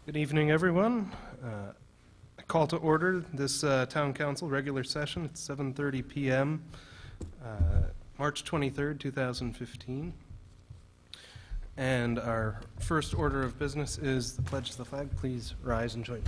Good evening, everyone. I call to order this Town Council regular session at 7:30 p.m., March 23rd, 2015. And our first order of business is the pledge to the flag. Please rise and join me.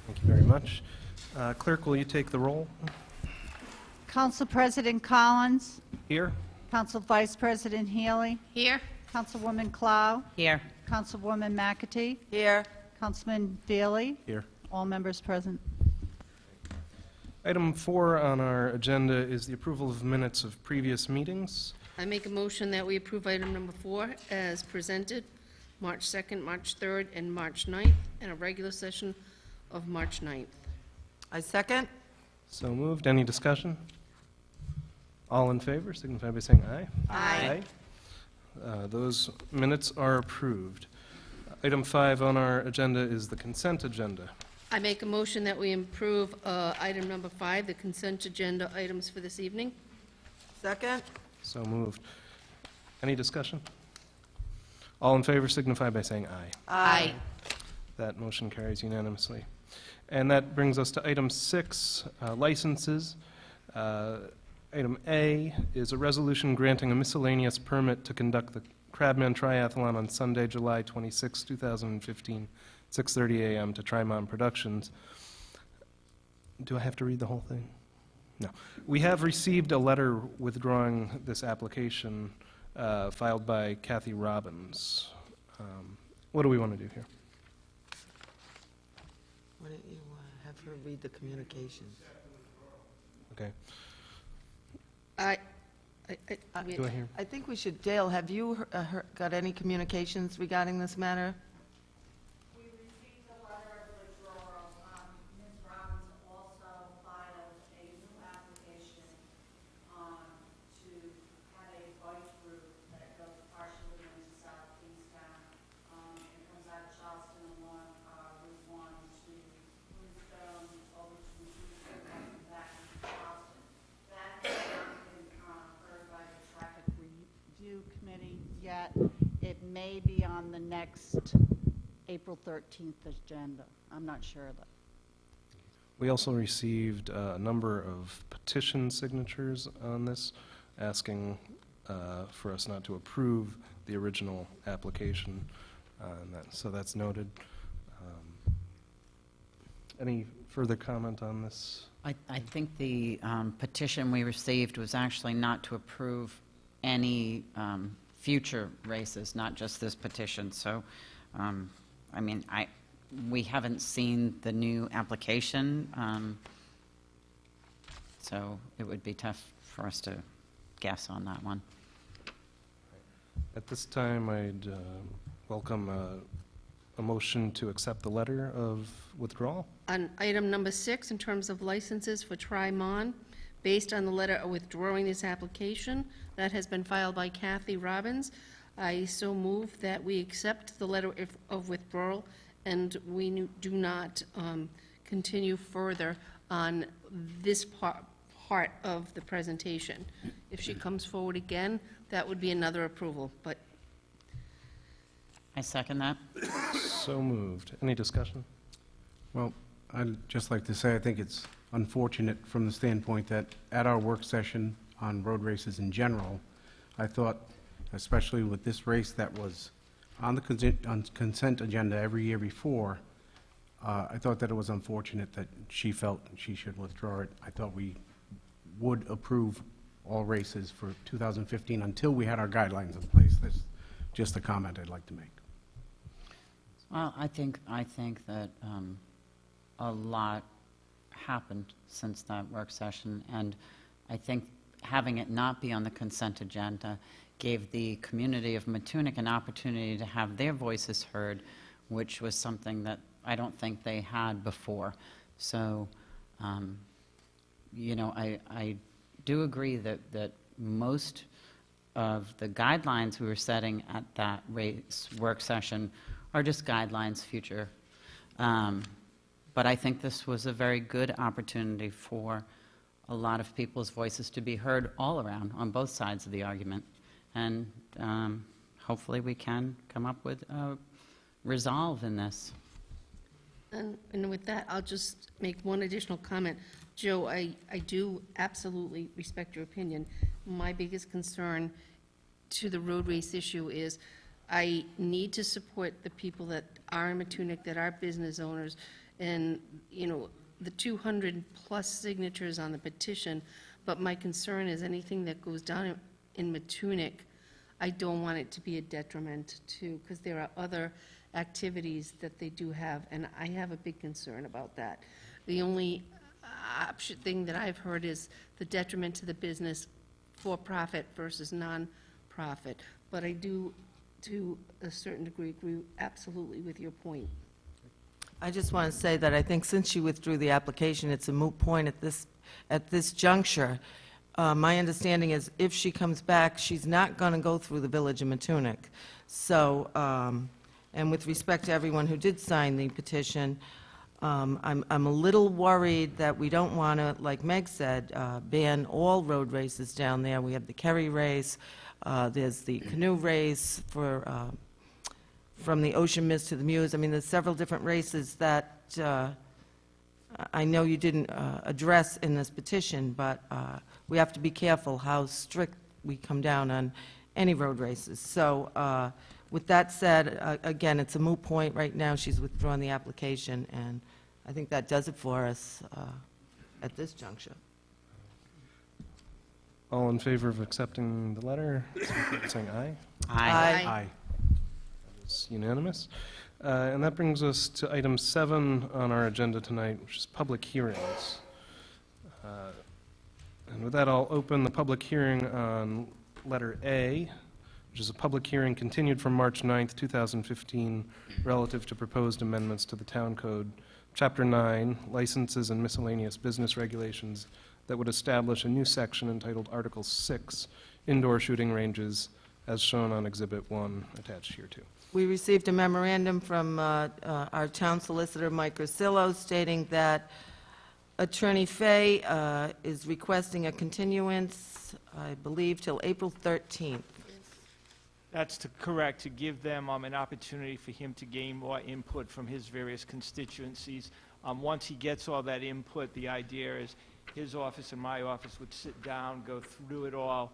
Thank you very much. Clerk, will you take the roll? Council President Collins. Here. Council Vice President Healy. Here. Councilwoman Clow. Here. Councilwoman McAtee. Here. Councilman Veely. Here. All members present. Item 4 on our agenda is the approval of minutes of previous meetings. I make a motion that we approve item number 4 as presented, March 2nd, March 3rd, and March 9th, and a regular session of March 9th. I second. So moved. Any discussion? All in favor, signify by saying aye. Aye. Those minutes are approved. Item 5 on our agenda is the consent agenda. I make a motion that we approve item number 5, the consent agenda items for this evening. Second. So moved. Any discussion? All in favor, signify by saying aye. Aye. That motion carries unanimously. And that brings us to item 6, licenses. Item A is a resolution granting a miscellaneous permit to conduct the Crabman Triathlon on Sunday, July 26, 2015, 6:30 a.m. to Trimon Productions. Do I have to read the whole thing? No. We have received a letter withdrawing this application filed by Kathy Robbins. What do we want to do here? Why don't you have her read the communications? Okay. Do I hear? I think we should, Dale, have you got any communications regarding this matter? We received a letter of withdrawal. Ms. Robbins also filed a new application to have a bike route that goes partially into southeasttown. It comes out of Charleston along Route 1 to Bluestone, over to Bluestone, and back to Charleston. That has not been heard by the Traffic Review Committee yet. It may be on the next April 13th agenda. I'm not sure of that. We also received a number of petition signatures on this, asking for us not to approve the original application, so that's noted. Any further comment on this? I think the petition we received was actually not to approve any future races, not just this petition. So, I mean, we haven't seen the new application, so it would be tough for us to guess on that one. At this time, I'd welcome a motion to accept the letter of withdrawal. On item number 6, in terms of licenses for Trimon, based on the letter withdrawing this application that has been filed by Kathy Robbins, I so move that we accept the letter of withdrawal and we do not continue further on this part of the presentation. If she comes forward again, that would be another approval, but I second that. So moved. Any discussion? Well, I'd just like to say I think it's unfortunate from the standpoint that at our work session on road races in general, I thought, especially with this race that was on the consent agenda every year before, I thought that it was unfortunate that she felt she should withdraw it. I thought we would approve all races for 2015 until we had our guidelines in place. That's just a comment I'd like to make. Well, I think that a lot happened since that work session, and I think having it not be on the consent agenda gave the community of Mattoonic an opportunity to have their voices heard, which was something that I don't think they had before. So, you know, I do agree that most of the guidelines we were setting at that race work session are just guidelines, future. But I think this was a very good opportunity for a lot of people's voices to be heard all around, on both sides of the argument. And hopefully we can come up with a resolve in this. And with that, I'll just make one additional comment. Joe, I do absolutely respect your opinion. My biggest concern to the road race issue is I need to support the people that are in Matunic, that are business owners, and, you know, the 200-plus signatures on the petition, but my concern is anything that goes down in Matunic, I don't want it to be a detriment to, because there are other activities that they do have, and I have a big concern about that. The only thing that I've heard is the detriment to the business for-profit versus non-profit, but I do, to a certain degree, agree absolutely with your point. I just want to say that I think since she withdrew the application, it's a moot point at this juncture. My understanding is if she comes back, she's not going to go through the Village of Matunic. So, and with respect to everyone who did sign the petition, I'm a little worried that we don't want to, like Meg said, ban all road races down there. We have the Kerry race, there's the canoe race for from the Ocean Mist to the Mews. I mean, there's several different races that I know you didn't address in this petition, but we have to be careful how strict we come down on any road races. So with that said, again, it's a moot point right now. She's withdrawn the application, and I think that does it for us at this juncture. All in favor of accepting the letter, saying aye? Aye. Aye. It's unanimous. And that brings us to item 7 on our agenda tonight, which is public hearings. And with that, I'll open the public hearing on letter A, which is a public hearing continued from March 9th, 2015, relative to proposed amendments to the Town Code, Chapter 9, Licenses and Miscellaneous Business Regulations, that would establish a new section entitled Article 6, Indoor Shooting Ranges, as shown on Exhibit 1 attached here too. We received a memorandum from our town solicitor, Mike Ursillo, stating that Attorney Fay is requesting a continuance, I believe, till April 13th. That's correct, to give them an opportunity for him to gain more input from his various constituencies. Once he gets all that input, the idea is his office and my office would sit down, go through it all.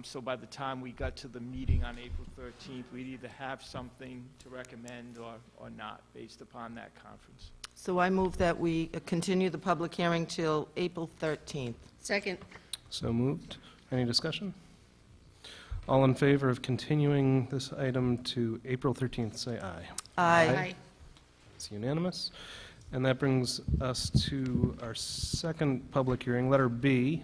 So by the time we got to the meeting on April 13th, we'd either have something to recommend or not, based upon that conference. So I move that we continue the public hearing till April 13th. Second. So moved. Any discussion? All in favor of continuing this item to April 13th, say aye. Aye. It's unanimous. And that brings us to our second public hearing, letter B.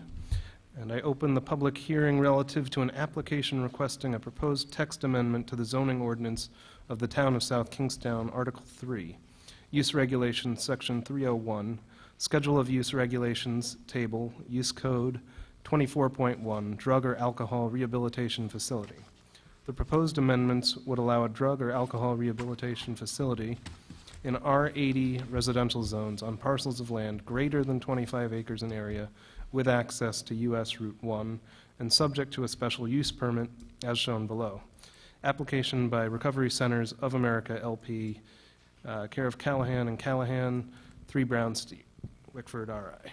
And I open the public hearing relative to an application requesting a proposed text amendment to the zoning ordinance of the town of South Kingstown, Article 3, Use Regulations, Section 301, Schedule of Use Regulations, Table, Use Code 24.1, Drug or Alcohol Rehabilitation Facility. The proposed amendments would allow a drug or alcohol rehabilitation facility in R80 residential zones on parcels of land greater than 25 acres in area with access to US Route 1 and subject to a special use permit as shown below. Application by Recovery Centers of America, LP, care of Callahan and Callahan, 3 Brown Street, Wickford, RI.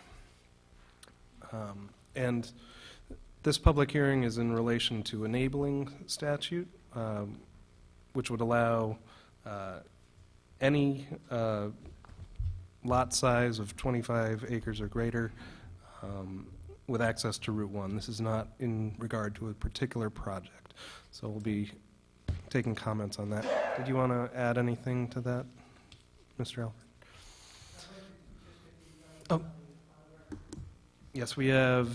And this public hearing is in relation to enabling statute, which would allow any lot size of 25 acres or greater with access to Route 1. This is not in regard to a particular project. So we'll be taking comments on that. Did you want to add anything to that, Mr. Alford? Oh. Yes, we have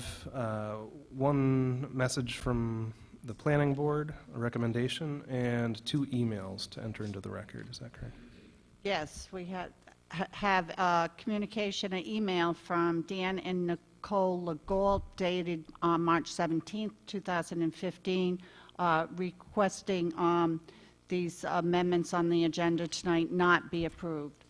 one message from the planning board, a recommendation, and 2 emails to enter into the record. Is that correct? Yes, we have communication, an email from Dan and Nicole Legault, dated March 17th, 2015, requesting these amendments on the agenda tonight not be approved.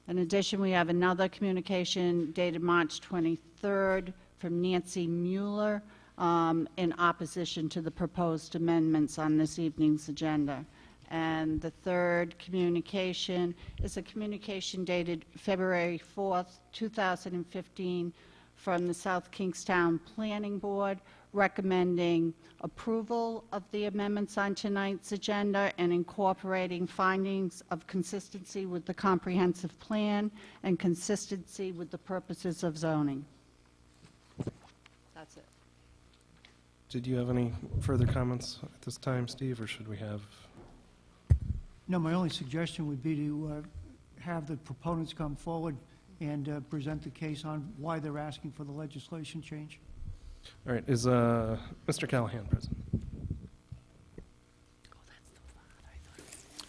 In addition, we have another communication dated March 23rd from Nancy Mueller in opposition to the proposed amendments on this evening's agenda. And the third communication is a communication dated February 4th, 2015, from the South Kingstown Planning Board recommending approval of the amendments on tonight's agenda and incorporating findings of consistency with the comprehensive plan and consistency with the purposes of zoning. That's it. Did you have any further comments at this time, Steve, or should we have? No, my only suggestion would be to have the proponents come forward and present the case on why they're asking for the legislation change. All right, is Mr. Callahan present?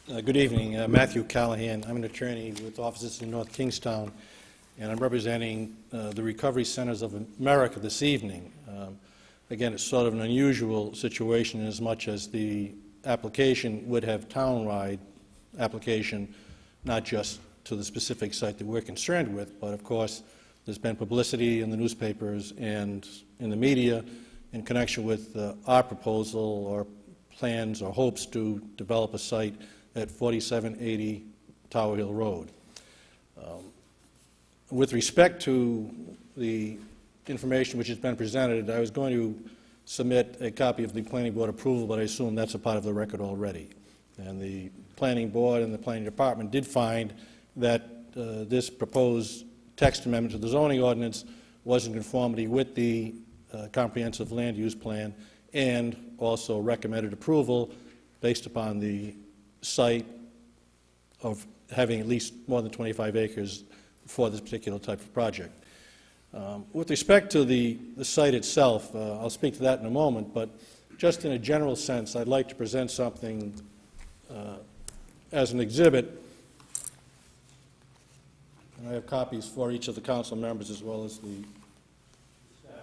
Good evening, Matthew Callahan. I'm an attorney with offices in North Kingstown, and I'm representing the Recovery Centers of America this evening. Again, it's sort of an unusual situation in as much as the application would have town-wide application, not just to the specific site that we're concerned with, but of course there's been publicity in the newspapers and in the media in connection with our proposal or plans or hopes to develop a site at 4780 Tower Hill Road. With respect to the information which has been presented, I was going to submit a copy of the Planning Board approval, but I assume that's a part of the record already. And the Planning Board and the Planning Department did find that this proposed text amendment to the zoning ordinance was in conformity with the comprehensive land use plan and also recommended approval based upon the site of having at least more than 25 acres for this particular type of project. With respect to the site itself, I'll speak to that in a moment, but just in a general sense, I'd like to present something as an exhibit. And I have copies for each of the council members as well as the staff.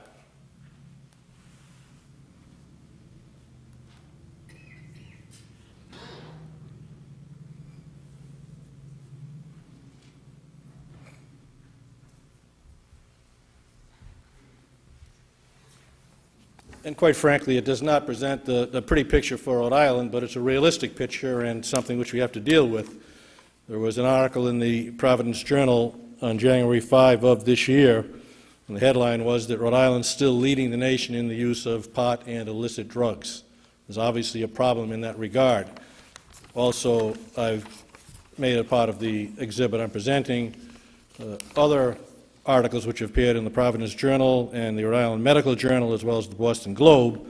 And quite frankly, it does not present the pretty picture for Rhode Island, but it's a realistic picture and something which we have to deal with. There was an article in the Providence Journal on January 5 of this year, and the headline was that Rhode Island's still leading the nation in the use of pot and illicit drugs. There's obviously a problem in that regard. Also, I've made a part of the exhibit I'm presenting other articles which have appeared in the Providence Journal and the Rhode Island Medical Journal, as well as the Boston Globe,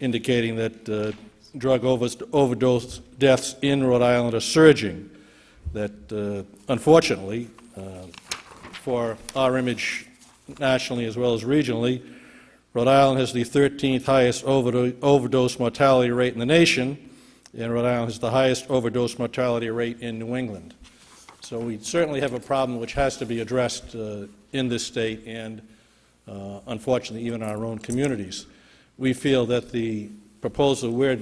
indicating that drug overdose deaths in Rhode Island are surging, that unfortunately, for our image nationally as well as regionally, Rhode Island has the 13th highest overdose mortality rate in the nation, and Rhode Island has the highest overdose mortality rate in New England. So we certainly have a problem which has to be addressed in this state and, unfortunately, even in our own communities. We feel that the proposal we're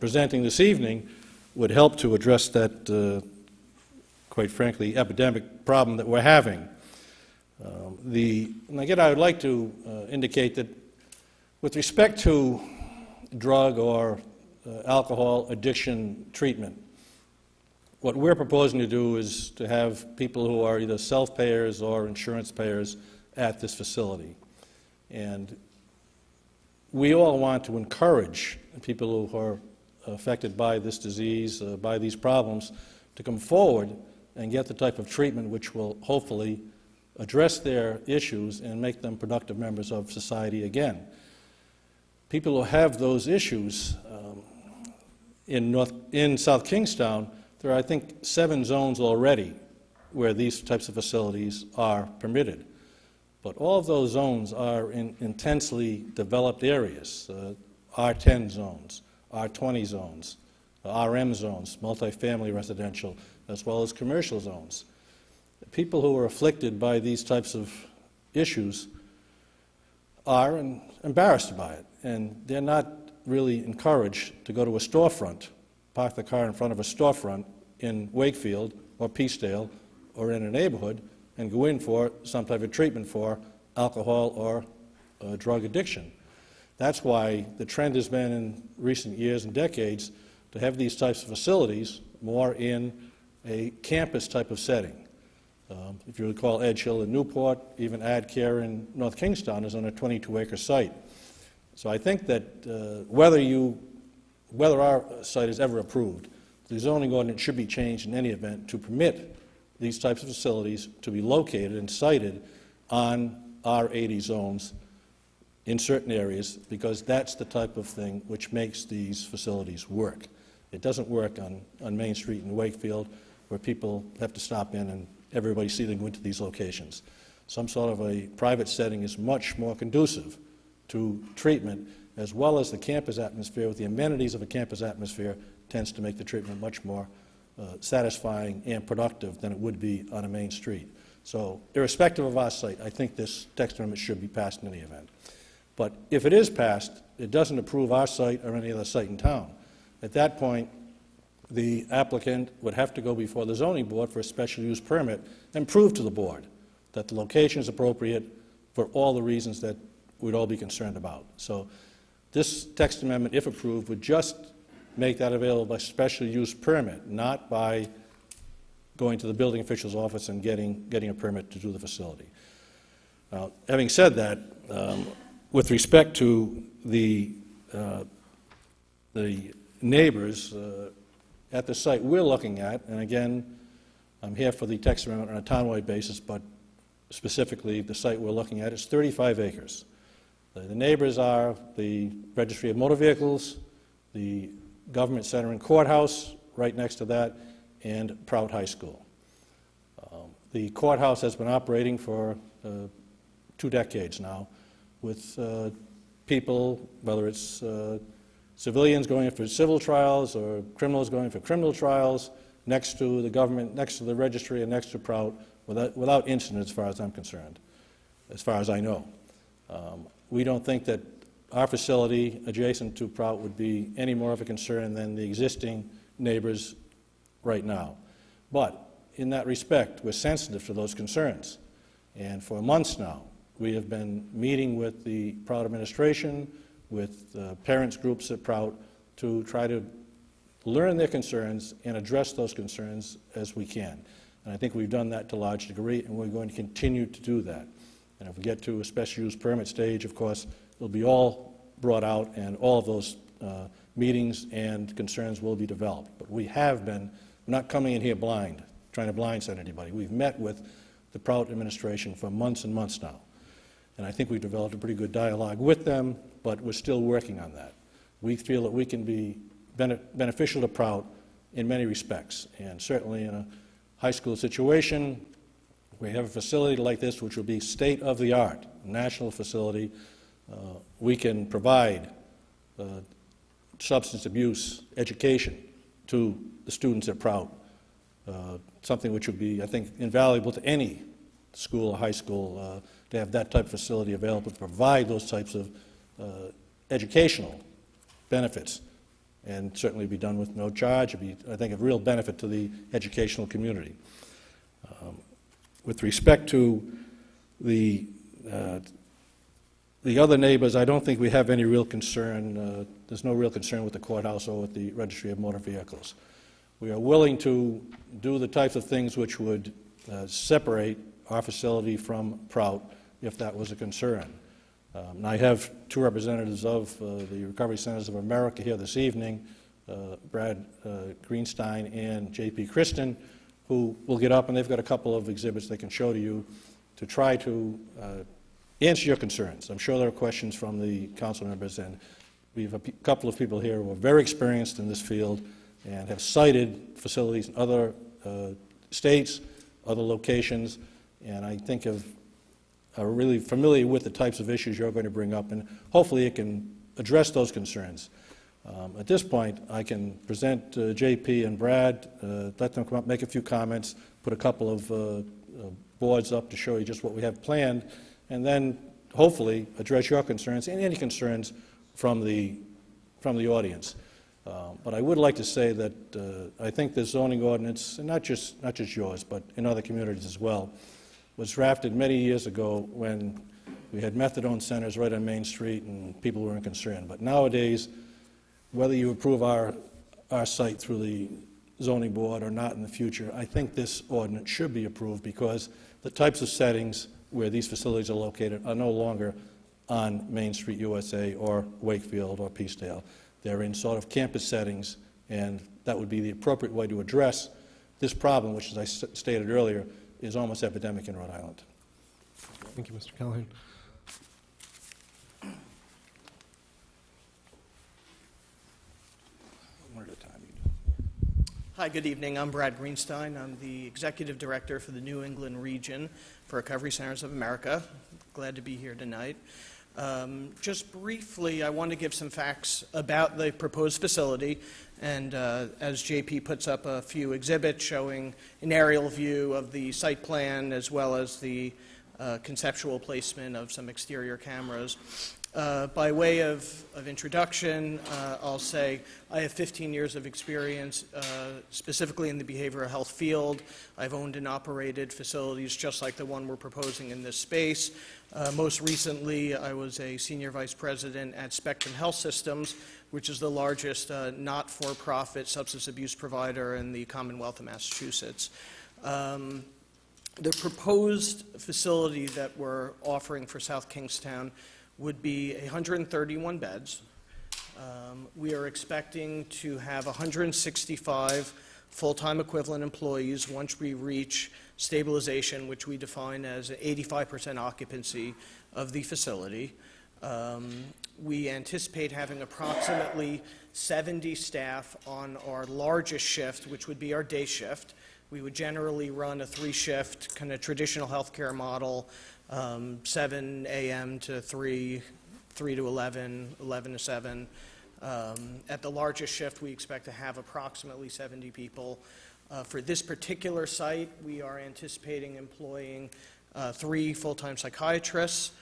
presenting this evening would help to address that, quite frankly, epidemic problem that we're having. And again, I would like to indicate that with respect to drug or alcohol addiction treatment, what we're proposing to do is to have people who are either self-payers or insurance payers at this facility. And we all want to encourage people who are affected by this disease, by these problems, to come forward and get the type of treatment which will hopefully address their issues and make them productive members of society again. People who have those issues in South Kingstown, there are, I think, 7 zones already where these types of facilities are permitted. But all of those zones are in intensely developed areas, R10 zones, R20 zones, RM zones, multifamily residential, as well as commercial zones. People who are afflicted by these types of issues are embarrassed by it, and they're not really encouraged to go to a storefront, park the car in front of a storefront in Wakefield or Peacedale or in a neighborhood and go in for some type of treatment for alcohol or drug addiction. That's why the trend has been in recent years and decades to have these types of facilities more in a campus type of setting. If you recall, Edge Hill in Newport, even AdCare in North Kingstown is on a 22-acre site. So I think that whether our site is ever approved, the zoning ordinance should be changed in any event to permit these types of facilities to be located and sited on R80 zones in certain areas, because that's the type of thing which makes these facilities work. It doesn't work on Main Street in Wakefield, where people have to stop in and everybody see them go into these locations. Some sort of a private setting is much more conducive to treatment, as well as the campus atmosphere with the amenities of a campus atmosphere tends to make the treatment much more satisfying and productive than it would be on a main street. So irrespective of our site, I think this text amendment should be passed in any event. But if it is passed, it doesn't approve our site or any other site in town. At that point, the applicant would have to go before the zoning board for a special use permit and prove to the board that the location is appropriate for all the reasons that we'd all be concerned about. So this text amendment, if approved, would just make that available by special use permit, not by going to the building official's office and getting a permit to do the facility. Now, having said that, with respect to the neighbors at the site we're looking at, and again, I'm here for the text amendment on a townwide basis, but specifically the site we're looking at is 35 acres. The neighbors are the Registry of Motor Vehicles, the Government Center and Courthouse right next to that, and Prout High School. The courthouse has been operating for 2 decades now, with people, whether it's civilians going in for civil trials or criminals going for criminal trials, next to the government, next to the registry, and next to Prout, without incident as far as I'm concerned, as far as I know. We don't think that our facility adjacent to Prout would be any more of a concern than the existing neighbors right now. But in that respect, we're sensitive to those concerns. And for months now, we have been meeting with the Prout administration, with parents groups at Prout, to try to learn their concerns and address those concerns as we can. And I think we've done that to a large degree, and we're going to continue to do that. And if we get to a special use permit stage, of course, it'll be all brought out, and all of those meetings and concerns will be developed. But we have been, we're not coming in here blind, trying to blindside anybody. We've met with the Prout administration for months and months now. And I think we've developed a pretty good dialogue with them, but we're still working on that. We feel that we can be beneficial to Prout in many respects, and certainly in a high school situation, we have a facility like this which will be state-of-the-art, national facility. We can provide substance abuse education to the students at Prout, something which would be, I think, invaluable to any school or high school to have that type of facility available to provide those types of educational benefits, and certainly be done with no charge. It'd be, I think, a real benefit to the educational community. With respect to the other neighbors, I don't think we have any real concern. There's no real concern with the courthouse or with the Registry of Motor Vehicles. We are willing to do the types of things which would separate our facility from Prout if that was a concern. And I have 2 representatives of the Recovery Centers of America here this evening, Brad Greenstein and J.P. Kristen, who will get up, and they've got a couple of exhibits they can show to you to try to answer your concerns. I'm sure there are questions from the council members, and we have a couple of people here who are very experienced in this field and have cited facilities in other states, other locations, and I think are really familiar with the types of issues you're going to bring up, and hopefully it can address those concerns. At this point, I can present JP and Brad, let them come up, make a few comments, put a couple of boards up to show you just what we have planned, and then hopefully address your concerns and any concerns from the audience. But I would like to say that I think this zoning ordinance, and not just yours, but in other communities as well, was drafted many years ago when we had methadone centers right on Main Street and people weren't concerned. But nowadays, whether you approve our site through the zoning board or not in the future, I think this ordinance should be approved because the types of settings where these facilities are located are no longer on Main Street USA or Wakefield or Peacedale. They're in sort of campus settings, and that would be the appropriate way to address this problem, which, as I stated earlier, is almost epidemic in Rhode Island. Thank you, Mr. Callahan. One at a time. Hi, good evening. I'm Brad Greenstein. I'm the Executive Director for the New England region for Recovery Centers of America. Glad to be here tonight. Just briefly, I want to give some facts about the proposed facility, and as JP puts up a few exhibits showing an aerial view of the site plan as well as the conceptual placement of some exterior cameras. By way of introduction, I'll say I have 15 years of experience specifically in the behavioral health field. I've owned and operated facilities just like the one we're proposing in this space. Most recently, I was a senior vice president at Spectrum Health Systems, which is the largest not-for-profit substance abuse provider in the Commonwealth of Massachusetts. The proposed facility that we're offering for South Kingstown would be 131 beds. We are expecting to have 165 full-time equivalent employees once we reach stabilization, which we define as 85% occupancy of the facility. We anticipate having approximately 70 staff on our largest shift, which would be our day shift. We would generally run a 3-shift kind of traditional healthcare model, 7 a.m. to 3 to 11, 11 to 7. At the largest shift, we expect to have approximately 70 people. For this particular site, we are anticipating employing 3 full-time psychiatrists,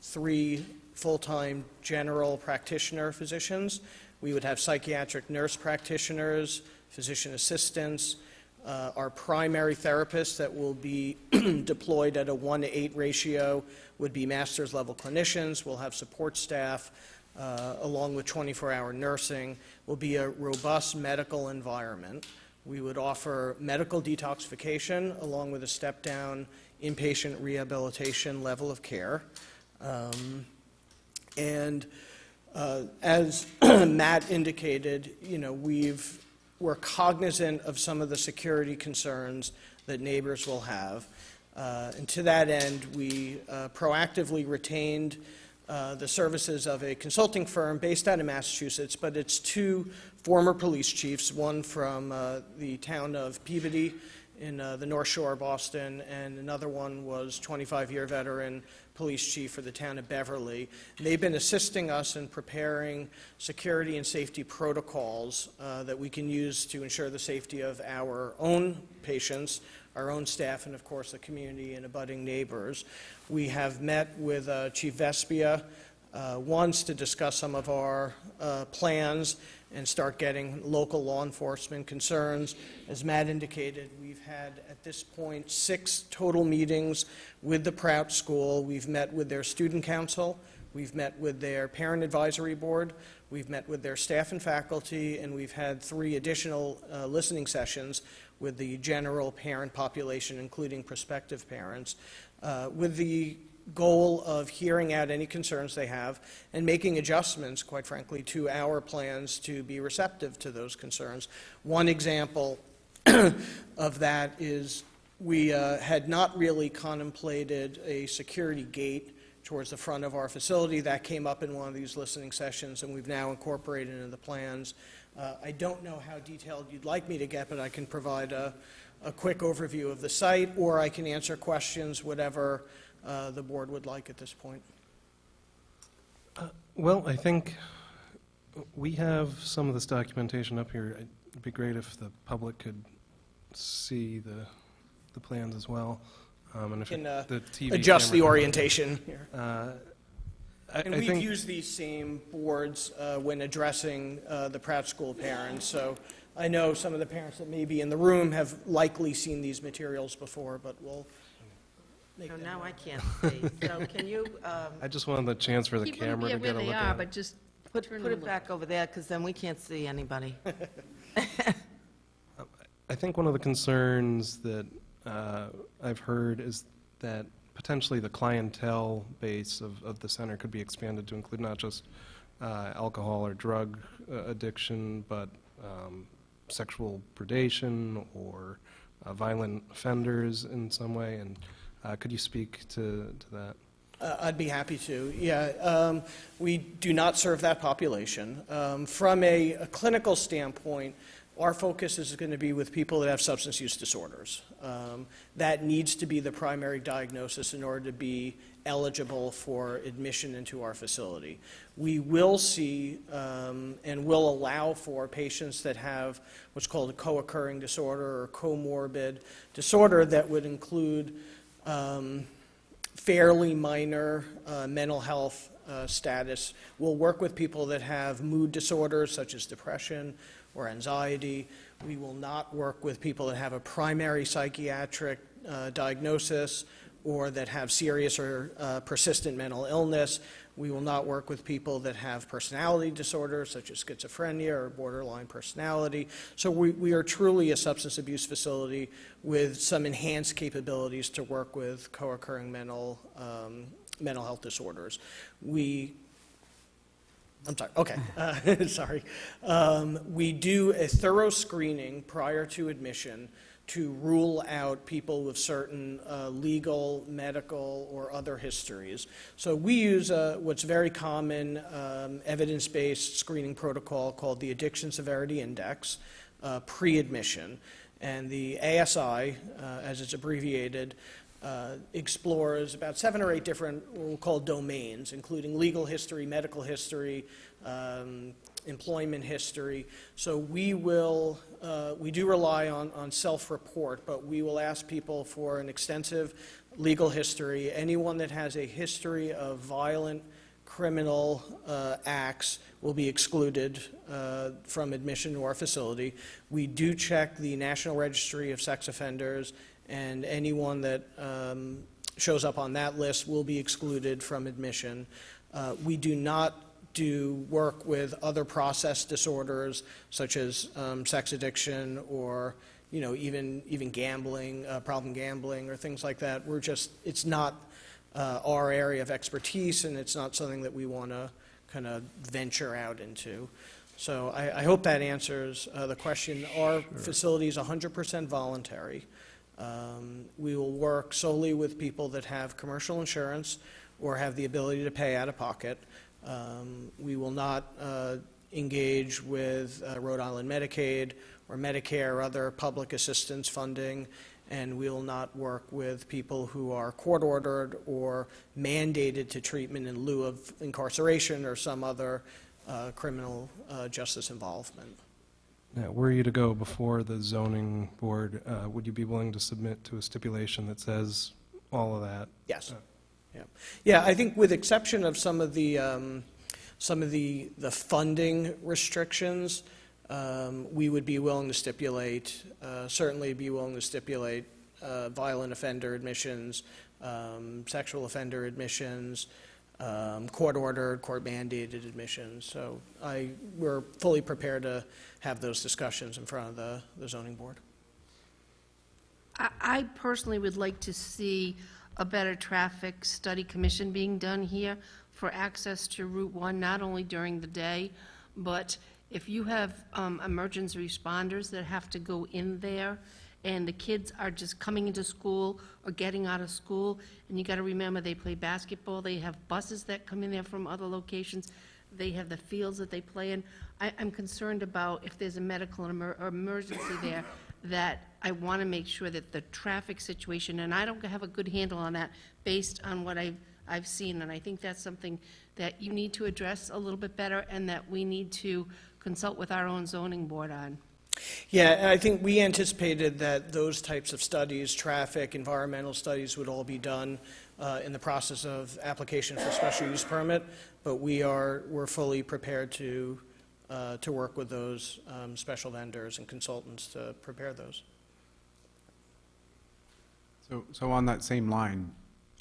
3 full-time general practitioner physicians. We would have psychiatric nurse practitioners, physician assistants. Our primary therapists that will be deployed at a 1-to-8 ratio would be master's level clinicians. We'll have support staff along with 24-hour nursing. Will be a robust medical environment. We would offer medical detoxification along with a step-down inpatient rehabilitation level of care. As Matt indicated, we're cognizant of some of the security concerns that neighbors will have. And to that end, we proactively retained the services of a consulting firm based out of Massachusetts, but it's 2 former police chiefs, one from the town of Peabody in the North Shore of Boston, and another one was 25-year veteran police chief for the town of Beverly. And they've been assisting us in preparing security and safety protocols that we can use to ensure the safety of our own patients, our own staff, and of course the community and abutting neighbors. We have met with Chief Vespia once to discuss some of our plans and start getting local law enforcement concerns. As Matt indicated, we've had at this point 6 total meetings with the Prout School. We've met with their student council, we've met with their parent advisory board, we've met with their staff and faculty, and we've had 3 additional listening sessions with the general parent population, including prospective parents, with the goal of hearing out any concerns they have and making adjustments, quite frankly, to our plans to be receptive to those concerns. One example of that is we had not really contemplated a security gate towards the front of our facility. That came up in one of these listening sessions, and we've now incorporated into the plans. I don't know how detailed you'd like me to get, but I can provide a quick overview of the site, or I can answer questions, whatever the board would like at this point. Well, I think we have some of this documentation up here. It'd be great if the public could see the plans as well. And if Can the TV adjust the camera- orientation here. I And we've think, used these same boards when addressing the Pratt School parents, so I know some of the parents that may be in the room have likely seen these materials before, but we'll make So them. now I can't see. So can you I just wanted the chance for the Keep them camera to where get a they look are, at it. but just put turn it them a back over there, because then we can't see anybody. I think one of the concerns that I've heard is that potentially the clientele base of the center could be expanded to include not just alcohol or drug addiction, but sexual predation or violent offenders in some way. And could you speak to that? I'd be happy to. Yeah, we do not serve that population. From a clinical standpoint, our focus is going to be with people that have substance use disorders. That needs to be the primary diagnosis in order to be eligible for admission into our facility. We will see and will allow for patients that have what's called a co-occurring disorder or comorbid disorder that would include fairly minor mental health status. We'll work with people that have mood disorders such as depression or anxiety. We will not work with people that have a primary psychiatric diagnosis or that have serious or persistent mental illness. We will not work with people that have personality disorders such as schizophrenia or borderline personality. So we are truly a substance abuse facility with some enhanced capabilities to work with co-occurring mental health disorders. I'm sorry, okay, sorry. We do a thorough screening prior to admission to rule out people with certain legal, medical, or other histories. So we use what's very common evidence-based screening protocol called the Addiction Severity Index pre-admission. And the ASI, as it's abbreviated, explores about 7 or 8 different what we'll call domains, including legal history, medical history, employment history. So we do rely on self-report, but we will ask people for an extensive legal history. Anyone that has a history of violent criminal acts will be excluded from admission to our facility. We do check the National Registry of Sex Offenders, and anyone that shows up on that list will be excluded from admission. We do not do work with other process disorders such as sex addiction or even gambling, problem gambling or things like that. It's not our area of expertise, and it's not something that we want to kind of venture out into. So I hope that answers the question. Our facility is 100% voluntary. We will work solely with people that have commercial insurance or have the ability to pay out of pocket. We will not engage with Rhode Island Medicaid or Medicare or other public assistance funding, and we will not work with people who are court-ordered or mandated to treatment in lieu of incarceration or some other criminal justice involvement. Yeah, were you to go before the zoning board, would you be willing to submit to a stipulation that says all of that? Yes. Yeah, I think with exception of some of the funding restrictions, we would be willing to stipulate, certainly be willing to stipulate violent offender admissions, sexual offender admissions, court-ordered, court-mandated admissions. So we're fully prepared to have those discussions in front of the zoning board. I personally would like to see a better traffic study commission being done here for access to Route 1, not only during the day, but if you have emergency responders that have to go in there, and the kids are just coming into school or getting out of school, and you got to remember, they play basketball, they have buses that come in there from other locations, they have the fields that they play in. I'm concerned about if there's a medical emergency there, that I want to make sure that the traffic situation, and I don't have a good handle on that based on what I've seen, and I think that's something that you need to address a little bit better and that we need to consult with our own zoning board on. Yeah, I think we anticipated that those types of studies, traffic, environmental studies, would all be done in the process of application for special use permit, but we're fully prepared to work with those special vendors and consultants to prepare those. So on that same line,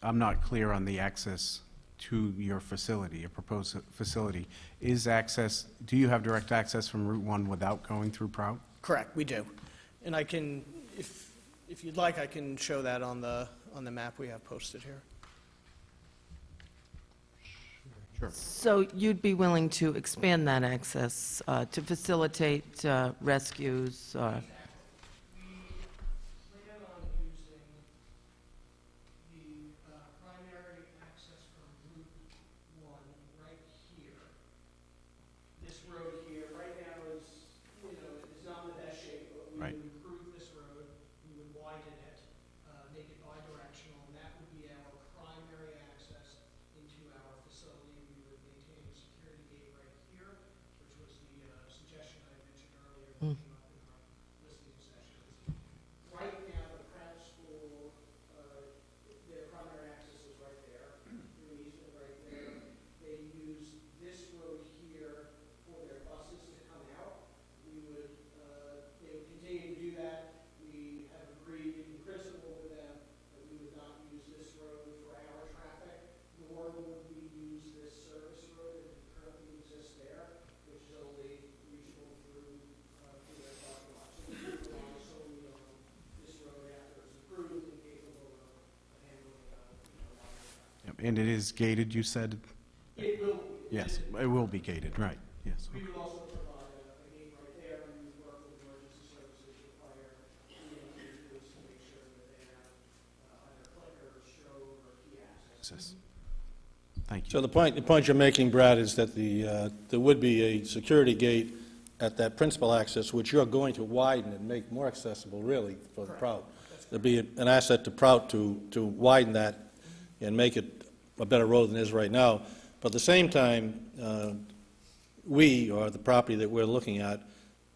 I'm not clear on the access to your facility, your proposed facility. Do you have direct access from Route 1 without going through Prout? Correct, we do. And I can, if you'd like, I can show that on the map we have posted here. Sure. So you'd be willing to expand that access to facilitate rescues? We plan on using the primary access from Route 1 right here. This road here, right now is, it's not in the best shape, but we Right. would improve this road, we would widen it, make it bidirectional, and that would be our primary access into our facility. We would maintain a security gate right here, which was the suggestion I mentioned earlier that came up in our listening sessions. Right now, the Pratt School, their primary access is right there, through easement right there. They use this road here for their buses to come out. They would continue to do that. We have agreed in principle with them that we would not use this road for our traffic, nor would we use this service road that currently exists there, which is only reachable through their parking lot. So we would rely solely on this road after it's improved and capable of handling Yep. And it is gated, you said? It will, Yes, it will be gated, right, yes. we would also provide a gate right there, and we would work with emergency services to fire EMT police to make sure that they have either clicker, strobe, or key access. Thank you. So the point you're making, Brad, is that there would be a security gate at that principal access, which you're going to widen and make more accessible, really, for the Prout. There'd be an asset to Prout to widen that and make it a better road than it is right now. But at the same time, we, or the property that we're looking at,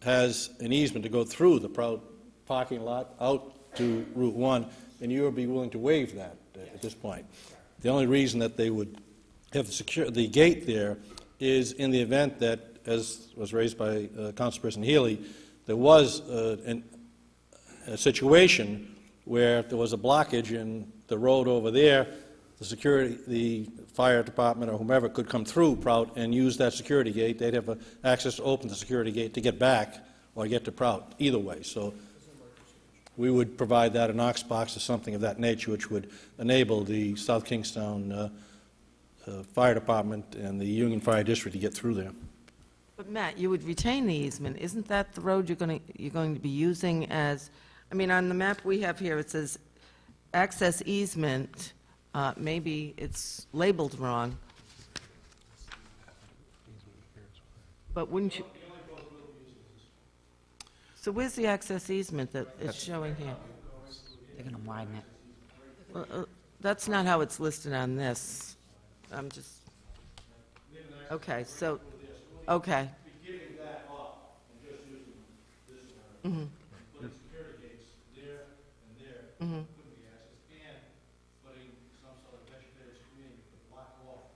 has an easement to go through the Prout parking lot out to Route 1, and you would be willing to waive that at this point. The only reason that they would have the gate there is in the event that, as was raised by Councilperson Healy, there was a situation where there was a blockage in the road over there, the fire department or whomever could come through Prout and use that security gate. They'd have access to open the security gate to get back or get to Prout, either way. So we would provide that, a Knox box or something of that nature, which would enable the South Kingstown Fire Department and the Union Fire District to get through there. But Matt, you would retain the easement. Isn't that the road you're going to be using as, I mean, on the map we have here, it says access easement. Maybe it's labeled wrong. But wouldn't you? So where's the access easement that it's showing here? They're going to widen it. Well, that's not how it's listed on this. I'm just, okay, so, okay. Giving that up and just using this Mhm. putting security gates there and there Mhm. couldn't be accessed, and putting some sort of vegetated screening to block off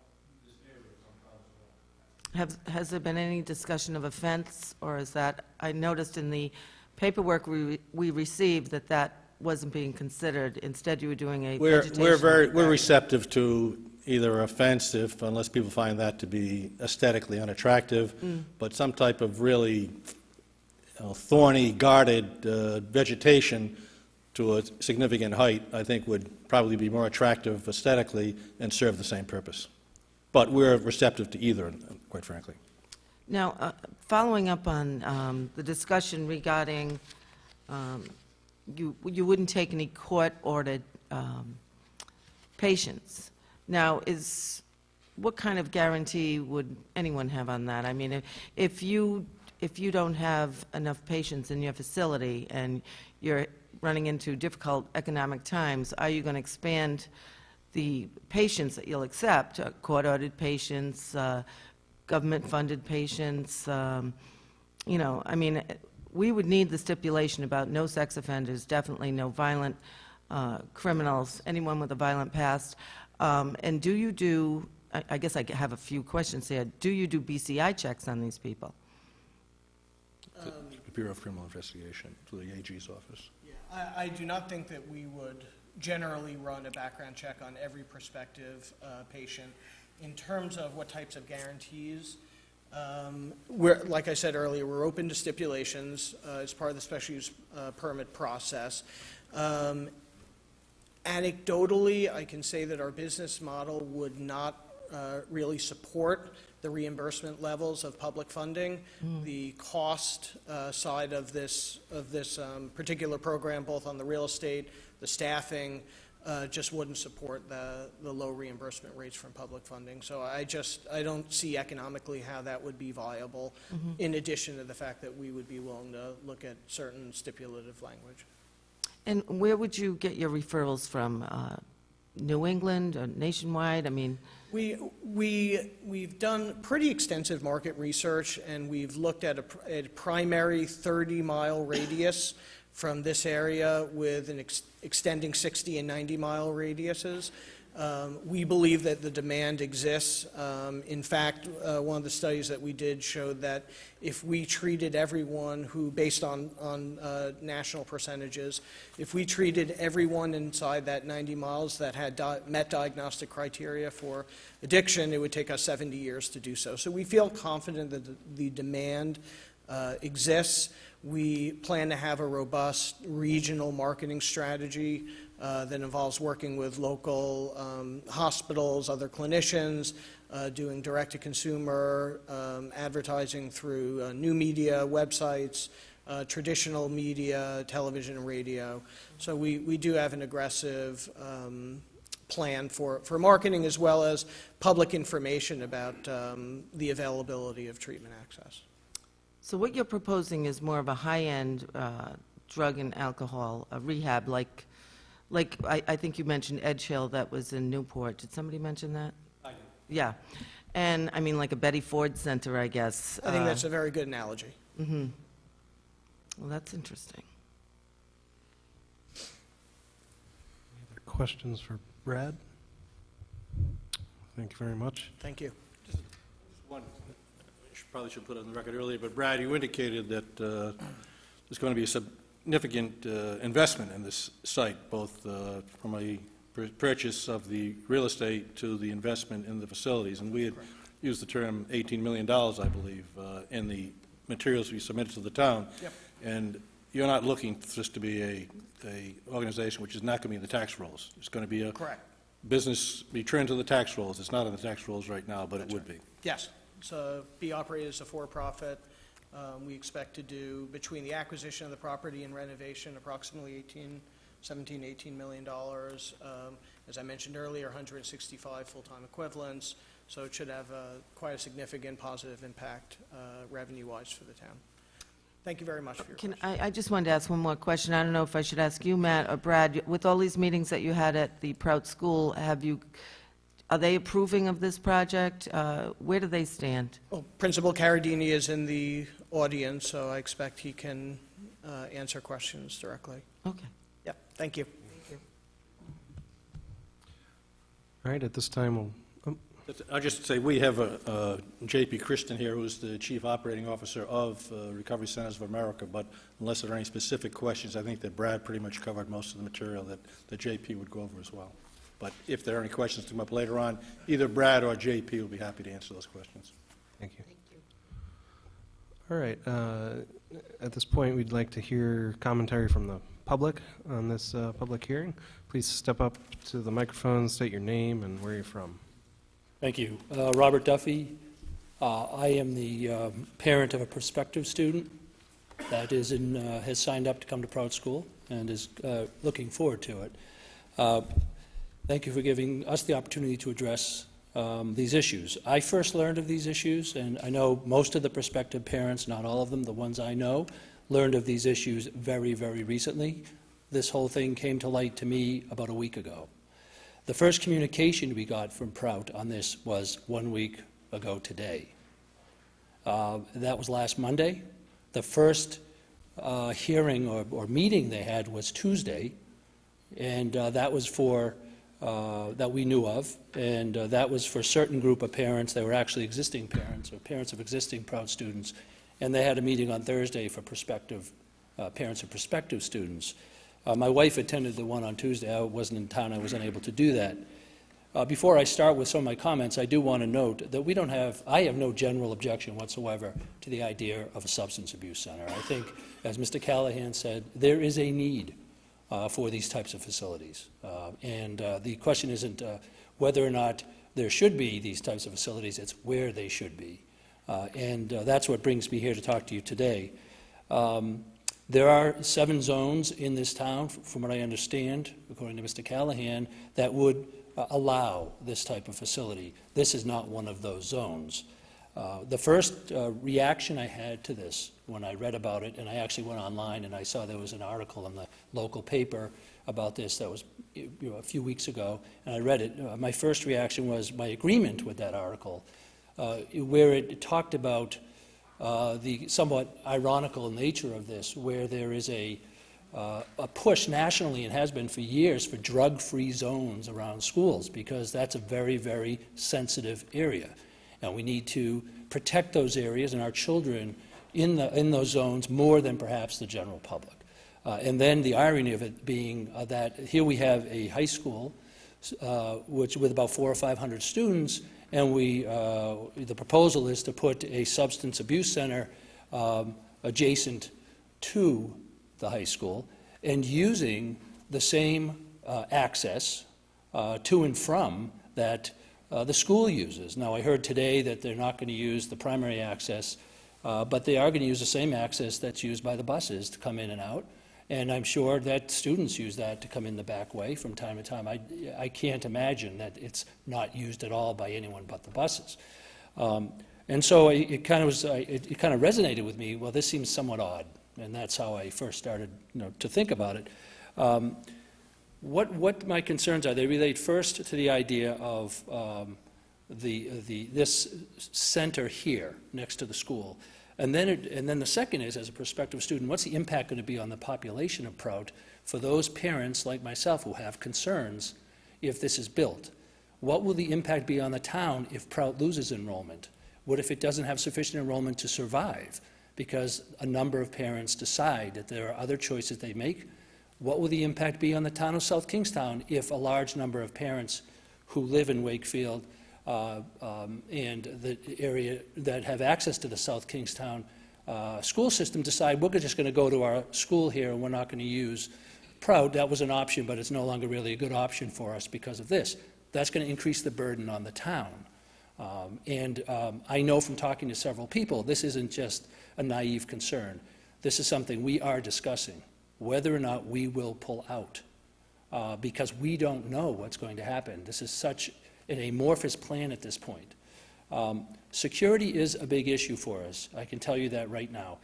this area somehow as well. Has there been any discussion of a fence, or is that, I noticed in the paperwork we received that wasn't being considered. Instead, you were doing a vegetation. We're receptive to either a fence, unless people find that to be aesthetically unattractive, but some type of really thorny, guarded vegetation to a significant height, I think would probably be more attractive aesthetically and serve the same purpose. But we're receptive to either, quite frankly. Now, following up on the discussion regarding, you wouldn't take any court-ordered patients. Now, what kind of guarantee would anyone have on that? I mean, if you don't have enough patients in your facility and you're running into difficult economic times, are you going to expand the patients that you'll accept, court-ordered patients, government-funded patients? I mean, we would need the stipulation about no sex offenders, definitely no violent criminals, anyone with a violent past. And do you do, I guess I have a few questions here, do you do BCI checks on these people? The Bureau of Criminal Investigation, to the AG's office. Yeah, I do not think that we would generally run a background check on every prospective patient. In terms of what types of guarantees, like I said earlier, we're open to stipulations as part of the special use permit process. Anecdotally, I can say that our business model would not really support the reimbursement levels of public funding. The cost side of this particular program, both on the real estate, the staffing, just wouldn't support the low reimbursement rates from public funding. So I don't see economically how that would be viable, in addition to the fact that we would be willing to look at certain stipulative language. And where would you get your referrals from? New England or nationwide? I mean, We've done pretty extensive market research, and we've looked at a primary 30-mile radius from this area with an extending 60 and 90-mile radiuses. We believe that the demand exists. In fact, one of the studies that we did showed that if we treated everyone who, based on national percentages, if we treated everyone inside that 90 miles that had met diagnostic criteria for addiction, it would take us 70 years to do so. So we feel confident that the demand exists. We plan to have a robust regional marketing strategy that involves working with local hospitals, other clinicians, doing direct-to-consumer advertising through new media, websites, traditional media, television and radio. So we do have an aggressive plan for marketing, as well as public information about the availability of treatment access. so what you're proposing is more of a high-end drug and alcohol rehab, like I think you mentioned Edge Hill, that was in Newport. Did somebody mention that? I do. Yeah. And, I mean, like a Betty Ford Center, I guess. I think that's a very good analogy. Mm-hmm. Well, that's interesting. Other questions for Brad? Thank you very much. Thank you. One, I probably should put it on the record earlier, but Brad, you indicated that there's going to be a significant investment in this site, both from a purchase of the real estate to the investment in the facilities. And we had used the term $18 million, I believe, in the materials we submitted to the town. Yep. And you're not looking for this to be a organization which is not going to be in the tax rolls. It's going to be a Correct. business returned to the tax rolls. It's not in the tax rolls right now, but it would be. Yes. So be operated as a for-profit. We expect to do, between the acquisition of the property and renovation, approximately $18 million. As I mentioned earlier, 165 full-time equivalents. So it should have quite a significant positive impact revenue-wise for the town. Thank you very much for your question. I just wanted to ask one more question. I don't know if I should ask you, Matt, or Brad. With all these meetings that you had at the Prout School, are they approving of this project? Where do they stand? Well, Principal Carradini is in the audience, so I expect he can answer questions directly. Okay. Yep, thank you. All right, at this time, we'll, I'll just say, we have J.P. Christian here, who's the Chief Operating Officer of Recovery Centers of America, but unless there are any specific questions, I think that Brad pretty much covered most of the material that J.P. would go over as well. But if there are any questions to come up later on, either Brad or J.P. will be happy to answer those questions. thank you. All right, at this point, we'd like to hear commentary from the public on this public hearing. Please step up to the microphone, state your name and where you're from. Thank you. Robert Duffy. I am the parent of a prospective student that has signed up to come to Prout School and is looking forward to it. Thank you for giving us the opportunity to address these issues. I first learned of these issues, and I know most of the prospective parents, not all of them, the ones I know, learned of these issues very, very recently. This whole thing came to light to me about a week ago. The first communication we got from Prout on this was 1 week ago today. That was last Monday. The first hearing or meeting they had was Tuesday, and that was for, that we knew of, and that was for a certain group of parents. They were actually existing parents or parents of existing Proud students, and they had a meeting on Thursday for prospective, parents of prospective students. My wife attended the one on Tuesday. I wasn't in town. I was unable to do that. Before I start with some of my comments, I do want to note that I have no general objection whatsoever to the idea of a substance abuse center. I think, as Mr. Callahan said, there is a need for these types of facilities. And the question isn't whether or not there should be these types of facilities, it's where they should be. And that's what brings me here to talk to you today. There are 7 zones in this town, from what I understand, according to Mr. Callahan, that would allow this type of facility. This is not one of those zones. The first reaction I had to this when I read about it, and I actually went online and I saw there was an article in the local paper about this that was a few weeks ago, and I read it. My first reaction was my agreement with that article, where it talked about the somewhat ironical nature of this, where there is a push nationally, and has been for years, for drug-free zones around schools, because that's a very, very sensitive area. And we need to protect those areas and our children in those zones more than perhaps the general public. And then the irony of it being that here we have a high school which with about 400 or 500 students, and the proposal is to put a substance abuse center adjacent to the high school, and using the same access to and from that the school uses. Now, I heard today that they're not going to use the primary access, but they are going to use the same access that's used by the buses to come in and out, and I'm sure that students use that to come in the back way from time to time. I can't imagine that it's not used at all by anyone but the buses. And so it kind of resonated with me. Well, this seems somewhat odd. And that's how I first started, to think about it. What my concerns are, they relate first to the idea of this center here next to the school, and then the second is, as a prospective student, what's the impact going to be on the population of Prout for those parents like myself who have concerns if this is built? What will the impact be on the town if Prout loses enrollment? What if it doesn't have sufficient enrollment to survive? Because a number of parents decide that there are other choices they make. What will the impact be on the town of South Kingstown if a large number of parents who live in Wakefield and the area that have access to the South Kingstown school system decide we're just going to go to our school here and we're not going to use Prout? That was an option, but it's no longer really a good option for us because of this. That's going to increase the burden on the town. I know from talking to several people, this isn't just a naive concern. This is something we are discussing, whether or not we will pull out, because we don't know what's going to happen. This is such an amorphous plan at this point. Security is a big issue for us. I can tell you that right now.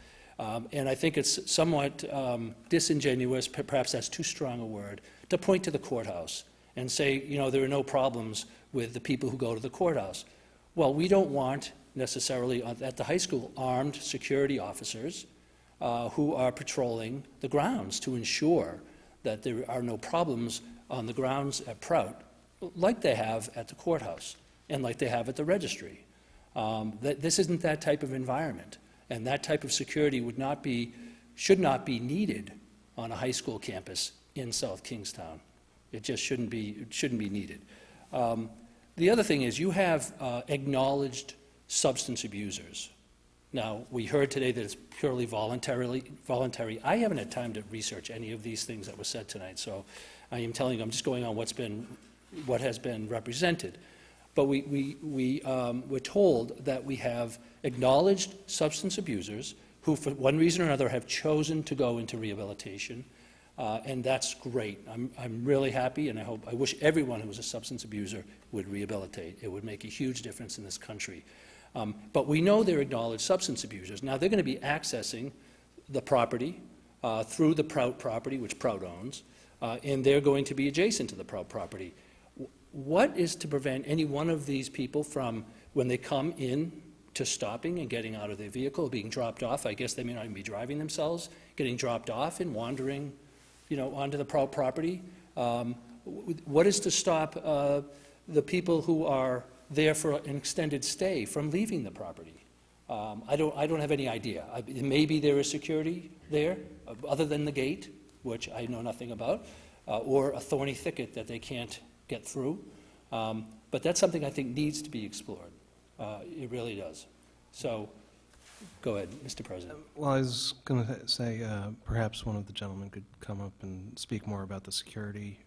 And I think it's somewhat disingenuous, perhaps that's too strong a word, to point to the courthouse and say, there are no problems with the people who go to the courthouse. Well, we don't want necessarily at the high school armed security officers who are patrolling the grounds to ensure that there are no problems on the grounds at Prout, like they have at the courthouse and like they have at the registry. This isn't that type of environment, and that type of security should not be needed on a high school campus in South Kingstown. It just shouldn't be needed. The other thing is you have acknowledged substance abusers. Now, we heard today that it's purely voluntary. I haven't had time to research any of these things that were said tonight, so I am telling you, I'm just going on what has been represented. But we're told that we have acknowledged substance abusers who, for one reason or another, have chosen to go into rehabilitation, and that's great. I'm really happy, and I wish everyone who was a substance abuser would rehabilitate. It would make a huge difference in this country. But we know they're acknowledged substance abusers. Now, they're going to be accessing the property through the Prout property, which Prout owns, and they're going to be adjacent to the Prout property. What is to prevent any one of these people from, when they come in to stopping and getting out of their vehicle, being dropped off. I guess they may not even be driving themselves, getting dropped off and wandering, onto the property. What is to stop the people who are there for an extended stay from leaving the property? I don't have any idea. Maybe there is security there, other than the gate, which I know nothing about, or a thorny thicket that they can't get through. But that's something I think needs to be explored. It really does. So, go ahead, Mr. President. Well, I was going to say, perhaps one of the gentlemen could come up and speak more about the security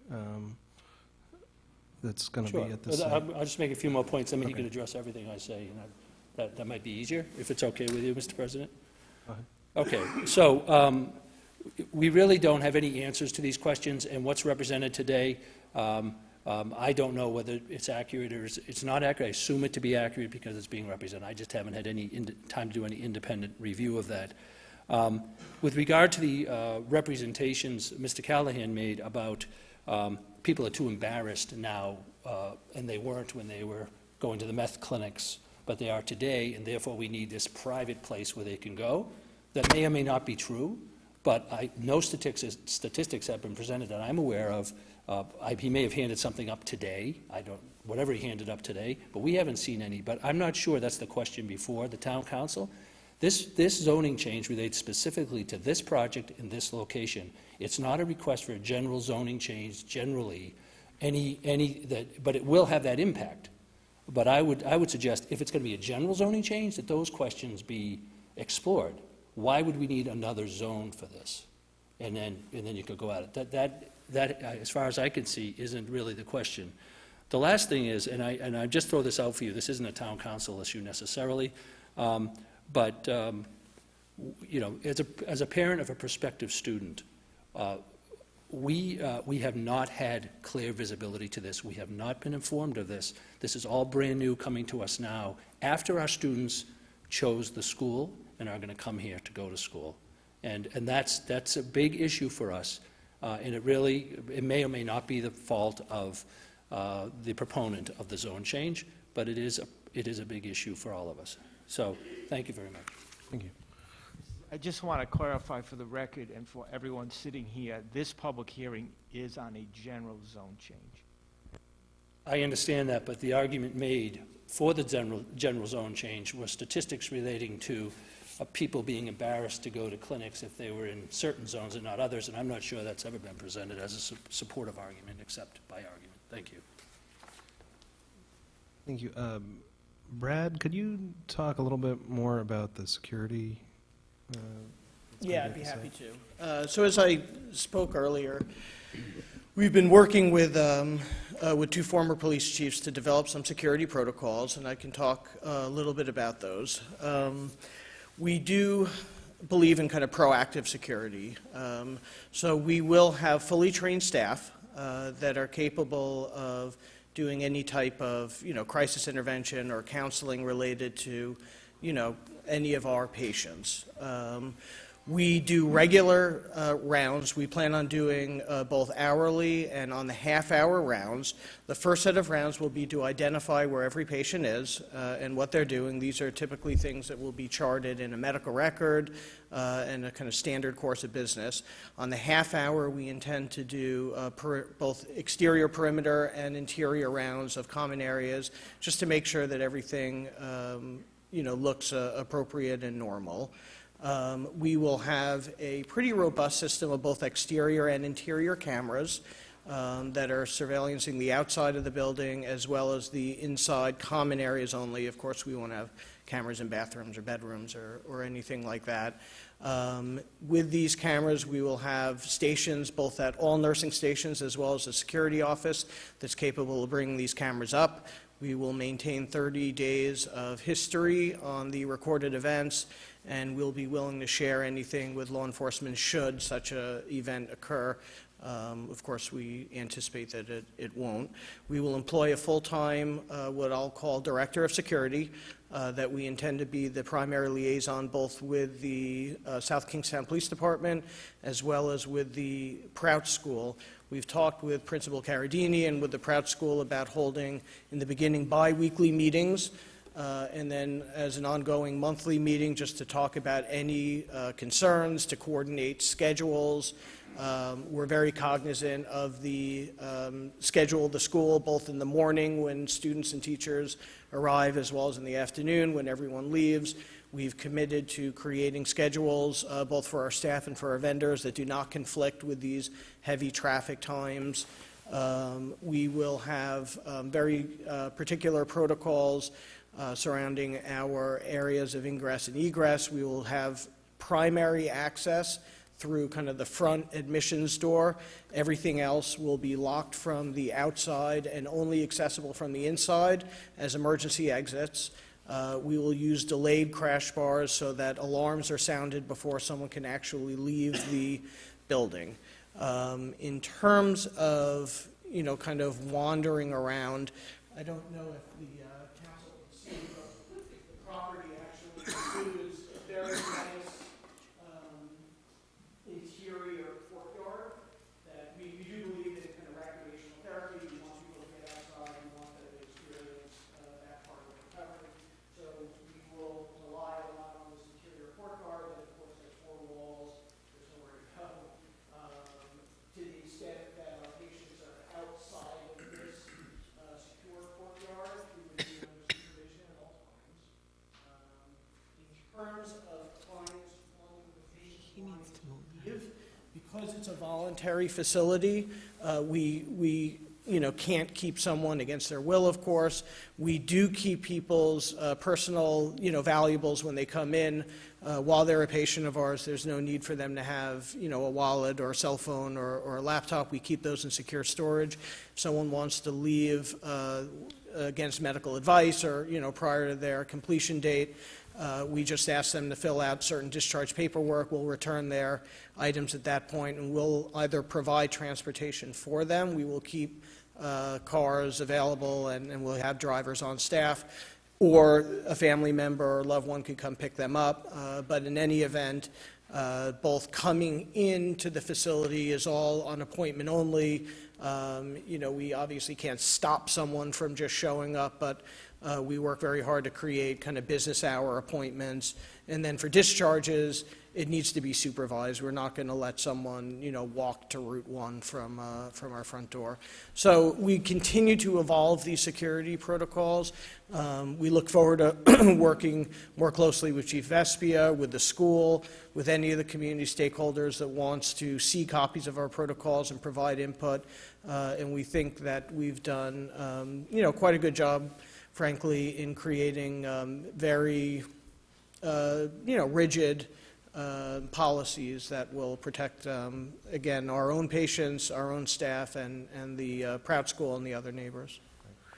that's going to be Sure. at this I'll site. just make a few more points, I mean, he Okay. could address everything I say, and that might be easier, if it's okay with you, Mr. President? Go ahead. Okay, so we really don't have any answers to these questions, and what's represented today, I don't know whether it's accurate or it's not accurate. I assume it to be accurate because it's being represented. I just haven't had any time to do any independent review of that. With regard to the representations Mr. Callahan made about people are too embarrassed now, and they weren't when they were going to the meth clinics, but they are today, and therefore we need this private place where they can go. That may or may not be true, but no statistics have been presented that I'm aware of. He may have handed something up today, whatever he handed up today, but we haven't seen any. But I'm not sure that's the question before the town council. This zoning change relates specifically to this project in this location. It's not a request for a general zoning change generally, but it will have that impact. But I would suggest if it's going to be a general zoning change, that those questions be explored. Why would we need another zone for this? And then you could go at it. That, as far as I can see, isn't really the question. The last thing is, and I just throw this out for you, this isn't a town council issue necessarily, but as a parent of a prospective student, we have not had clear visibility to this. We have not been informed of this. This is all brand new coming to us now, after our students chose the school and are going to come here to go to school. And that's a big issue for us. And it may or may not be the fault of the proponent of the zone change, but it is a big issue for all of us. So, thank you very much. Thank you. I just want to clarify for the record and for everyone sitting here, this public hearing is on a general zone change. I understand that, but the argument made for the general zone change was statistics relating to people being embarrassed to go to clinics if they were in certain zones and not others, and I'm not sure that's ever been presented as a supportive argument, except by argument. Thank you. Thank you. Brad, could you talk a little bit more about the security? Yeah, I'd be happy to. So as I spoke earlier, we've been working with two former police chiefs to develop some security protocols, and I can talk a little bit about those. We do believe in kind of proactive security. So we will have fully trained staff that are capable of doing any type of, crisis intervention or counseling related to, any of our patients. We do regular rounds. We plan on doing both hourly and on the half-hour rounds. The first set of rounds will be to identify where every patient is and what they're doing. These are typically things that will be charted in a medical record and a kind of standard course of business. On the half-hour, we intend to do both exterior perimeter and interior rounds of common areas, just to make sure that everything looks appropriate and normal. We will have a pretty robust system of both exterior and interior cameras that are surveillancing the outside of the building as well as the inside common areas only. Of course, we won't have cameras in bathrooms or bedrooms or anything like that. With these cameras, we will have stations, both at all nursing stations as well as a security office that's capable of bringing these cameras up. We will maintain 30 days of history on the recorded events, and we'll be willing to share anything with law enforcement should such an event occur. Of course, we anticipate that it won't. We will employ a full-time, what I'll call director of security, that we intend to be the primary liaison both with the South Kingstown Police Department as well as with the Prout School. We've talked with Principal Carradini and with the Prout School about holding, in the beginning, bi-weekly meetings and then as an ongoing monthly meeting, just to talk about any concerns, to coordinate schedules. We're very cognizant of the schedule of the school, both in the morning when students and teachers arrive, as well as in the afternoon when everyone leaves. We've committed to creating schedules, both for our staff and for our vendors, that do not conflict with these heavy traffic times. We will have very particular protocols surrounding our areas of ingress and egress. We will have primary access through kind of the front admissions door. Everything else will be locked from the outside and only accessible from the inside as emergency exits. We will use delayed crash bars so that alarms are sounded before someone can actually leave the building. In terms of, kind of wandering around, I don't know if the council can see, but the property actually includes a very nice interior courtyard that we do believe in kind of recreational therapy. We want people to get outside, we want them to experience that part of the recovery. So we will rely a lot on this interior courtyard that, of course, has 4 walls. There's nowhere to go. To the extent that our patients are outside of this secure courtyard, we would do under supervision at all times. In terms of clients wanting the patient to leave, because it's a voluntary facility, we can't keep someone against their will, of course. We do keep people's personal, valuables when they come in. While they're a patient of ours, there's no need for them to have, a wallet or a cell phone or a laptop. We keep those in secure storage. If someone wants to leave against medical advice or, prior to their completion date, we just ask them to fill out certain discharge paperwork. We'll return their items at that point, and we'll either provide transportation for them. We will keep cars available, and we'll have drivers on staff, or a family member or loved one could come pick them up. But in any event, both coming into the facility is all on appointment only. We obviously can't stop someone from just showing up, but we work very hard to create kind of business hour appointments. And then for discharges, it needs to be supervised. We're not going to let someone, walk to Route 1 from our front door. So we continue to evolve these security protocols. We look forward to working more closely with Chief Vespia, with the school, with any of the community stakeholders that wants to see copies of our protocols and provide input. And we think that we've done, quite a good job, frankly, in creating very, rigid policies that will protect, again, our own patients, our own staff, and the Prout School and the other neighbors.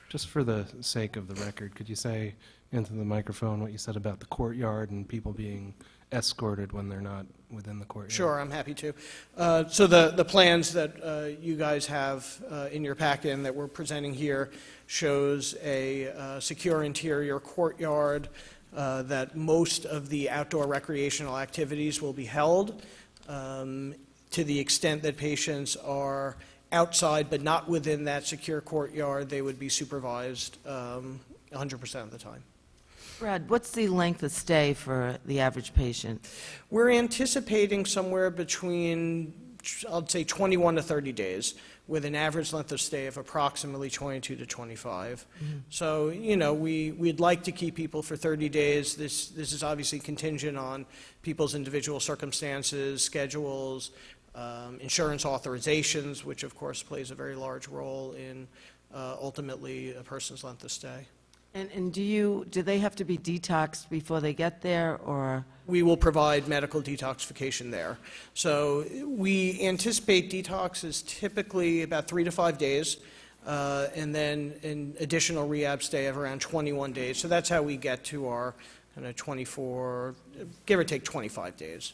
Just for the sake of the record, could you say into the microphone what you said about the courtyard and people being escorted when they're not within the courtyard? Sure, I'm happy to. So the plans that you guys have in your packet and that we're presenting here shows a secure interior courtyard that most of the outdoor recreational activities will be held. To the extent that patients are outside but not within that secure courtyard, they would be supervised 100% of the time. Brad, what's the length of stay for the average patient? We're anticipating somewhere between, I'd say, 21 to 30 days, with an average length of stay of approximately 22 to 25. So, we'd like to keep people for 30 days. This is obviously contingent on people's individual circumstances, schedules, insurance authorizations, which of course plays a very large role in ultimately a person's length of stay. And do they have to be detoxed before they get there, or? We will provide medical detoxification there. So we anticipate detox is typically about 3 to 5 days, and then an additional rehab stay of around 21 days. So that's how we get to our kind of 24, give or take 25 days.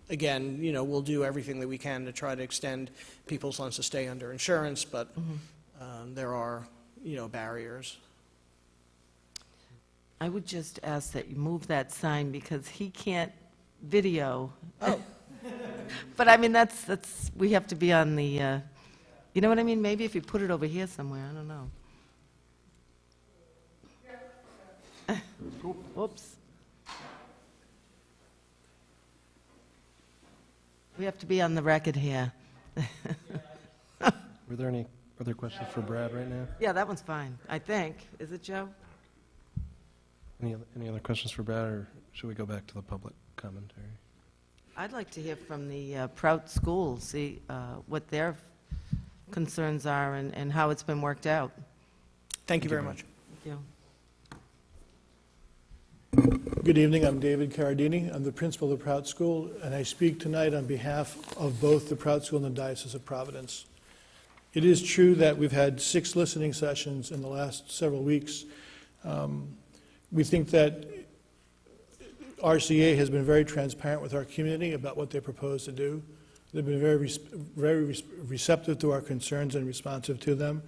Again, we'll do everything that we can to try to extend people's lengths of stay under insurance, but there are barriers. I would just ask that you move that sign because he can't video. Oh. But I mean, that's, we have to be on the, you know what I mean? Maybe if you put it over here somewhere, I don't know. You're Oops. We have to be on the record here. Were there any other questions for Brad right now? Yeah, that one's fine, I think. Is it, Joe? Any other questions for Brad, or should we go back to the public commentary? I'd like to hear from the Prout School, see what their concerns are and how it's been worked out. Thank you very much. Thank you. Good evening, I'm David Carradini. I'm the principal of the Prout School, and I speak tonight on behalf of both the Prout School and the Diocese of Providence. It is true that we've had 6 listening sessions in the last several weeks. We think that RCA has been very transparent with our community about what they propose to do. They've been very receptive to our concerns and responsive to them.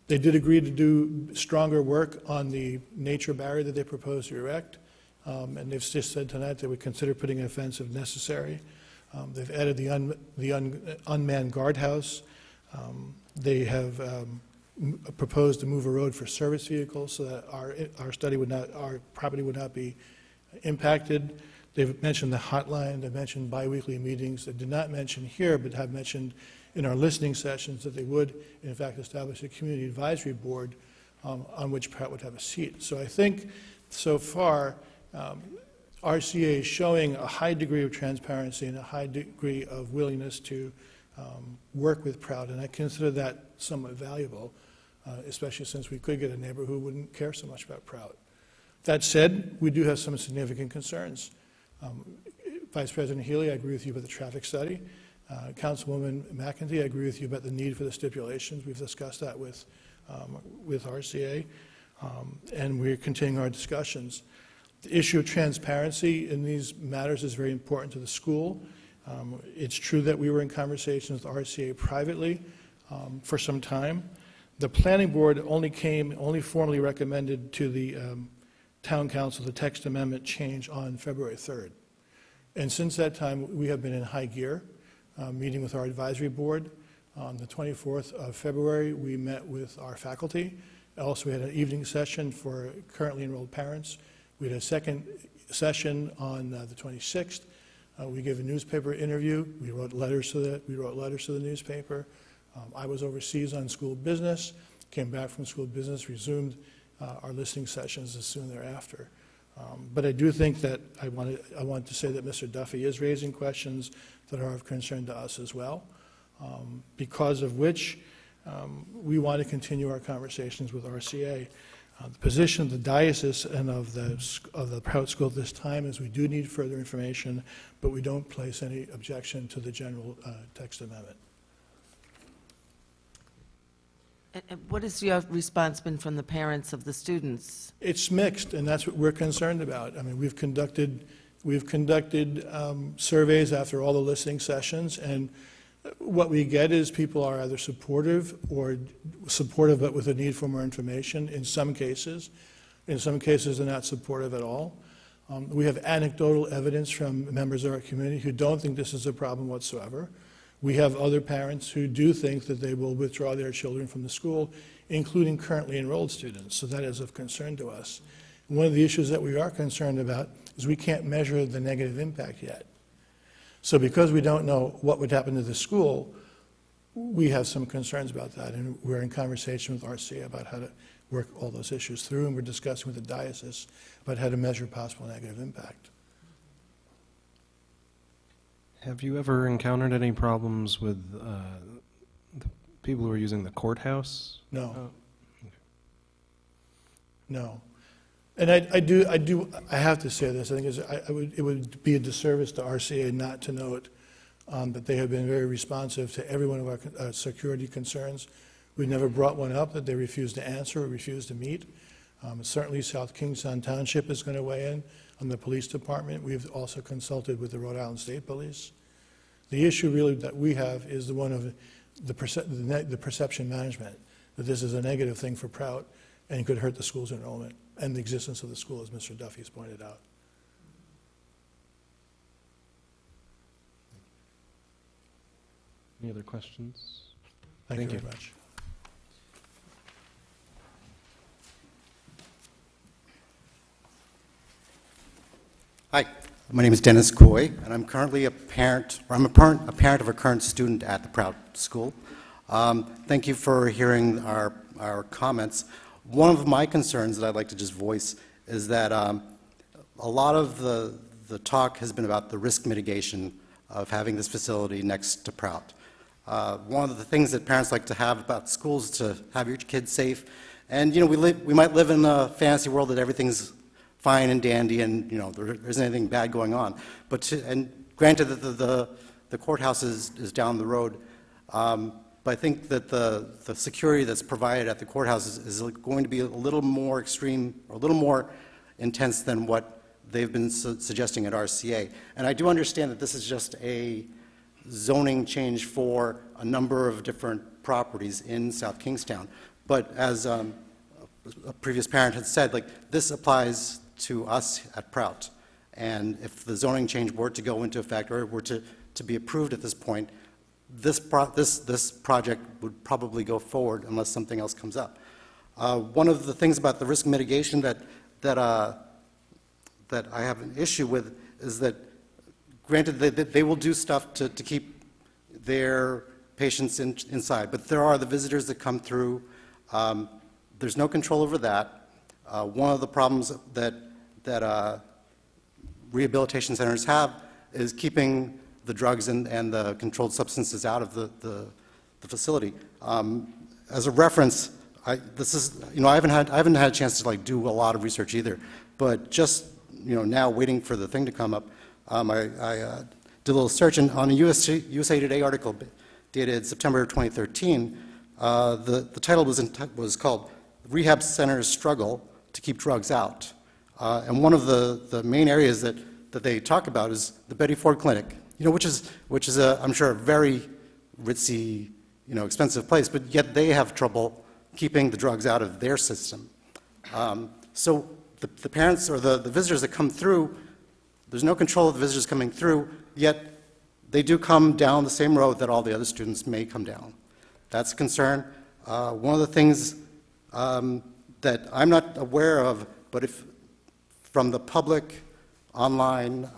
They did agree to do stronger work on the nature barrier that they propose to erect, and they've just said tonight they would consider putting a fence if necessary. They've added the unmanned guardhouse. They have proposed to move a road for service vehicles so that our property would not be impacted. They've mentioned the hotline. They've mentioned biweekly meetings. They did not mention here, but have mentioned in our listening sessions that they would, in fact, establish a community advisory board on which Pratt would have a seat. So I think so far RCA is showing a high degree of transparency and a high degree of willingness to work with Prout, and I consider that somewhat valuable, especially since we could get a neighbor who wouldn't care so much about Prout. That said, we do have some significant concerns. Vice President Healy, I agree with you about the traffic study. Councilwoman McEntee, I agree with you about the need for the stipulations. We've discussed that with RCA, and we're continuing our discussions. The issue of transparency in these matters is very important to the school. It's true that we were in conversations with RCA privately for some time. The planning board only formally recommended to the town council the text amendment change on February 3rd. And since that time, we have been in high gear, meeting with our advisory board. On the 24th of February, we met with our faculty. Also, we had an evening session for currently enrolled parents. We had a second session on the 26th. We gave a newspaper interview. We wrote letters to the newspaper. I was overseas on school business, came back from school business, resumed our listening sessions as soon thereafter. But I do think that I want to say that Mr. Duffy is raising questions that are of concern to us as well, because of which we want to continue our conversations with RCA. The position of the diocese and of the Prout School at this time is we do need further information, but we don't place any objection to the general text amendment. And what has your response been from the parents of the students? It's mixed, and that's what we're concerned about. I mean, we've conducted surveys after all the listening sessions, and what we get is people are either supportive or supportive but with a need for more information in some cases. In some cases, they're not supportive at all. We have anecdotal evidence from members of our community who don't think this is a problem whatsoever. We have other parents who do think that they will withdraw their children from the school, including currently enrolled students, so that is of concern to us. One of the issues that we are concerned about is we can't measure the negative impact yet. So because we don't know what would happen to the school, we have some concerns about that, and we're in conversation with RCA about how to work all those issues through, and we're discussing with the diocese about how to measure possible negative impact. Have you ever encountered any problems with the people who are using the courthouse? No. Oh, okay. No. And I have to say this, I think it would be a disservice to RCA not to note that they have been very responsive to every one of our security concerns. We've never brought one up that they refused to answer or refused to meet. Certainly South Kingstown Township is going to weigh in on the police department. We've also consulted with the Rhode Island State Police. The issue really that we have is the one of the perception management, that this is a negative thing for Prout and could hurt the school's enrollment and the existence of the school, as Mr. Duffy has pointed out. Any other questions? Thank you very much. Hi, my name is Dennis Coy, and I'm currently a parent, or I'm a parent of a current student at the Prout School. Thank you for hearing our comments. One of my concerns that I'd like to just voice is that a lot of the talk has been about the risk mitigation of having this facility next to Prout. One of the things that parents like to have about schools is to have your kids safe. And, you know, we might live in a fantasy world that everything's fine and dandy and, you know, there isn't anything bad going on. And granted that the courthouse is down the road, but I think that the security that's provided at the courthouse is going to be a little more extreme, or a little more intense than what they've been suggesting at RCA. And I do understand that this is just a zoning change for a number of different properties in South Kingstown. But as a previous parent had said, like, this applies to us at Prout. And if the zoning change were to go into effect, or were to be approved at this point, this project would probably go forward unless something else comes up. One of the things about the risk mitigation that I have an issue with is that, granted, they will do stuff to keep their patients inside, but there are the visitors that come through. There's no control over that. One of the problems that rehabilitation centers have is keeping the drugs and the controlled substances out of the facility. As a reference, I haven't had a chance to like do a lot of research either, but just now waiting for the thing to come up, I did a little search, and on a USA Today article dated September 2013, the title was called "Rehab Centers Struggle to Keep Drugs Out," and one of the main areas that they talk about is the Betty Ford Clinic, which is I'm sure a very ritzy, expensive place, but yet they have trouble keeping the drugs out of their system. So the parents or the visitors that come through, there's no control of the visitors coming through, yet they do come down the same road that all the other students may come down. That's a concern. One of the things that I'm not aware of, but if from the public online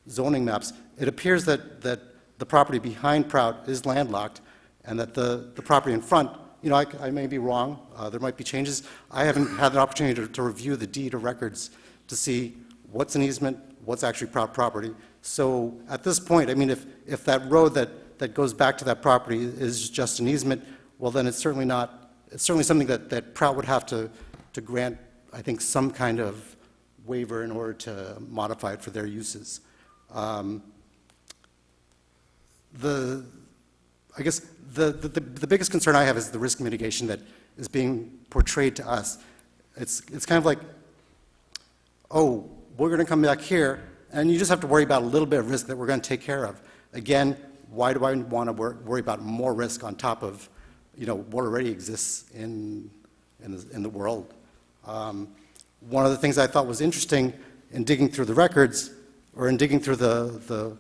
zoning maps, it appears that the property behind Prout is landlocked, and that the property in front, I may be wrong, there might be changes. I haven't had the opportunity to review the deed or records to see what's an easement, what's actually Prout property. So at this point, I mean, if that road that goes back to that property is just an easement, well, then it's certainly not, it's certainly something that Prout would have to grant, I think, some kind of waiver in order to modify it for their uses. I guess the biggest concern I have is the risk mitigation that is being portrayed to us. It's kind of like, oh, we're going to come back here, and you just have to worry about a little bit of risk that we're going to take care of. Again, why do I want to worry about more risk on top of, what already exists in the world? One of the things I thought was interesting in digging through the records, or in digging through the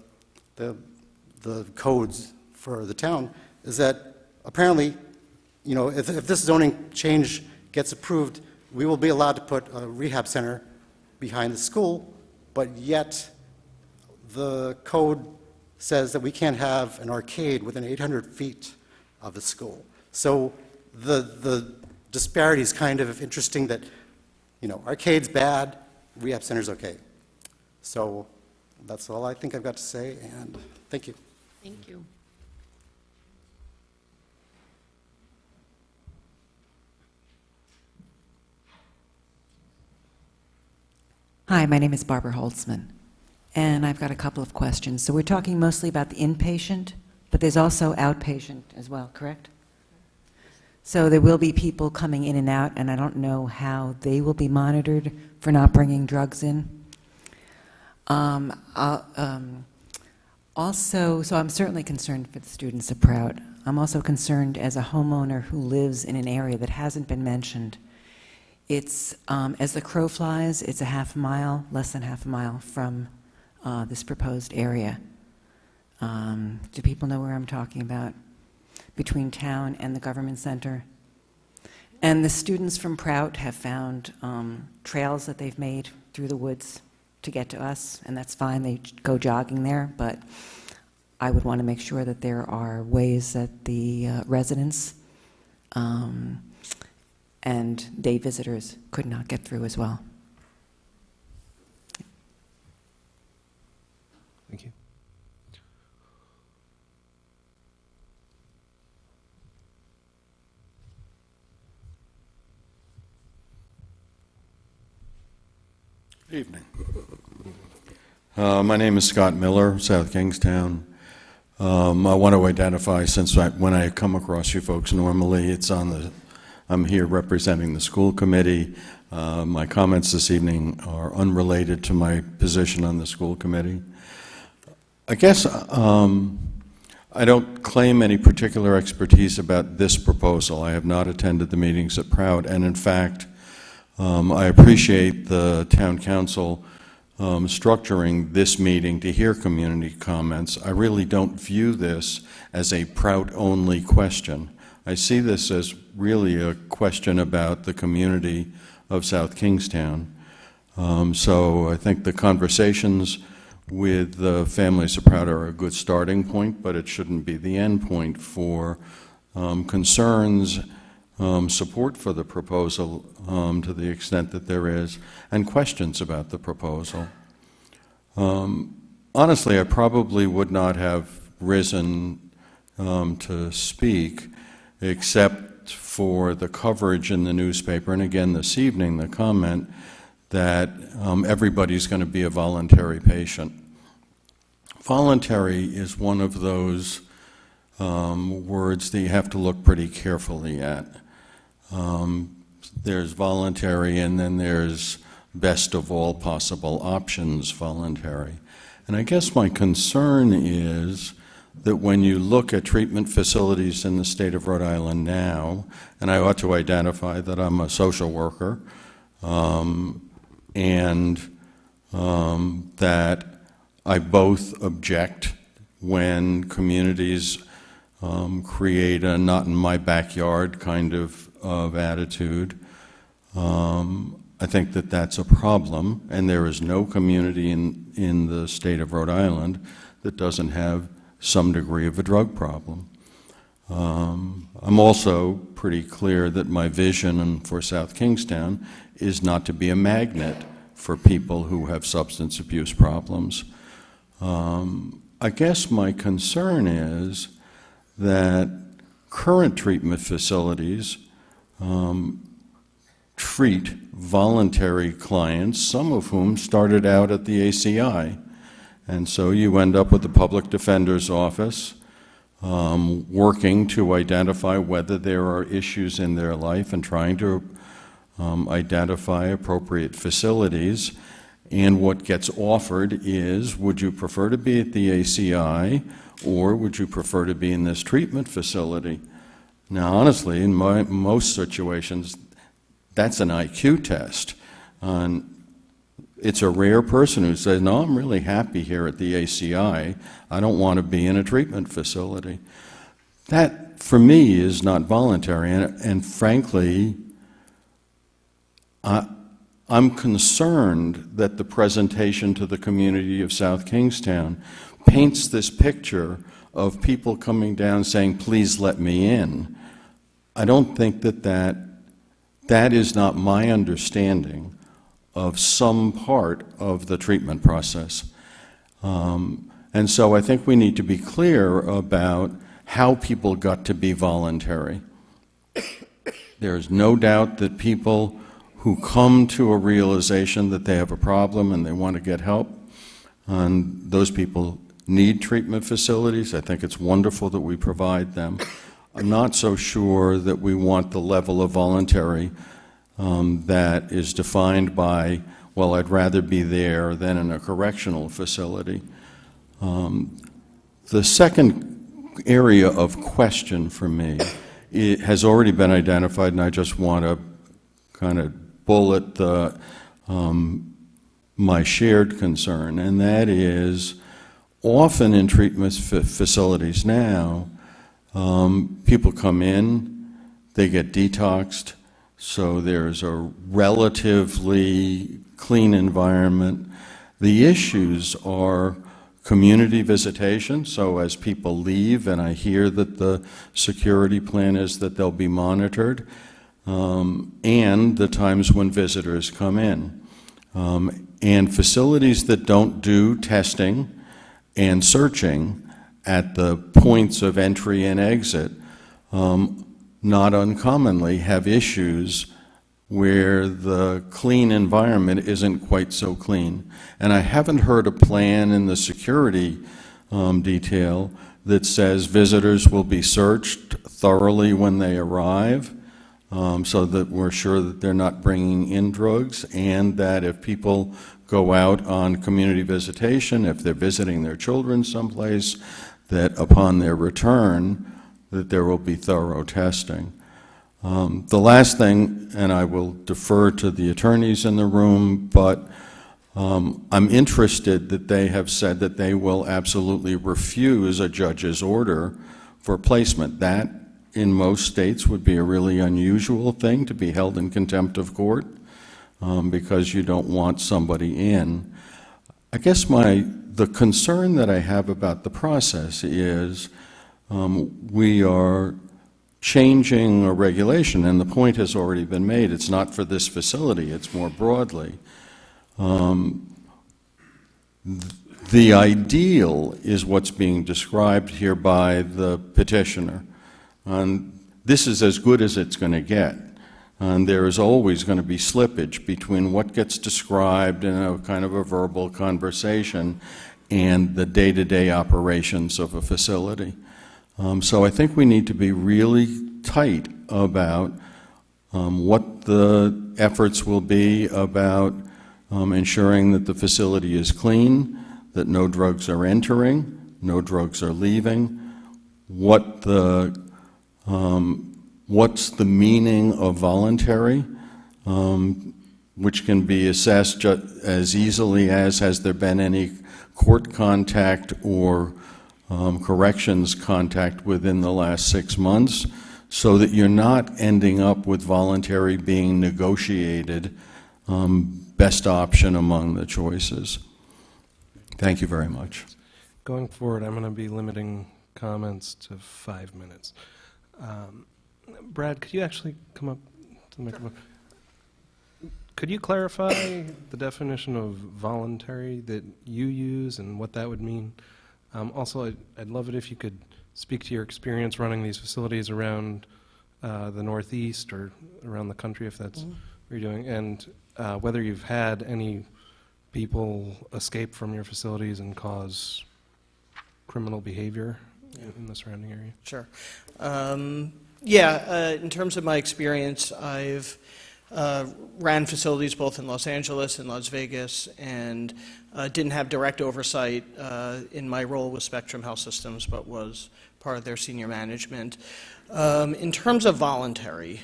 codes for the town, is that apparently, if this zoning change gets approved, we will be allowed to put a rehab center behind the school, but yet the code says that we can't have an arcade within 800 feet of the school. So the disparity is kind of interesting that, arcade's bad, rehab center's okay. So that's all I think I've got to say, and thank you. Thank you. Hi, my name is Barbara Holtzman, and I've got a couple of questions. So we're talking mostly about the inpatient, but there's also outpatient as well, correct? So there will be people coming in and out, and I don't know how they will be monitored for not bringing drugs in. Also, so I'm certainly concerned for the students of Prout. I'm also concerned as a homeowner who lives in an area that hasn't been mentioned. It's, as the crow flies, it's a half mile, less than half a mile from this proposed area. Do people know where I'm talking about? Between town and the government center. And the students from Prout have found trails that they've made through the woods to get to us, and that's fine, they go jogging there, but I would want to make sure that there are ways that the residents and day visitors could not get through as well. Thank you. Evening. My name is Scott Miller, South Kingstown. I want to identify, since when I come across you folks normally, I'm here representing the school committee. My comments this evening are unrelated to my position on the school committee. I guess I don't claim any particular expertise about this proposal. I have not attended the meetings at Proud, and in fact, I appreciate the town council structuring this meeting to hear community comments. I really don't view this as a Proud-only question. I see this as really a question about the community of South Kingstown. So I think the conversations with the families of Proud are a good starting point, but it shouldn't be the end point for concerns, support for the proposal to the extent that there is, and questions about the proposal. Honestly, I probably would not have risen to speak except for the coverage in the newspaper, and again this evening, the comment that everybody's going to be a voluntary patient. Voluntary is one of those words that you have to look pretty carefully at. There's voluntary, and then there's best of all possible options voluntary. And I guess my concern is that when you look at treatment facilities in the state of Rhode Island now, and I ought to identify that I'm a social worker, and that I both object when communities create a not in my backyard kind of attitude. I think that that's a problem, and there is no community in the state of Rhode Island that doesn't have some degree of a drug problem. I'm also pretty clear that my vision for South Kingstown is not to be a magnet for people who have substance abuse problems. I guess my concern is that current treatment facilities treat voluntary clients, some of whom started out at the ACI. And so you end up with the public defender's office working to identify whether there are issues in their life and trying to identify appropriate facilities. And what gets offered is, would you prefer to be at the ACI, or would you prefer to be in this treatment facility? Now, honestly, in most situations, that's an IQ test. It's a rare person who says, no, I'm really happy here at the ACI. I don't want to be in a treatment facility. That, for me, is not voluntary. And frankly, I'm concerned that the presentation to the community of South Kingstown paints this picture of people coming down saying, please let me in. I don't think that is not my understanding of some part of the treatment process. And so I think we need to be clear about how people got to be voluntary. There's no doubt that people who come to a realization that they have a problem and they want to get help, and those people need treatment facilities. I think it's wonderful that we provide them. I'm not so sure that we want the level of voluntary that is defined by, well, I'd rather be there than in a correctional facility. The second area of question for me, it has already been identified, and I just want to kind of bullet my shared concern, and that is often in treatment facilities now, people come in, they get detoxed, so there's a relatively clean environment. The issues are community visitation, so as people leave, and I hear that the security plan is that they'll be monitored, and the times when visitors come in. And facilities that don't do testing and searching at the points of entry and exit, not uncommonly have issues where the clean environment isn't quite so clean. And I haven't heard a plan in the security detail that says visitors will be searched thoroughly when they arrive, so that we're sure that they're not bringing in drugs, and that if people go out on community visitation, if they're visiting their children someplace, that upon their return, that there will be thorough testing. The last thing, and I will defer to the attorneys in the room, but I'm interested that they have said that they will absolutely refuse a judge's order for placement. That, in most states, would be a really unusual thing, to be held in contempt of court because you don't want somebody in. I guess the concern that I have about the process is we are changing a regulation, and the point has already been made. It's not for this facility, it's more broadly. The ideal is what's being described here by the petitioner. And this is as good as it's going to get. And there is always going to be slippage between what gets described in a kind of a verbal conversation and the day-to-day operations of a facility. So I think we need to be really tight about what the efforts will be about ensuring that the facility is clean, that no drugs are entering, no drugs are leaving, what's the meaning of voluntary, which can be assessed as easily as has there been any court contact or corrections contact within the last 6 months, so that you're not ending up with voluntary being negotiated best option among the choices. Thank you very much. Going forward, I'm going to be limiting comments to 5 minutes. Brad, could you actually come up to the microphone? Could you clarify the definition of voluntary that you use and what that would mean? Also, I'd love it if you could speak to your experience running these facilities around the Northeast or around the country, if that's what you're doing, and whether you've had any people escape from your facilities and cause criminal behavior in the surrounding area. Sure. In terms of my experience, I've ran facilities both in Los Angeles and Las Vegas, and didn't have direct oversight in my role with Spectrum Health Systems, but was part of their senior management. In terms of voluntary,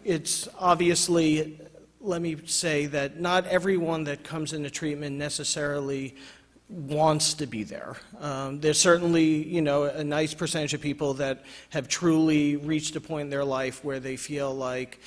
it's obviously, let me say that not everyone that comes into treatment necessarily wants to be there. There's certainly, a nice percentage of people that have truly reached a point in their life where they feel like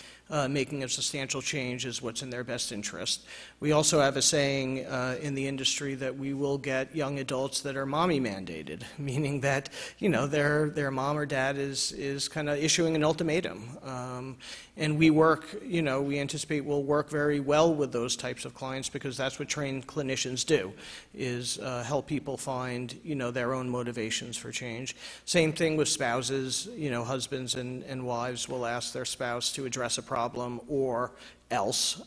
making a substantial change is what's in their best interest. We also have a saying in the industry that we will get young adults that are mommy mandated, meaning that, their mom or dad is kind of issuing an ultimatum. And we work, we anticipate we'll work very well with those types of clients, because that's what trained clinicians do, is help people find, their own motivations for change. Same thing with spouses, husbands and wives will ask their spouse to address a problem or else.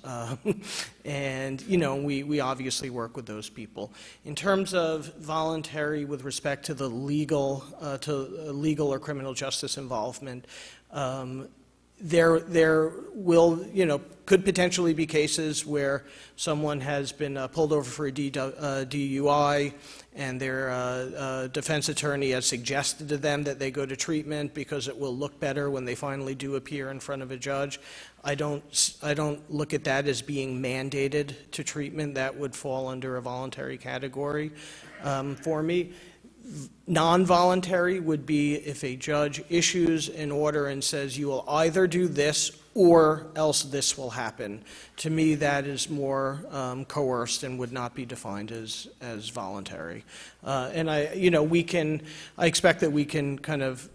And, we obviously work with those people. In terms of voluntary with respect to the legal or criminal justice involvement, there will, could potentially be cases where someone has been pulled over for a DUI, and their defense attorney has suggested to them that they go to treatment because it will look better when they finally do appear in front of a judge. I don't look at that as being mandated to treatment. That would fall under a voluntary category for me. Non-voluntary would be if a judge issues an order and says, you will either do this or else this will happen. To me, that is more coerced and would not be defined as voluntary. And I expect that we can kind of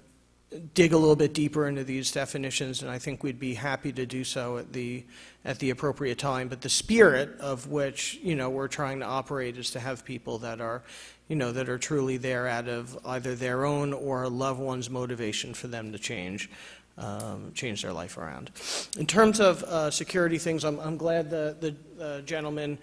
dig a little bit deeper into these definitions, and I think we'd be happy to do so at the appropriate time. But the spirit of which, we're trying to operate is to have people that are, that are truly there out of either their own or a loved one's motivation for them to change their life around. In terms of security things, I'm glad the gentleman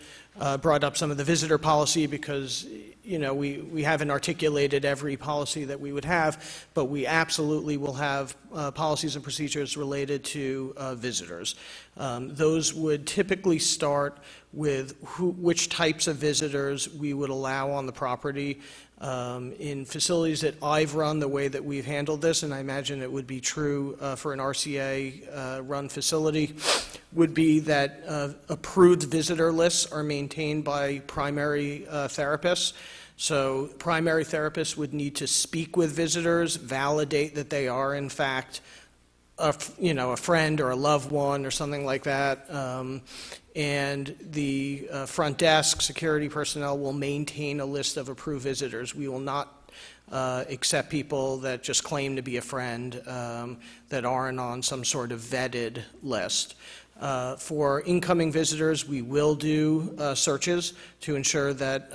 brought up some of the visitor policy, because we haven't articulated every policy that we would have, but we absolutely will have policies and procedures related to visitors. Those would typically start with which types of visitors we would allow on the property. In facilities that I've run, the way that we've handled this, and I imagine it would be true for an RCA-run facility, would be that approved visitor lists are maintained by primary therapists. So primary therapists would need to speak with visitors, validate that they are in fact a friend or a loved one or something like that. And the front desk security personnel will maintain a list of approved visitors. We will not accept people that just claim to be a friend that aren't on some sort of vetted list. For incoming visitors, we will do searches to ensure that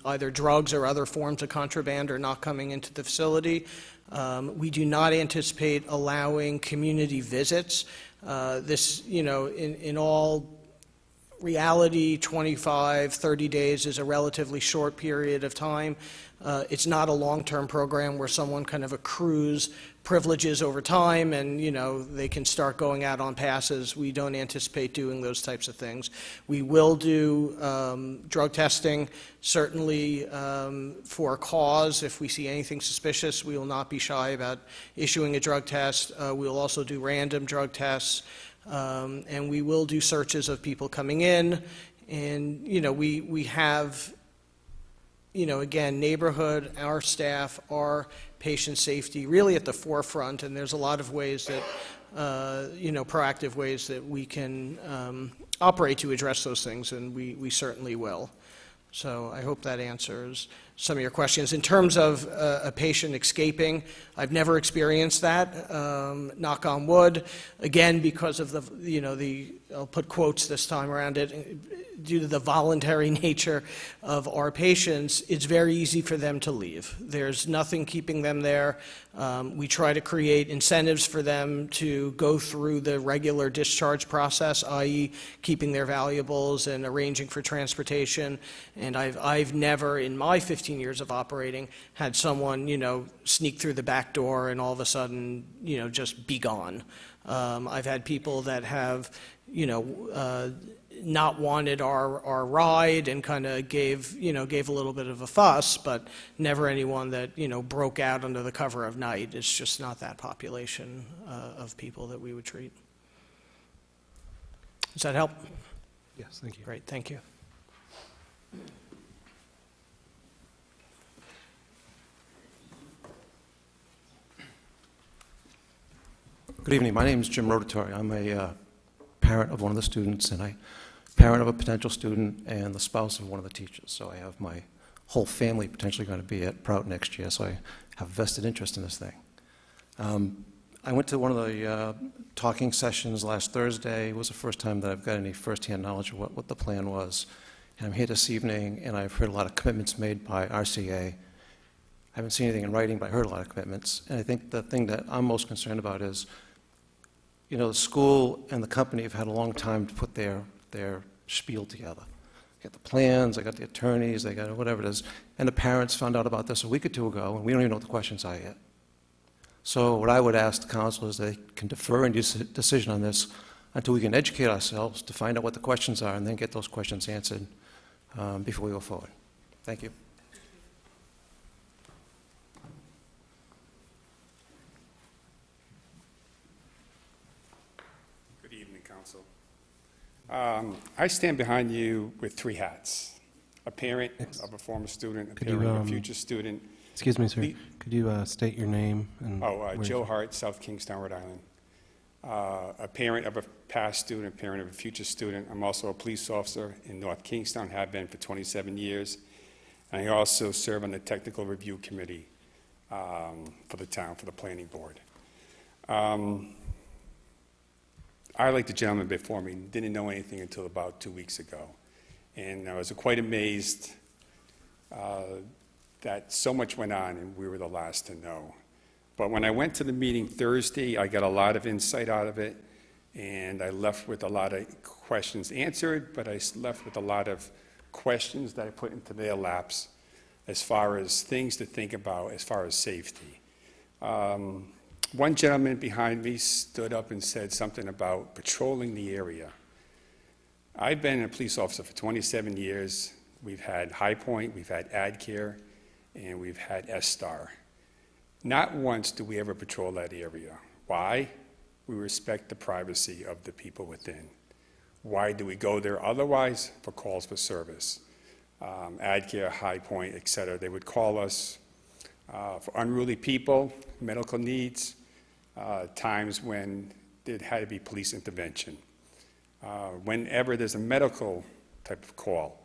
either drugs or other forms of contraband are not coming into the facility. We do not anticipate allowing community visits. This, in all reality, 25, 30 days is a relatively short period of time. It's not a long-term program where someone kind of accrues privileges over time and, they can start going out on passes. We don't anticipate doing those types of things. We will do drug testing, certainly for a cause. If we see anything suspicious, we will not be shy about issuing a drug test. We will also do random drug tests. And we will do searches of people coming in. And, we have, again, neighborhood, our staff, our patient safety really at the forefront. And there's a lot of ways that, proactive ways that we can operate to address those things, and we certainly will. So I hope that answers some of your questions. In terms of a patient escaping, I've never experienced that, knock on wood. Again, because of I'll put quotes this time around it, due to the voluntary nature of our patients, it's very easy for them to leave. There's nothing keeping them there. We try to create incentives for them to go through the regular discharge process, i.e. keeping their valuables and arranging for transportation. And I've never, in my 15 years of operating, had someone, sneak through the back door and all of a sudden, just be gone. I've had people that have, not wanted our ride and kind of gave a little bit of a fuss, but never anyone that, broke out under the cover of night. It's just not that population of people that we would treat. Does that help? Yes, thank you. Great, thank you. Good evening. My name is Jim Rotatori. I'm a parent of one of the students, and parent of a potential student, and the spouse of one of the teachers. So I have my whole family potentially going to be at Prout next year, so I have a vested interest in this thing. I went to one of the talking sessions last Thursday. It was the first time that I've got any firsthand knowledge of what the plan was. And I'm here this evening, and I've heard a lot of commitments made by RCA. I haven't seen anything in writing, but I heard a lot of commitments. And I think the thing that I'm most concerned about is, the school and the company have had a long time to put their spiel together. They got the plans, they got the attorneys, they got whatever it is. And the parents found out about this a week or two ago, and we don't even know what the questions are yet. So what I would ask the council is they can defer a decision on this until we can educate ourselves to find out what the questions are and then get those questions answered before we go forward. Thank you. Good evening, Council. I stand behind you with three hats: a parent of a former student, a parent of a future student, Excuse me, sir. Could you state your name and... where Joe you're- Hart, South Kingstown, Rhode Island. A parent of a past student, a parent of a future student. I'm also a police officer in North Kingstown, have been for 27 years. And I also serve on the Technical Review Committee for the town, for the Planning Board. I, like the gentleman before me, didn't know anything until about 2 weeks ago. And I was quite amazed that so much went on and we were the last to know. But when I went to the meeting Thursday, I got a lot of insight out of it, and I left with a lot of questions answered, but I left with a lot of questions that I put into their laps as far as things to think about as far as safety. One gentleman behind me stood up and said something about patrolling the area. I've been a police officer for 27 years. We've had High Point, we've had AdCare, and we've had SSTAR. Not once do we ever patrol that area. Why? We respect the privacy of the people within. Why do we go there otherwise? For calls for service. AdCare, High Point, et cetera. They would call us for unruly people, medical needs, times when there had to be police intervention. Whenever there's a medical type of call,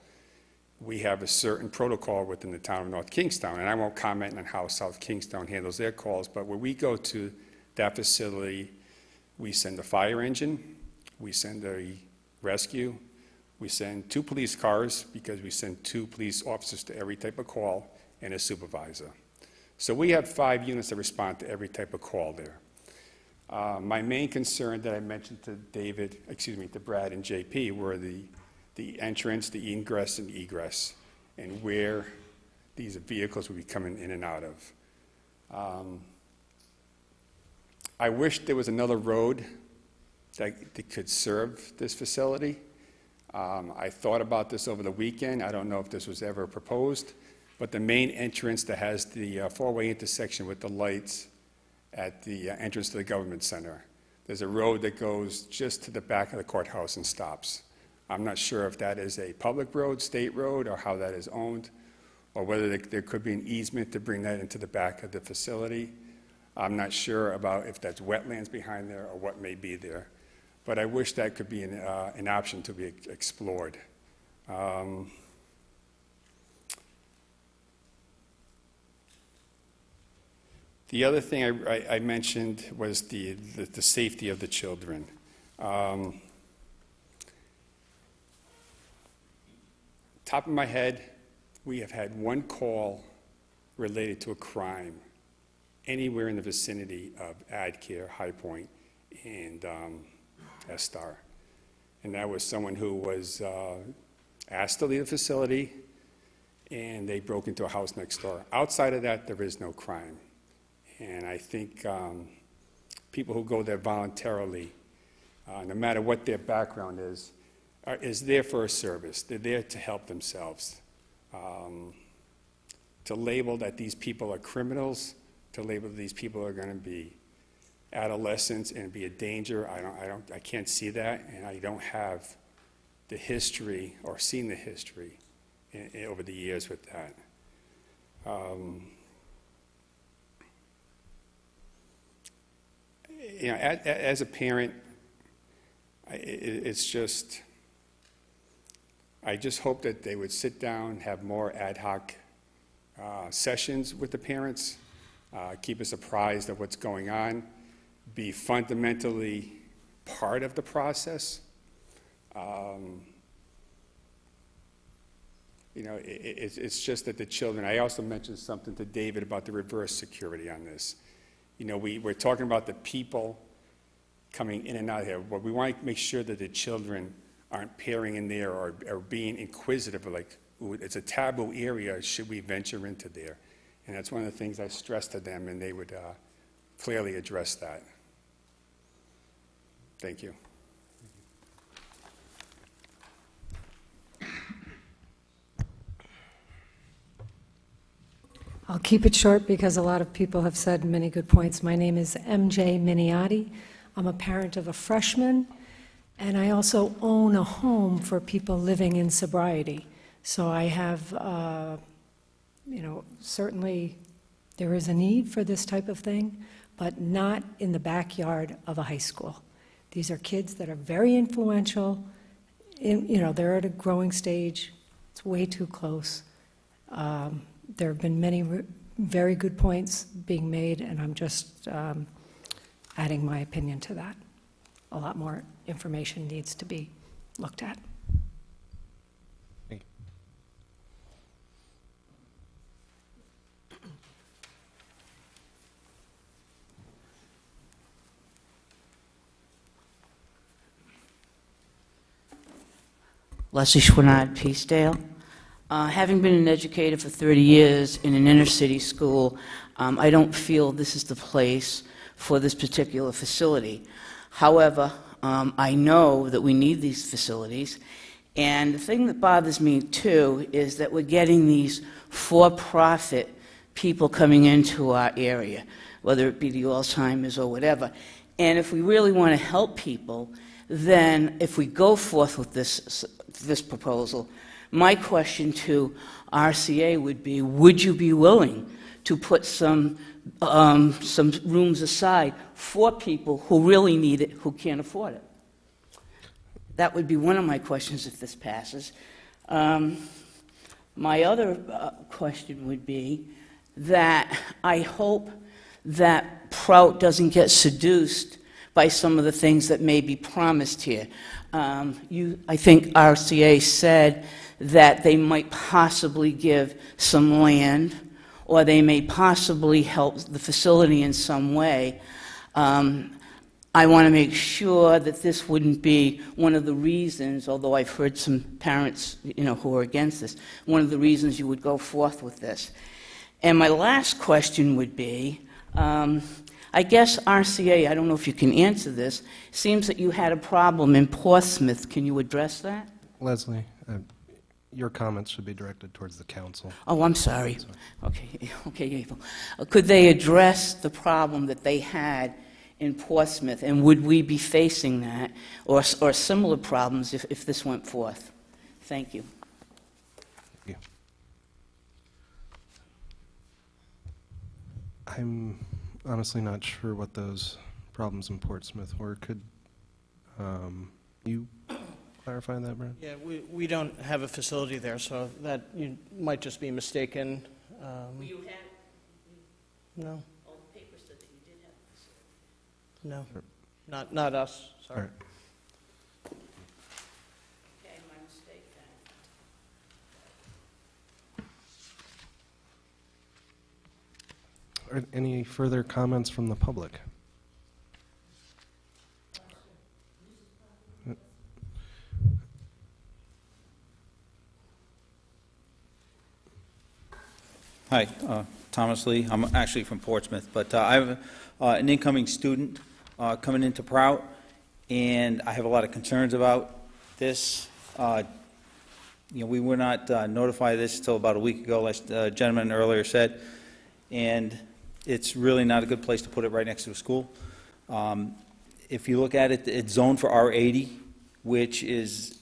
we have a certain protocol within the town of North Kingstown, and I won't comment on how South Kingstown handles their calls, but when we go to that facility, we send a fire engine, we send a rescue, we send 2 police cars, because we send 2 police officers to every type of call, and a supervisor. So we have 5 units that respond to every type of call there. My main concern that I mentioned to to Brad and JP were the entrance, the ingress and egress, and where these vehicles would be coming in and out of. I wish there was another road that could serve this facility. I thought about this over the weekend. I don't know if this was ever proposed, but the main entrance that has the 4-way intersection with the lights at the entrance to the government center, there's a road that goes just to the back of the courthouse and stops. I'm not sure if that is a public road, state road, or how that is owned, or whether there could be an easement to bring that into the back of the facility. I'm not sure about if that's wetlands behind there or what may be there, but I wish that could be an option to be explored. The other thing I mentioned was the safety of the children. Top of my head, we have had 1 call related to a crime anywhere in the vicinity of AdCare, High Point, and SSTAR. And that was someone who was asked to leave the facility, and they broke into a house next door. Outside of that, there is no crime. And I think people who go there voluntarily, no matter what their background is there for a service. They're there to help themselves. To label that these people are criminals, to label that these people are going to be adolescents and be a danger, I can't see that, and I don't have the history or seen the history over the years with that. You know, as a parent, it's just, I just hope that they would sit down, have more ad hoc sessions with the parents, keep us apprised of what's going on, be fundamentally part of the process. You know, it's just that the children, I also mentioned something to David about the reverse security on this. You know, we're talking about the people coming in and out of here, but we want to make sure that the children aren't peering in there or being inquisitive, like, ooh, it's a taboo area, should we venture into there? And that's one of the things I stressed to them, and they would clearly address that. Thank you. I'll keep it short because a lot of people have said many good points. My name is MJ Miniotti. I'm a parent of a freshman, and I also own a home for people living in sobriety. So I have, you know, certainly There is a need for this type of thing, but not in the backyard of a high school. These are kids that are very influential, they're at a growing stage, it's way too close. There have been many very good points being made, and I'm just adding my opinion to that. A lot more information needs to be looked at. Leslie Schwannard, Peacedale. Having been an educator for 30 years in an inner-city school, I don't feel this is the place for this particular facility. However, I know that we need these facilities, and the thing that bothers me, too, is that we're getting these for-profit people coming into our area, whether it be the Alzheimer's or whatever. And if we really want to help people, then if we go forth with this proposal, my question to RCA would be, would you be willing to put some rooms aside for people who really need it, who can't afford it? That would be one of my questions if this passes. My other question would be that I hope that Prout doesn't get seduced by some of the things that may be promised here. I think RCA said that they might possibly give some land, or they may possibly help the facility in some way. I want to make sure that this wouldn't be one of the reasons, although I've heard some parents, who are against this, one of the reasons you would go forth with this. And my last question would be, I guess RCA, I don't know if you can answer this, seems that you had a problem in Portsmouth. Can you address that? Leslie, your comments should be directed towards the council. Oh, I'm sorry. Okay, April. Could they address the problem that they had in Portsmouth, and would we be facing that or similar problems if this went forth? Thank you. Thank you. I'm honestly not sure what those problems in Portsmouth were. Could you clarify that, Brad? Yeah, we don't have a facility there, so that you might just be mistaken. You had? No. All the papers said that you did have a facility. No, not us, sorry. All right. Okay, my mistake then. Any further comments from the public? Hi, Thomas Lee. I'm actually from Portsmouth, but I have an incoming student coming into Prout, and I have a lot of concerns about this. We were not notified of this until about a week ago, like the gentleman earlier said, and it's really not a good place to put it right next to a school. If you look at it, it's zoned for R80, which is,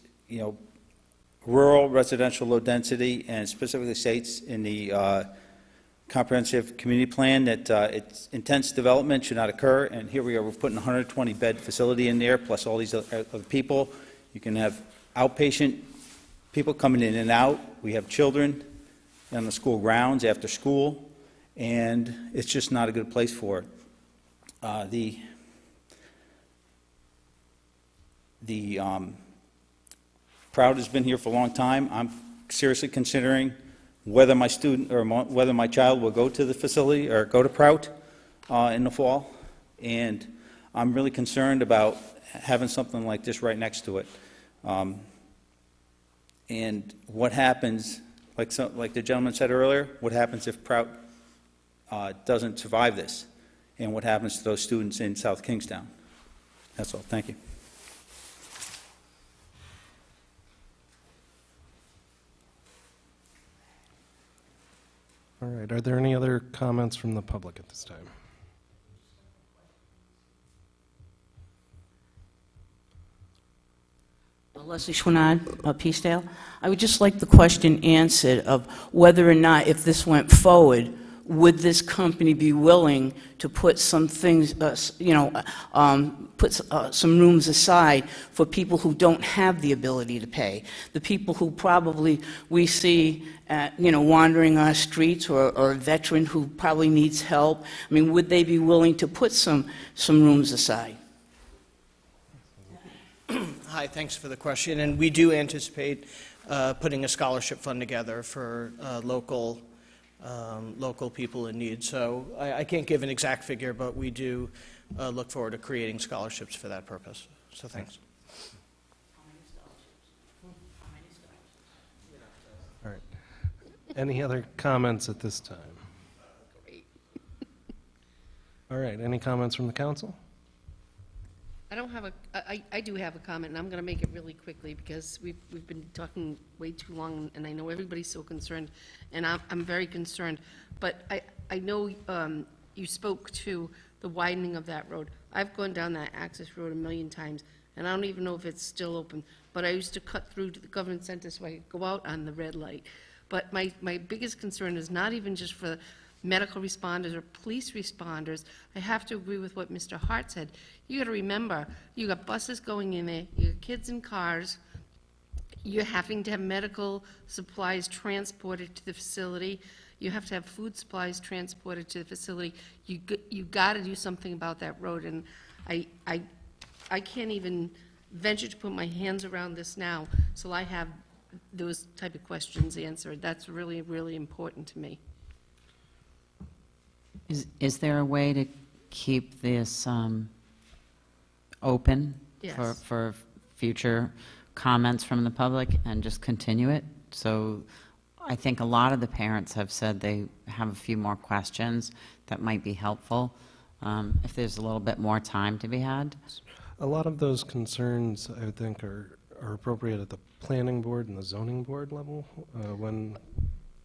rural, residential, low density, and specifically states in the comprehensive community plan that its intense development should not occur. And here we are, we're putting a 120-bed facility in there, plus all these other people. You can have outpatient people coming in and out. We have children on the school grounds after school, and it's just not a good place for it. Prout has been here for a long time. I'm seriously considering whether my student or whether my child will go to the facility or go to Prout in the fall, and I'm really concerned about having something like this right next to it. And what happens, like the gentleman said earlier, what happens if Prout doesn't survive this, and what happens to those students in South Kingstown? That's all. Thank you. All right, are there any other comments from the public at this time? Leslie Schwannard, Peacedale. I would just like the question answered of whether or not, if this went forward, would this company be willing to put some things, some rooms aside for people who don't have the ability to pay? The people who probably we see, wandering our streets, or a veteran who probably needs help. I mean, would they be willing to put some rooms aside? Hi, thanks for the question. And we do anticipate putting a scholarship fund together for local people in need. So I can't give an exact figure, but we do look forward to creating scholarships for that purpose. So thanks. All right. Any other comments at this time? All right, any comments from the council? I don't have I do have a comment, and I'm going to make it really quickly because we've been talking way too long, and I know everybody's so concerned, and I'm very concerned. But I know you spoke to the widening of that road. I've gone down that access road a million times, and I don't even know if it's still open. But I used to cut through to the Government Center so I could go out on the red light. But my biggest concern is not even just for medical responders or police responders. I have to agree with what Mr. Hart said. You got to remember, you got buses going in there, you got kids in cars, you're having to have medical supplies transported to the facility, you have to have food supplies transported to the facility. You got to do something about that road, and I can't even venture to put my hands around this now, so I have those type of questions answered. That's really, really important to me. Is there a way to keep this open Yes. for future comments from the public and just continue it? So I think a lot of the parents have said they have a few more questions that might be helpful if there's a little bit more time to be had. A lot of those concerns, I would think, are appropriate at the planning board and the zoning board level when.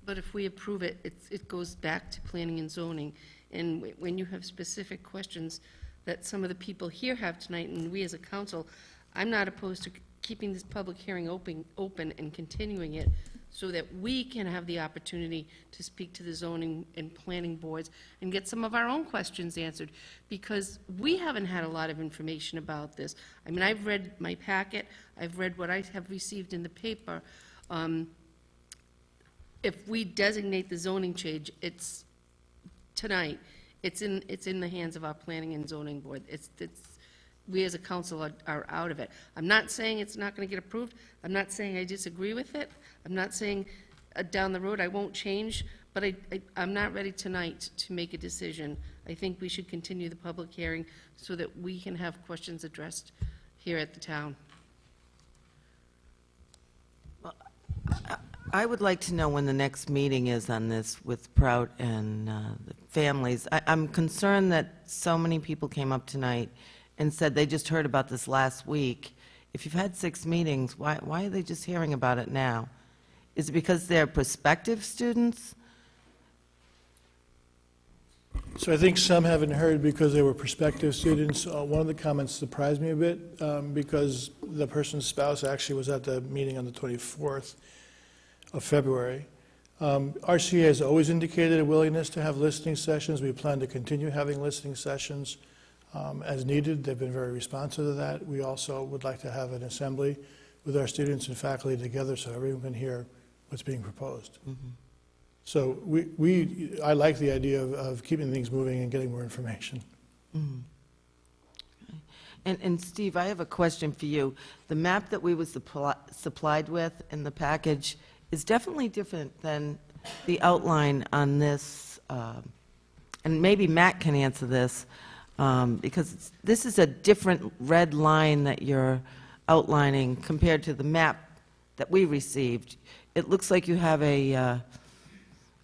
But if we approve it, it goes back to planning and zoning. And when you have specific questions that some of the people here have tonight, and we as a council, I'm not opposed to keeping this public hearing open and continuing it so that we can have the opportunity to speak to the zoning and planning boards and get some of our own questions answered, because we haven't had a lot of information about this. I mean, I've read my packet, I've read what I have received in the paper. If we designate the zoning change, it's tonight, it's in the hands of our planning and zoning board. We as a council are out of it. I'm not saying it's not going to get approved. I'm not saying I disagree with it. I'm not saying down the road I won't change, but I'm not ready tonight to make a decision. I think we should continue the public hearing so that we can have questions addressed here at the town. I would like to know when the next meeting is on this with Prout and the families. I'm concerned that so many people came up tonight and said they just heard about this last week. If you've had 6 meetings, why are they just hearing about it now? Is it because they're prospective students? So I think some haven't heard because they were prospective students. One of the comments surprised me a bit because the person's spouse actually was at the meeting on the 24th of February. RCA has always indicated a willingness to have listening sessions. We plan to continue having listening sessions as needed. They've been very responsive to that. We also would like to have an assembly with our students and faculty together so everyone can hear what's being proposed. Mm-hmm. So I like the idea of keeping things moving and getting more information. Mm-hmm. And Steve, I have a question for you. The map that we were supplied with in the package is definitely different than the outline on this, and maybe Matt can answer this, because this is a different red line that you're outlining compared to the map that we received. It looks like you have a,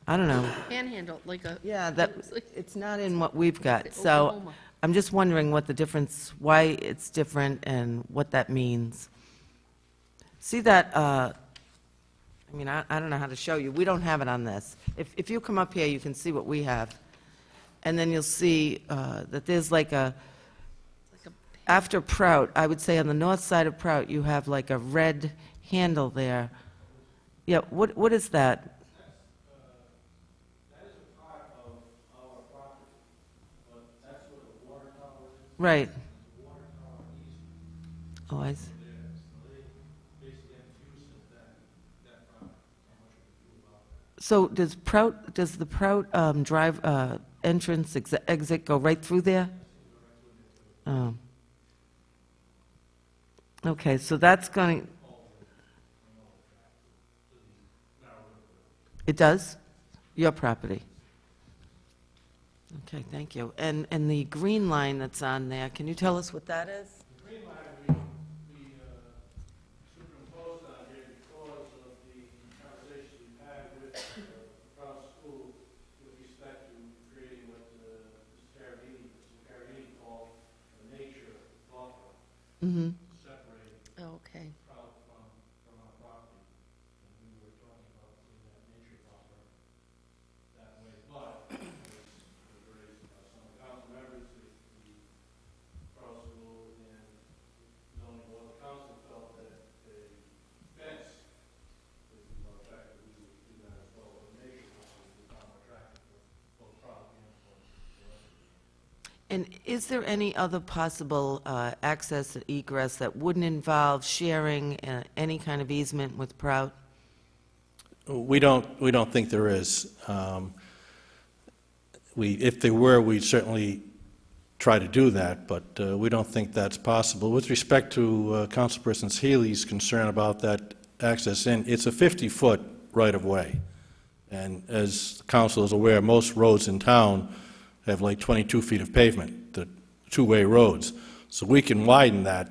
I don't know. Panhandle, like a... Yeah, it's not in what we've got. It's So Oklahoma. I'm just wondering what the difference, why it's different and what that means. See that, I mean, I don't know how to show you. We don't have it on this. If you come up here, you can see what we have. And then you'll see that there's like a, after Prout, I would say on the north side of Prout, you have like a red handle there. Yeah, what is that? That is a part of Right. Oh, I see. So does the Prout Drive entrance exit go right through there? Oh. Okay, so that's going... It does? Your property? Okay, thank you. And the green line that's on there, can you tell us what that is? The green line we superimposed on here because of the conversation we had with the Prout School with respect to creating what Mr. Carabini called a nature buffer. Mm-hmm. Separating Okay. Prout from our property. And we were talking about putting that nature buffer that way. But some council members, the Prout School and zoning board of council felt that a fence would be more attractive. We would do that as well. But nature buffer would be far more attractive for both Prout and for the rest of the And is there any other possible access and egress that wouldn't involve sharing any kind of easement with Prout? We don't think there is. If there were, we'd certainly try to do that, but we don't think that's possible. With respect to Councilperson Healy's concern about that access in, it's a 50-foot right-of-way. And as the council is aware, most roads in town have like 22 feet of pavement, the two-way roads. So we can widen that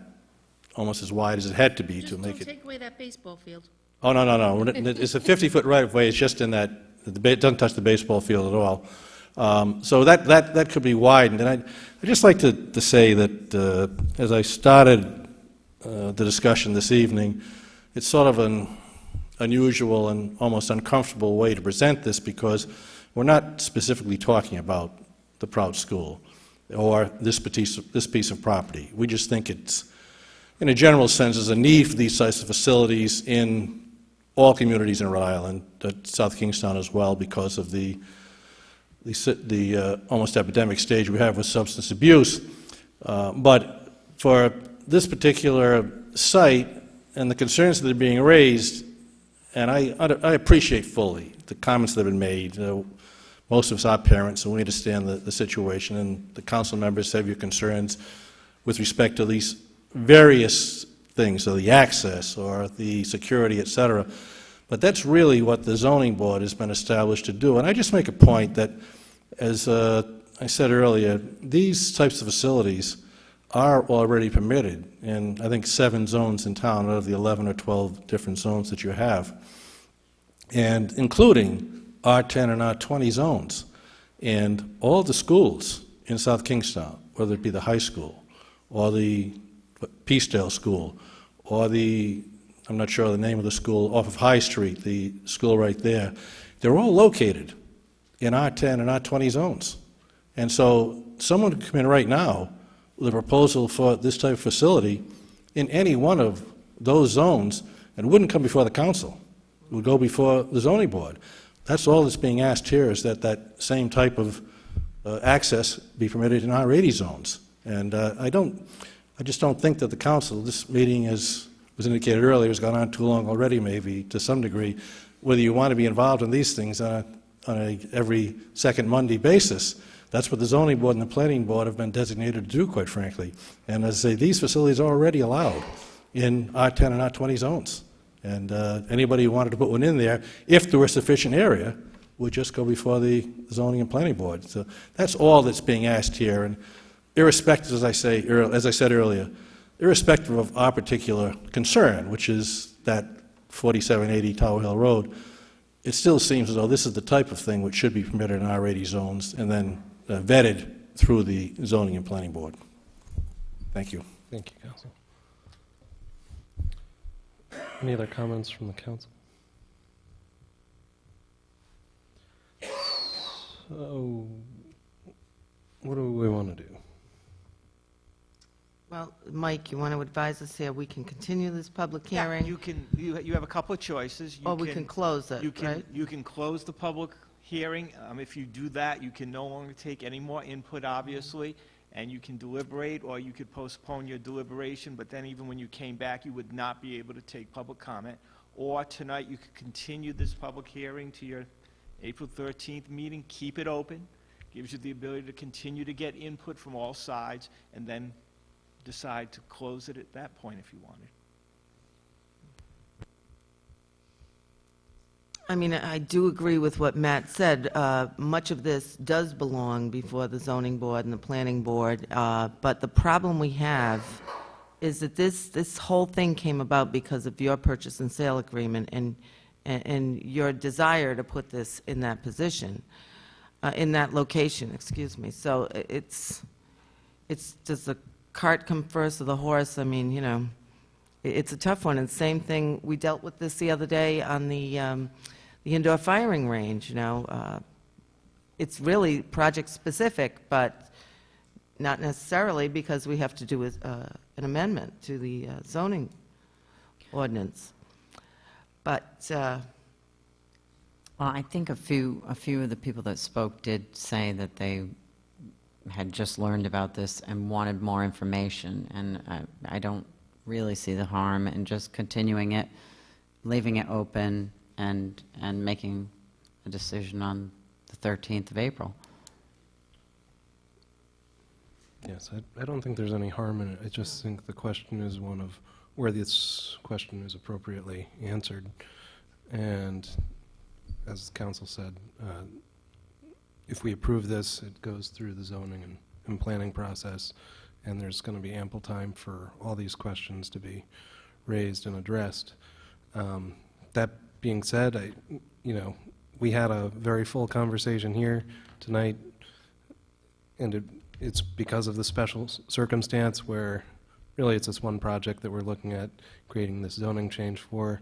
almost as wide as it had to be to make Just it. don't take away that baseball field. Oh, no. It's a 50-foot right-of-way. It's just in that, it doesn't touch the baseball field at all. So that could be widened. And I'd just like to say that as I started the discussion this evening, it's sort of an unusual and almost uncomfortable way to present this because we're not specifically talking about the Prout School or this piece of property. We just think it's, in a general sense, there's a need for these types of facilities in all communities in Rhode Island, South Kingstown as well, because of the almost epidemic stage we have with substance abuse. But for this particular site and the concerns that are being raised, and I appreciate fully the comments that have been made. Most of us are parents, and we understand the situation, and the council members have your concerns with respect to these various things, so the access or the security, et cetera. But that's really what the zoning board has been established to do. And I just make a point that, as I said earlier, these types of facilities are already permitted in, I think, 7 zones in town out of the 11 or 12 different zones that you have, and including R10 and R20 zones. And all the schools in South Kingstown, whether it be the high school or the Peacedale School or I'm not sure the name of the school, off of High Street, the school right there, they're all located in R10 and R20 zones. And so someone could come in right now with a proposal for this type of facility in any one of those zones and wouldn't come before the council. It would go before the zoning board. That's all that's being asked here, is that that same type of access be permitted in R80 zones. And I just don't think that the council, this meeting, as was indicated earlier, has gone on too long already, maybe, to some degree. Whether you want to be involved in these things on a every second Monday basis, that's what the zoning board and the planning board have been designated to do, quite frankly. And as I say, these facilities are already allowed in R10 and R20 zones. And anybody who wanted to put one in there, if there were sufficient area, would just go before the zoning and planning board. So that's all that's being asked here. And irrespective, as I said earlier, irrespective of our particular concern, which is that 4780 Tower Hill Road, it still seems as though this is the type of thing which should be permitted in R80 zones and then vetted through the zoning and planning board. Thank you. Thank you, Council. Any other comments from the council? So, what do we want to do? Well, Mike, you want to advise us here, we can continue this public Yeah, hearing? you have a couple of choices. Or we can close it, right? You can close the public hearing. If you do that, you can no longer take any more input, obviously, and you can deliberate, or you could postpone your deliberation, but then even when you came back, you would not be able to take public comment. Or tonight, you could continue this public hearing to your April 13th meeting, keep it open, gives you the ability to continue to get input from all sides, and then decide to close it at that point if you wanted. I mean, I do agree with what Matt said. Much of this does belong before the zoning board and the planning board, but the problem we have is that this whole thing came about because of your purchase and sale agreement and your desire to put this in that position, in that location, excuse me. So it's does the cart come first or the horse? I mean, you know, it's a tough one. And same thing, we dealt with this the other day on the indoor firing range, you know. It's really project-specific, but not necessarily, because we have to do an amendment to the zoning ordinance. But, Well, I think a few of the people that spoke did say that they had just learned about this and wanted more information, and I don't really see the harm in just continuing it, leaving it open, and making a decision on the 13th of April. Yes, I don't think there's any harm in it. I just think the question is one of where this question is appropriately answered. And as the council said, if we approve this, it goes through the zoning and planning process, and there's going to be ample time for all these questions to be raised and addressed. That being said, we had a very full conversation here tonight, and it's because of the special circumstance where really it's this one project that we're looking at creating this zoning change for.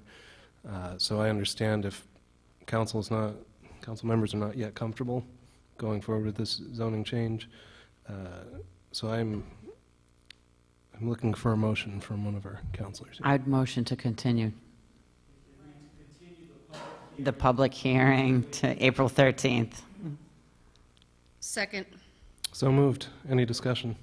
So I understand if council members are not yet comfortable going forward with this zoning change. So I'm looking for a motion from one of our councilors here. I'd motion to continue the public hearing to April 13th. Second. So moved. Any discussion?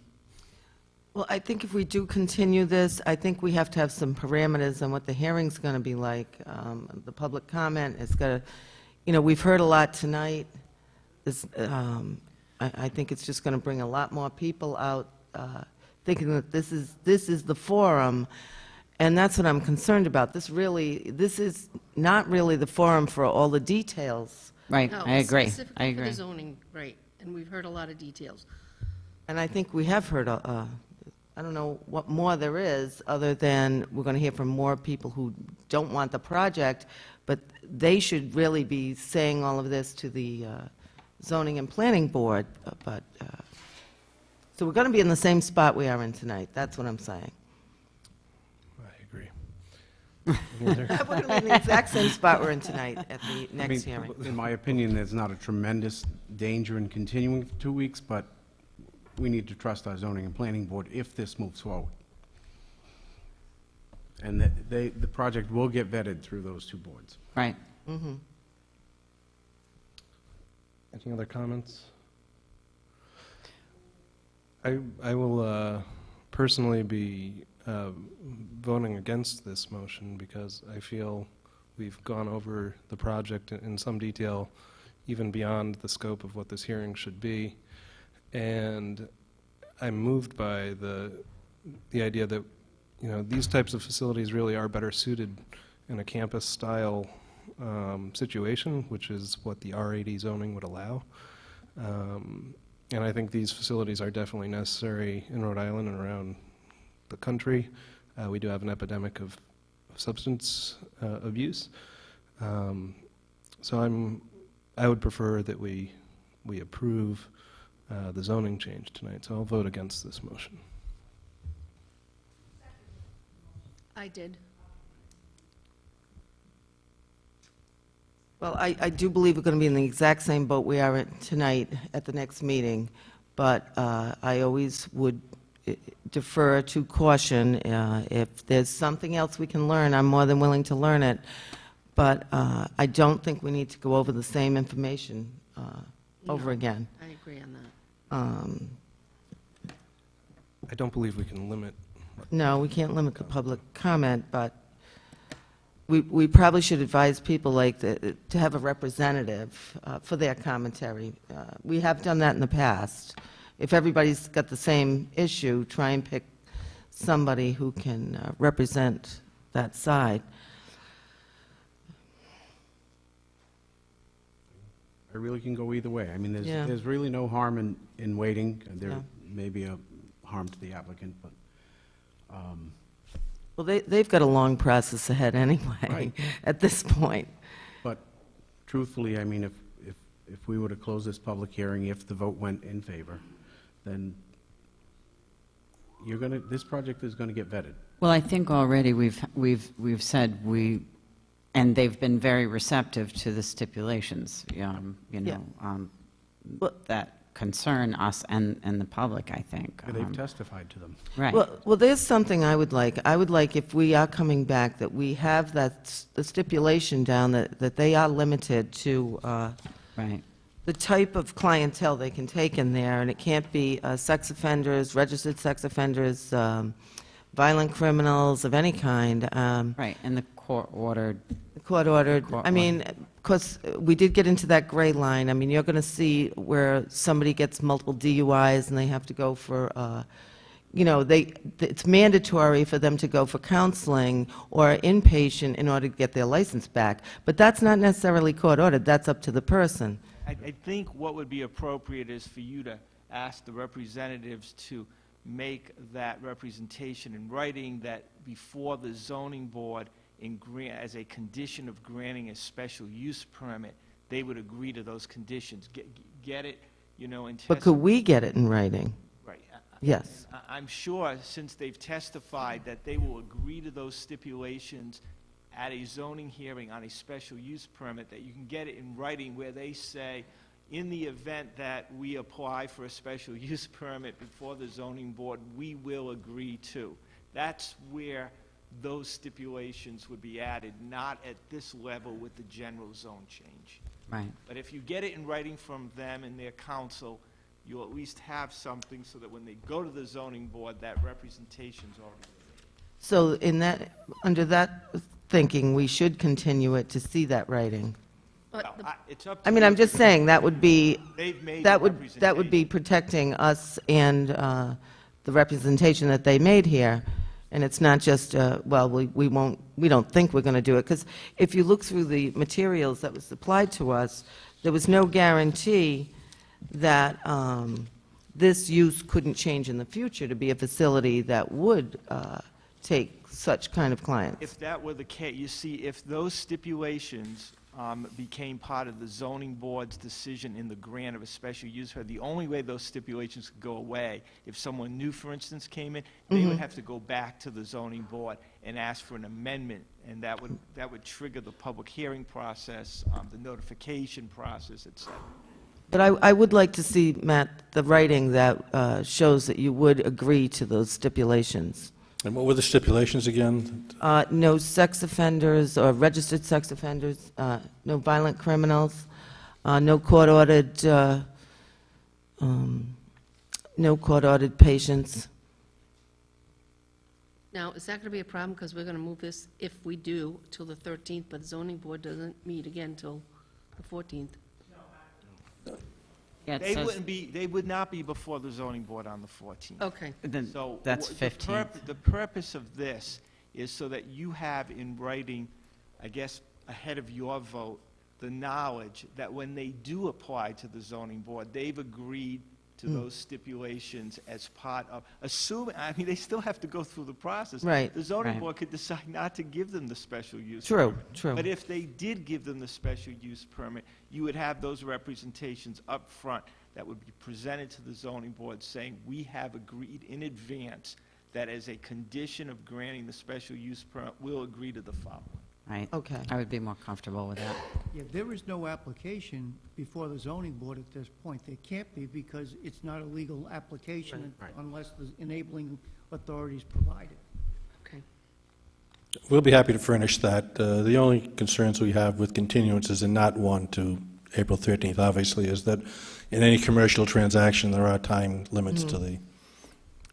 well, I think if we do continue this, I think we have to have some parameters on what the hearing's going to be like. The public comment is going to, we've heard a lot tonight. I think it's just going to bring a lot more people out thinking that this is the forum, and that's what I'm concerned about. This is not really the forum for all the details. Right, No, I agree. Specifically for the zoning, right, and we've heard a lot of details. And I think we have heard, I don't know what more there is, other than we're going to hear from more people who don't want the project, but they should really be saying all of this to the zoning and planning board. So we're going to be in the same spot we are in tonight. That's what I'm saying. I agree. We're going to be in the exact same spot we're in tonight at the next hearing. In my opinion, there's not a tremendous danger in continuing for 2 weeks, but we need to trust our zoning and planning board if this moves forward. And that the project will get vetted through those two boards. Right. Mm-hmm. Any other comments? I will personally be voting against this motion because I feel we've gone over the project in some detail, even beyond the scope of what this hearing should be. And I'm moved by the idea that, these types of facilities really are better suited in a campus-style situation, which is what the R80 zoning would allow. And I think these facilities are definitely necessary in Rhode Island and around the country. We do have an epidemic of substance abuse. So I would prefer that we approve the zoning change tonight. So I'll vote against this motion. I did. Well, I do believe we're going to be in the exact same boat we are in tonight at the next meeting, but I always would defer to caution. If there's something else we can learn, I'm more than willing to learn it, but I don't think we need to go over the same information over again. I agree on that. I don't believe we can limit. No, we can't limit the public comment, but we probably should advise people like to have a representative for their commentary. We have done that in the past. If everybody's got the same issue, try and pick somebody who can represent that side. I really can go either way. I mean, Yeah. there's really no harm in waiting. There Yeah. may be a harm to the applicant, but, Well, they've got a long process ahead anyway, Right. at this point. but truthfully, I mean, if we were to close this public hearing, if the vote went in favor, then this project is gonna get vetted. Well, I think already we've said and they've been very receptive to the stipulations, that concern us and the public, I think. And they've testified to them. Right. Well, there's something I would like. I would like, if we are coming back, that we have the stipulation down that they are limited to Right. the type of clientele they can take in there, and it can't be sex offenders, registered sex offenders, violent criminals of any kind. Right, and the court-ordered. Court-ordered. I mean, because we did get into that gray line. I mean, you're going to see where somebody gets multiple DUIs and they have to go for, it's mandatory for them to go for counseling or inpatient in order to get their license back. But that's not necessarily court-ordered. That's up to the person. I think what would be appropriate is for you to ask the representatives to make that representation in writing, that before the zoning board, as a condition of granting a special use permit, they would agree to those conditions. Get it, and But could we get it in writing? Right. Yes. I'm sure, since they've testified, that they will agree to those stipulations at a zoning hearing on a special use permit, that you can get it in writing where they say, in the event that we apply for a special use permit before the zoning board, we will agree to. That's where those stipulations would be added, not at this level with the general zone change. Right. But if you get it in writing from them and their counsel, you'll at least have something so that when they go to the zoning board, that representation's already made. So under that thinking, we should continue it to see that writing. Well, it's up to I mean, you. I'm just saying, that would be, They've made that the would be protecting us and the representation that they made here. And it's not just, we don't think we're going to do it. Because if you look through the materials that was supplied to us, there was no guarantee that this use couldn't change in the future to be a facility that would take such kind of clients. If that were the case, you see, if those stipulations became part of the zoning board's decision in the grant of a special use permit, the only way those stipulations could go away, if someone new, for instance, came in, they would have to go back to the zoning board and ask for an amendment, and that would trigger the public hearing process, the notification process, et cetera. But I would like to see, Matt, the writing that shows that you would agree to those stipulations. And what were the stipulations again? No sex offenders or registered sex offenders, no violent criminals, no court-ordered, patients. Now, is that going to be a problem, because we're going to move this, if we do, till the 13th, but the zoning board doesn't meet again till the 14th? Yeah, it They says- wouldn't be, they would not be before the zoning board on the 14th. Okay. Then So that's the 15th. The purpose of this is so that you have in writing, I guess, ahead of your vote, the knowledge that when they do apply to the zoning board, they've agreed to those stipulations as part of, they still have to go through the process. Right. The zoning Right. board could decide not to give them the special use. True, permit. true. But if they did give them the special use permit, you would have those representations up front that would be presented to the zoning board saying, we have agreed in advance that as a condition of granting the special use permit, we'll agree to the following. Right. Okay. I would be more comfortable with that. Yeah, there is no application before the zoning board at this point. There can't be, because it's not a legal application unless the enabling authorities provide it. Okay. We'll be happy to furnish that. The only concerns we have with continuances and not one to April 13th, obviously, is that in any commercial transaction, there are time limits to the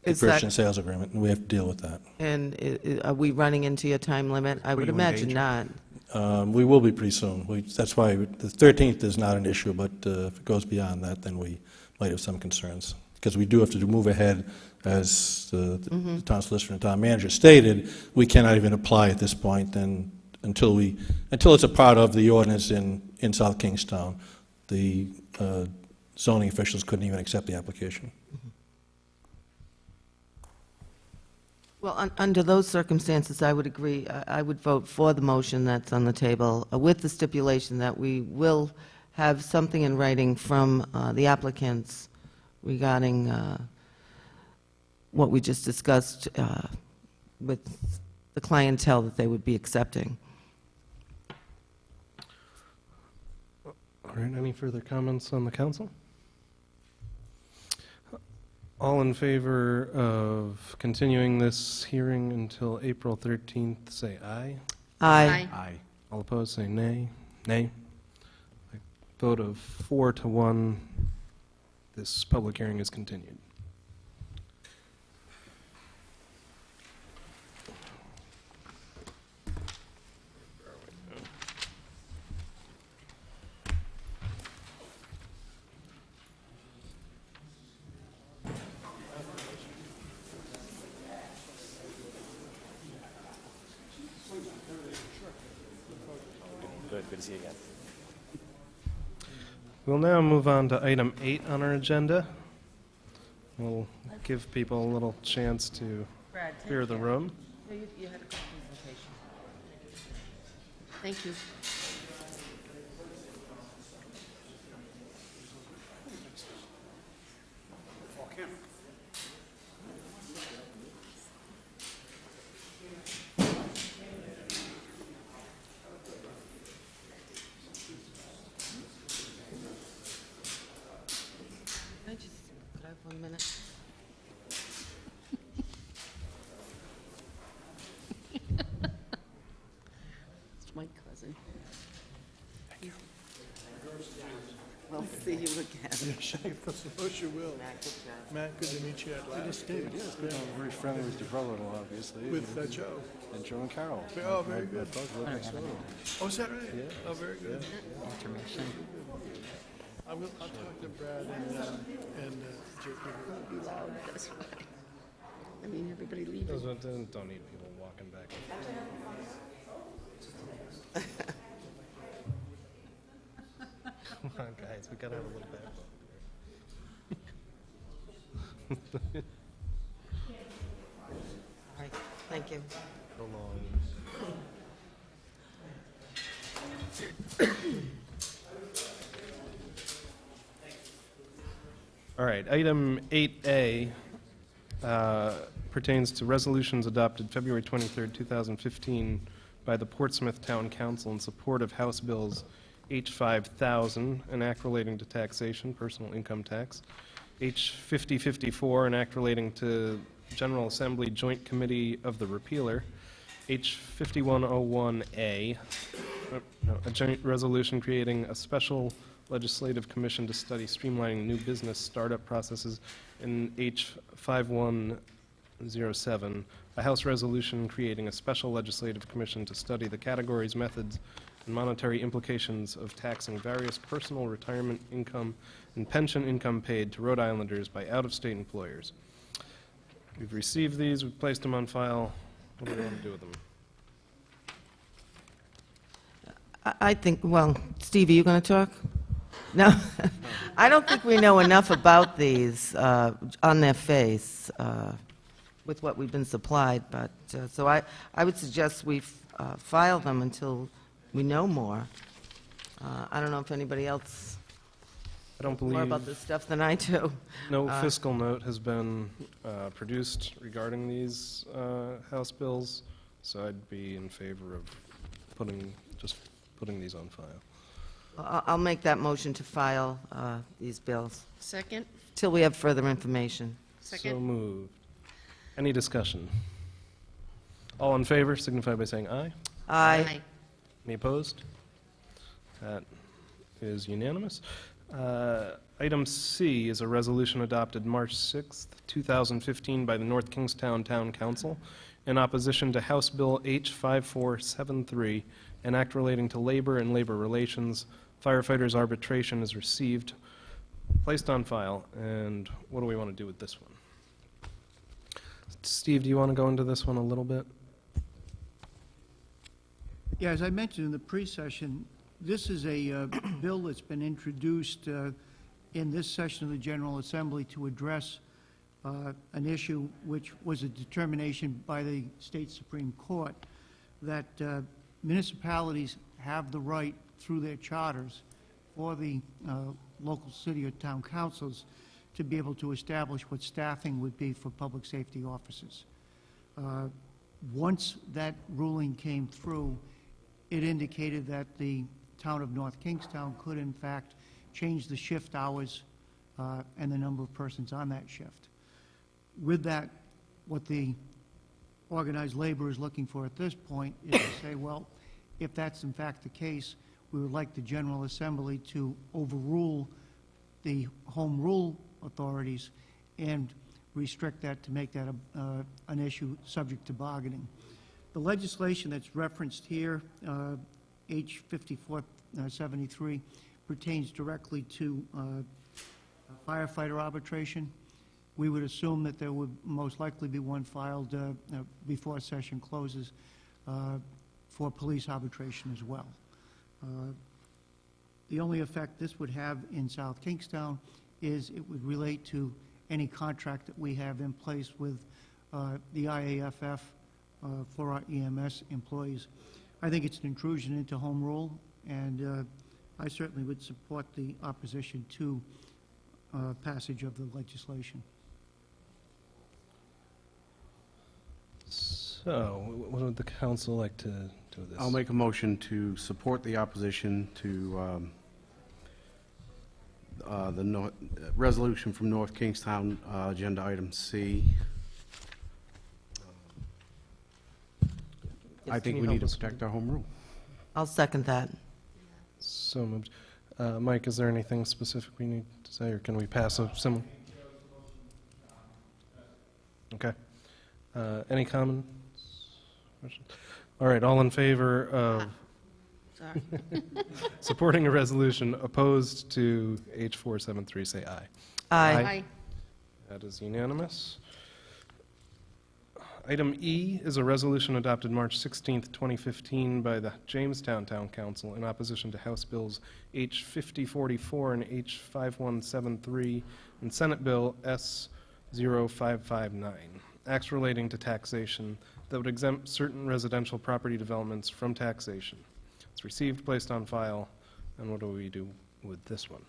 Is purchase that- and sales agreement, and we have to deal with that. And are we running into your time limit? I would you imagine engage? not. We will be pretty soon. That's why the 13th is not an issue, but if it goes beyond that, then we might have some concerns. Because we do have to move ahead, as the town solicitor and town manager stated, we cannot even apply at this point, and until it's a part of the ordinance in South Kingstown, the zoning officials couldn't even accept the application. Well, under those circumstances, I would agree, I would vote for the motion that's on the table, with the stipulation that we will have something in writing from the applicants regarding what we just discussed with the clientele that they would be accepting. All right, any further comments on the council? All in favor of continuing this hearing until April 13th, say aye. Aye. Aye. All opposed, say nay. Nay. A vote of 4 to 1, this public hearing is continued. Good to see you again. We'll now move on to item 8 on our agenda. We'll give people a little chance to clear the room. You had a presentation. Thank you. Could I have 1 minute? It's my cousin. We'll see you again. Yes, you will. Matt, good job. Matt, good to meet you at last. Yeah, it's good. I'm very friendly with your brother-in-law, obviously. With Joe. And Joe and Carol. Oh, very good. Both live next door. Oh, is that right? Yeah. Oh, very good. Intermission. I'll talk to Brad and Jake. Loud, that's why. I mean, everybody leaving. Those ones don't need people walking back. Come on, guys, we gotta have a little bit. All right, thank you. So long. All right, item 8A pertains to resolutions adopted February 23rd, 2015 by the Portsmouth Town Council in support of House Bills H5000, an act relating to taxation, personal income tax, H5054, an act relating to General Assembly Joint Committee of the Repealer, H5101A, a joint resolution creating a special legislative commission to study streamlining new business startup processes, in H5107, a House resolution creating a special legislative commission to study the categories, methods, and monetary implications of taxing various personal retirement income and pension income paid to Rhode Islanders by out-of-state employers. We've received these, we've placed them on file. What do we want to do with them? I think, well, Steve, are you going to talk? No, I don't think we know enough about these on their face with what we've been supplied, but, so I would suggest we file them until we know more. I don't know if anybody else I don't knows more about believe- this stuff than I do. No fiscal note has been produced regarding these House bills, so I'd be in favor of putting these on file. I'll make that motion to file these bills Second? till we have further information. So Second? moved. Any discussion? All in favor signify by saying aye. Aye. Any opposed? That is unanimous. Item C is a resolution adopted March 6th, 2015 by the North Kingstown Town Council in opposition to House Bill H5473, an act relating to labor and labor relations. Firefighters arbitration is received, placed on file, and what do we want to do with this one? Steve, do you want to go into this one a little bit? Yeah, as I mentioned in the pre-session, this is a bill that's been introduced in this session of the General Assembly to address an issue which was a determination by the state Supreme Court that municipalities have the right through their charters for the local city or town councils to be able to establish what staffing would be for public safety officers. Once that ruling came through, it indicated that the town of North Kingstown could in fact change the shift hours and the number of persons on that shift. With that, what the organized labor is looking for at this point is to say, well, if that's in fact the case, we would like the General Assembly to overrule the home rule authorities and restrict that to make that an issue subject to bargaining. The legislation that's referenced here, H5473, pertains directly to firefighter arbitration. We would assume that there would most likely be one filed before session closes for police arbitration as well. The only effect this would have in South Kingstown is it would relate to any contract that we have in place with the IAFF for our EMS employees. I think it's an intrusion into home rule, and I certainly would support the opposition to passage of the legislation. So, what would the council like to do with this? I'll make a motion to support the opposition to the resolution from North Kingstown, agenda item C. I think we need to protect our home rule. I'll second that. So moved. Mike, is there anything specific we need to say, or can we pass a similar? Okay. Any comments? Questions? All right, all in favor of Sorry. supporting a resolution opposed to H473, say aye. Aye. That is unanimous. Item E is a resolution adopted March 16th, 2015 by the Jamestown Town Council in opposition to House Bills H5044 and H5173 and Senate Bill S0559, acts relating to taxation that would exempt certain residential property developments from taxation. It's received, placed on file, and what do we do with this one?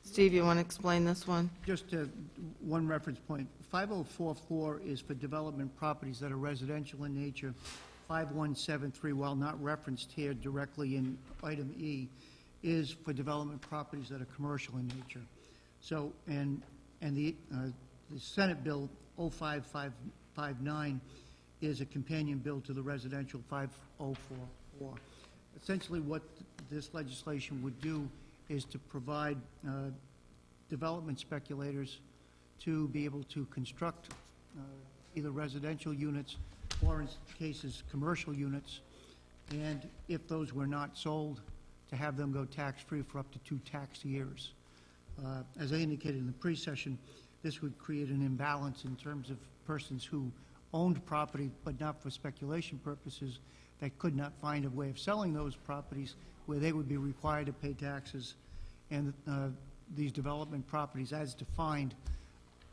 Steve, you want to explain this one? Just one reference point. 5044 is for development properties that are residential in nature. 5173, while not referenced here directly in item E, is for development properties that are commercial in nature. So, and the Senate Bill 05559 is a companion bill to the residential 5044. Essentially, what this legislation would do is to provide development speculators to be able to construct either residential units or, in cases, commercial units, and if those were not sold, to have them go tax-free for up to 2 tax years. As I indicated in the pre-session, this would create an imbalance in terms of persons who owned property but not for speculation purposes that could not find a way of selling those properties where they would be required to pay taxes, and these development properties, as defined,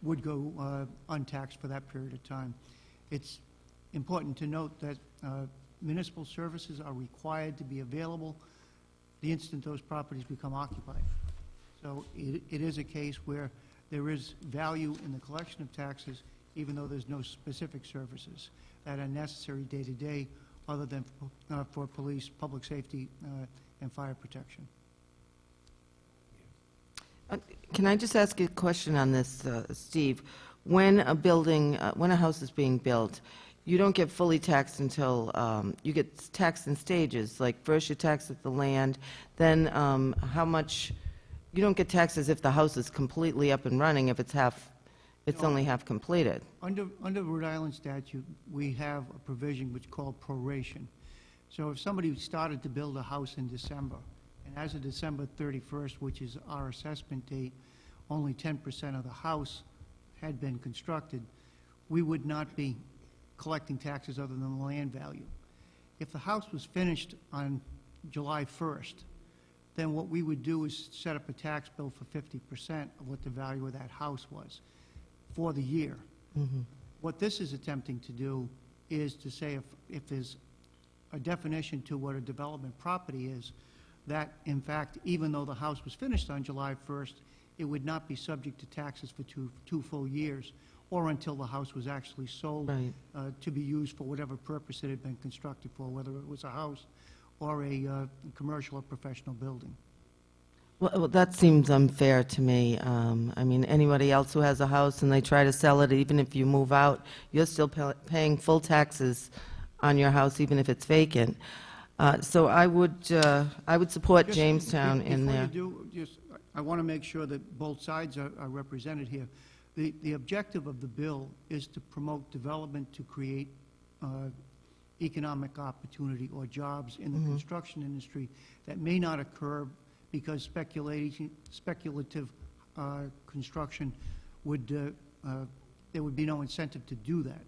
would go untaxed for that period of time. It's important to note that municipal services are required to be available the instant those properties become occupied. So it is a case where there is value in the collection of taxes, even though there's no specific services that are necessary day to day other than for police, public safety, and fire protection. Can I just ask you a question on this, Steve? When a building, when a house is being built, you don't get fully taxed until, you get taxed in stages, like first you tax at the land, then how much, you don't get taxed as if the house is completely up and running if it's only half completed. Under Rhode Island statute, we have a provision which is called proration. So if somebody started to build a house in December, and as of December 31st, which is our assessment date, only 10% of the house had been constructed, we would not be collecting taxes other than the land value. If the house was finished on July 1st, then what we would do is set up a tax bill for 50% of what the value of that house was for the year. What this is attempting to do is to say if there's a definition to what a development property is, that in fact, even though the house was finished on July 1st, it would not be subject to taxes for two full years, or until the house was actually sold to be used for whatever purpose it had been constructed for, whether it was a house or a commercial or professional building. Well, that seems unfair to me. I mean, anybody else who has a house and they try to sell it, even if you move out, you're still paying full taxes on your house, even if it's vacant. So I would support Jamestown in there. Before you do, I want to make sure that both sides are represented here. The objective of the bill is to promote development to create economic opportunity or jobs in the construction industry that may not occur because speculative construction would, there would be no incentive to do that.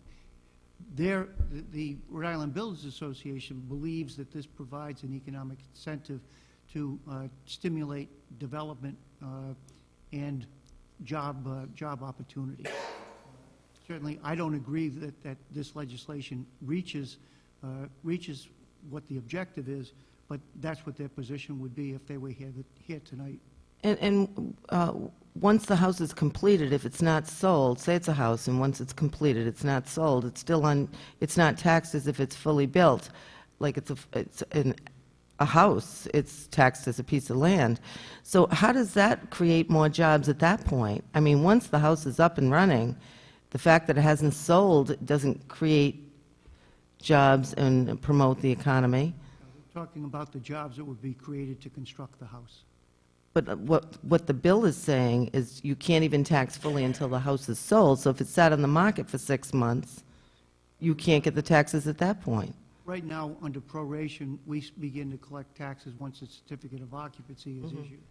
The Rhode Island Builders Association believes that this provides an economic incentive to stimulate development and job opportunity. Certainly, I don't agree that this legislation reaches what the objective is, but that's what their position would be if they were here tonight. And once the house is completed, if it's not sold, say it's a house, and once it's completed, it's not sold, it's still it's not taxed as if it's fully built. Like it's a house, it's taxed as a piece of land. So how does that create more jobs at that point? I mean, once the house is up and running, the fact that it hasn't sold doesn't create jobs and promote the economy. We're talking about the jobs that would be created to construct the house. But what the bill is saying is you can't even tax fully until the house is sold. So if it's sat on the market for 6 months, you can't get the taxes at that point. Right now, under proration, we begin to collect taxes once a certificate of occupancy is issued.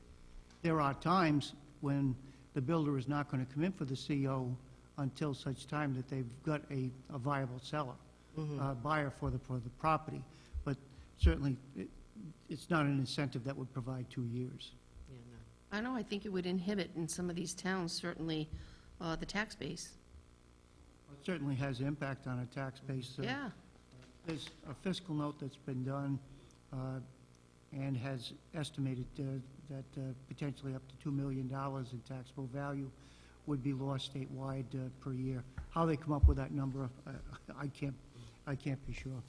There are times when the builder is not going to come in for the CO until such time that they've got a viable seller, buyer for the property. But certainly, it's not an incentive that would provide 2 years. I know, I think it would inhibit in some of these towns, certainly, the tax base. It certainly has impact on a tax base. Yeah. There's a fiscal note that's been done and has estimated that potentially up to $2 million in taxable value would be lost statewide per year. How they come up with that number, I can't be sure.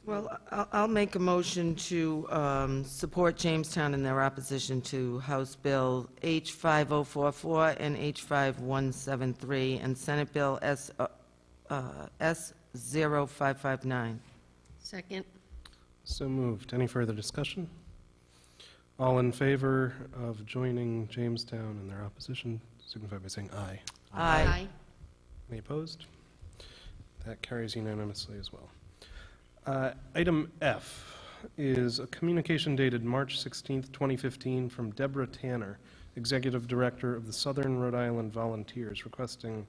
Well, I'll make a motion to support Jamestown in their opposition to House Bill H5044 and H5173 and Senate Bill S0559. Second. So moved. Any further discussion? All in favor of joining Jamestown in their opposition, signify by saying aye. Aye. Any opposed? That carries unanimously as well. Item F is a communication dated March 16th, 2015 from Deborah Tanner, Executive Director of the Southern Rhode Island Volunteers, requesting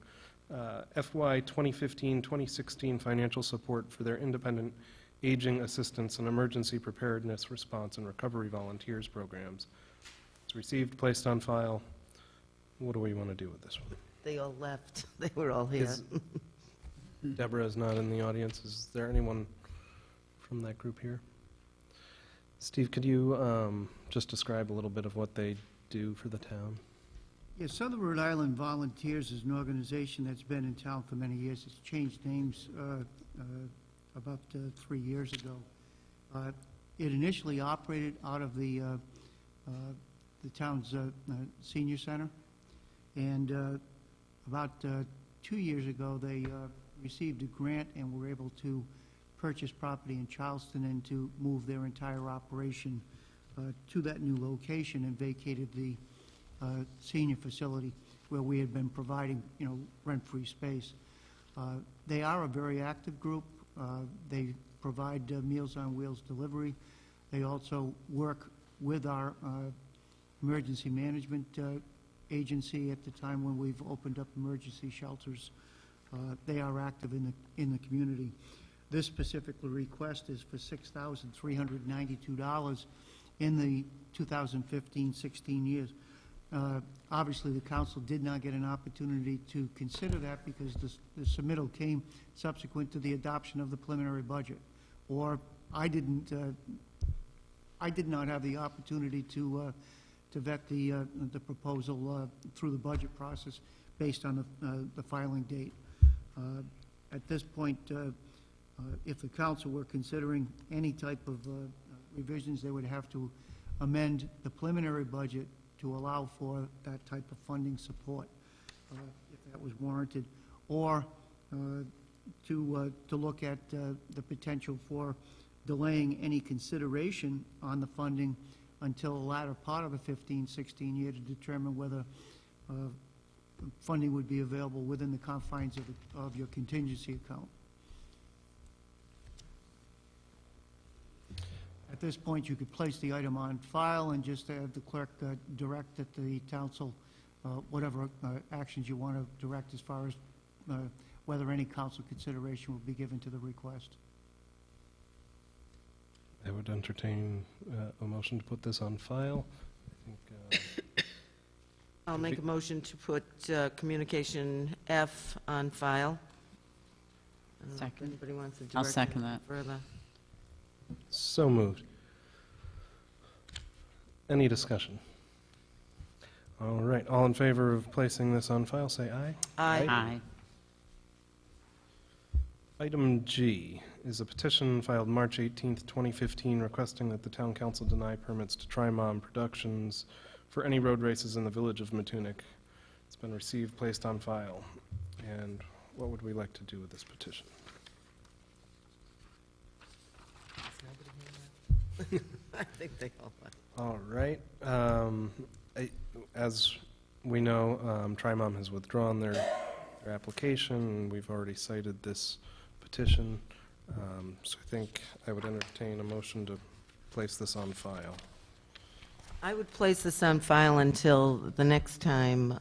FY 2015-2016 financial support for their independent aging assistance and emergency preparedness, response, and recovery volunteers programs. It's received, placed on file. What do we want to do with this one? They all left. They were all here. Deborah is not in the audience. Is there anyone from that group here? Steve, could you just describe a little bit of what they do for the town? Yes, Southern Rhode Island Volunteers is an organization that's been in town for many years. It's changed names about 3 years ago. It initially operated out of the town's senior center, and about 2 years ago, they received a grant and were able to purchase property in Charleston and to move their entire operation to that new location and vacated the senior facility where we had been providing, rent-free space. They are a very active group. They provide Meals on Wheels delivery. They also work with our emergency management agency at the time when we've opened up emergency shelters. They are active in the community. This specific request is for $6,392 in the 2015-16 years. Obviously, the council did not get an opportunity to consider that because the submittal came subsequent to the adoption of the preliminary budget, or I did not have the opportunity to vet the proposal through the budget process based on the filing date. At this point, if the council were considering any type of revisions, they would have to amend the preliminary budget to allow for that type of funding support, if that was warranted, or to look at the potential for delaying any consideration on the funding until the latter part of the 15-16 year to determine whether funding would be available within the confines of your contingency account. At this point, you could place the item on file and just have the clerk direct that the council, whatever actions you want to direct as far as whether any council consideration will be given to the request. I would entertain a motion to put this on file. I think, I'll make a motion to put communication F on file. I don't know if Second. anybody wants to direct I'll it second that. further. So moved. Any discussion? All right, all in favor of placing this on file, say aye. Aye. Item G is a petition filed March 18th, 2015, requesting that the town council deny permits to Trimom Productions for any road races in the village of Matunic. It's been received, placed on file. And what would we like to do with this petition? I think they all want. All right. As we know, Trimom has withdrawn their application, and we've already cited this petition. So I think I would entertain a motion to place this on file. I would place this on file until the next time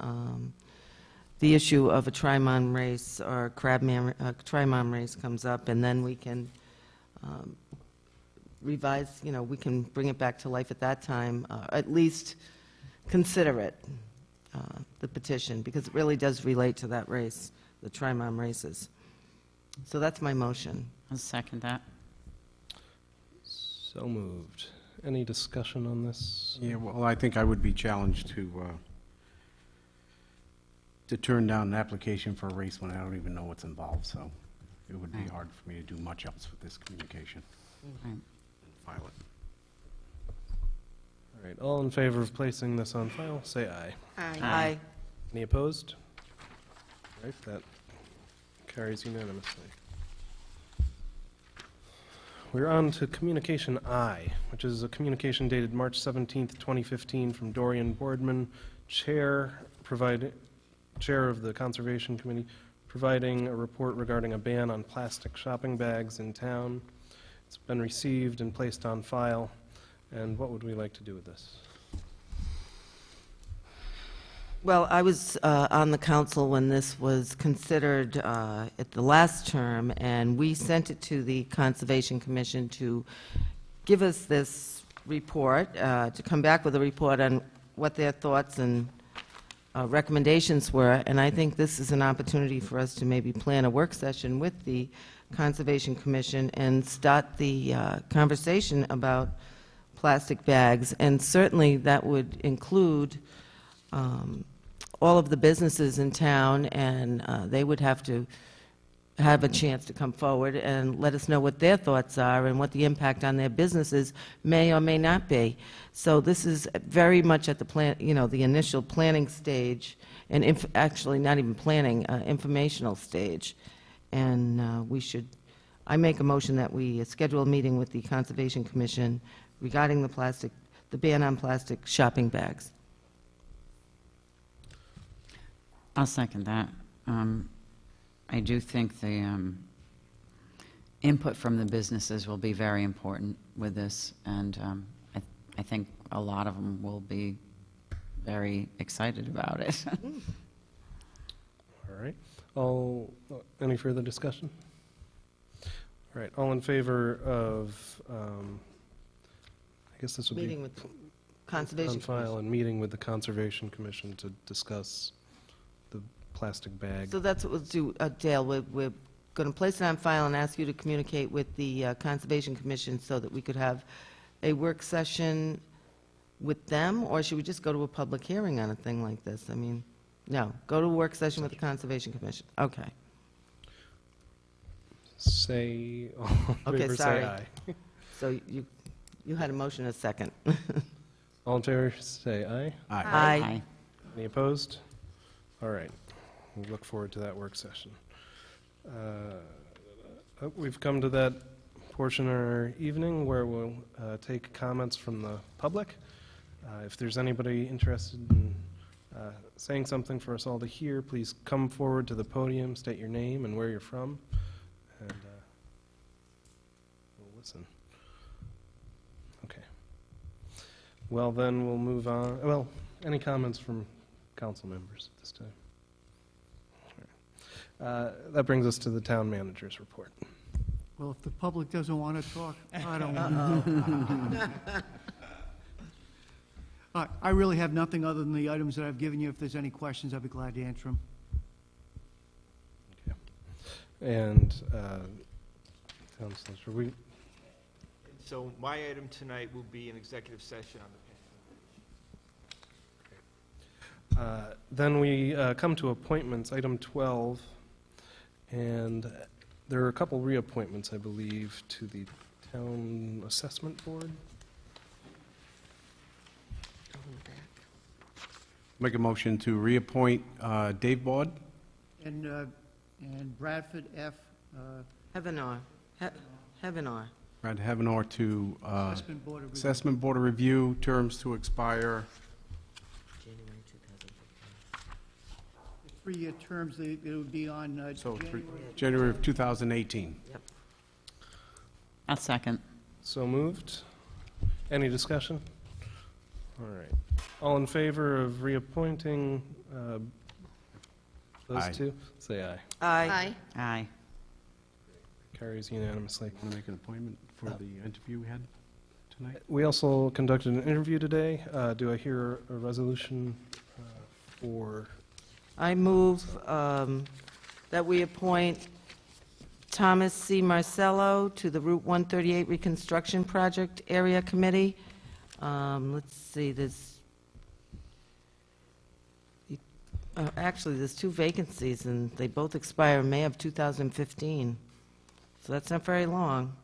the issue of a Trimom race or Trimom race comes up, and then we can revise, we can bring it back to life at that time, at least consider it, the petition, because it really does relate to that race, the Trimom races. So that's my motion. I'll second that. So moved. Any discussion on this? Yeah, well, I think I would be challenged to turn down an application for a race when I don't even know what's involved, so it would be hard for me to do much else with this communication. Right. File it. All right, all in favor of placing this on file, say aye. Aye. Any opposed? All right, that carries unanimously. We're on to communication I, which is a communication dated March 17th, 2015, from Dorian Boardman, Chair of the Conservation Committee, providing a report regarding a ban on plastic shopping bags in town. It's been received and placed on file. And what would we like to do with this? Well, I was on the council when this was considered at the last term, and we sent it to the Conservation Commission to give us this report, to come back with a report on what their thoughts and recommendations were. And I think this is an opportunity for us to maybe plan a work session with the Conservation Commission and start the conversation about plastic bags. And certainly that would include all of the businesses in town, and they would have to have a chance to come forward and let us know what their thoughts are and what the impact on their businesses may or may not be. So this is very much at the the initial planning stage, and actually not even planning, informational stage. And I make a motion that we schedule a meeting with the Conservation Commission regarding the ban on plastic shopping bags. I'll second that. I do think the input from the businesses will be very important with this, and I think a lot of them will be very excited about it. All right. Any further discussion? All right, all in favor of, I guess this would be... Meeting with Conservation on file and meeting with the Conservation Commission to discuss the plastic bag. So that's what we'll do, Dale. We're going to place it on file and ask you to communicate with the Conservation Commission so that we could have a work session with them, or should we just go to a public hearing on a thing like this? I mean, no, go to a work session with the Conservation Commission. Okay. Say, all in Okay, favor, sorry. say aye. So you had a motion and a second. All in favor, say aye. Aye. Any opposed? All right. We look forward to that work session. We've come to that portion of our evening where we'll take comments from the public. If there's anybody interested in saying something for us all to hear, please come forward to the podium, state your name and where you're from, and we'll listen. Okay. Well, then we'll move on. Well, any comments from council members at this time? All right. That brings us to the town manager's report. Well, if the public doesn't want to talk, I don't want I really have nothing other than the items that I've given you. If there's any questions, I'd be glad to answer them. And, Councilor, we... So my item tonight will be an executive session on the pension. Then we come to appointments, item 12, and there are a couple reappointments, I believe, to the Town Assessment Board. Make a motion to reappoint Dave Baud. And Bradford F. Heavenar. Heavenar. Brad Heavenar to Assessment Board of Review. Assessment Board of Review, terms to expire. Three-year terms, it would be on January of 2018. Yep. I'll second. So moved. Any discussion? All right. All in favor of reappointing those Aye. two? Say aye. Aye. Aye. Carries unanimously. Want to make an appointment for the interview we had tonight? We also conducted an interview today. Do I hear a resolution for... I move that we appoint Thomas C. Marcello to the Route 138 Reconstruction Project Area Committee. Let's see, actually, there's two vacancies, and they both expire in May of 2015. So that's not very long.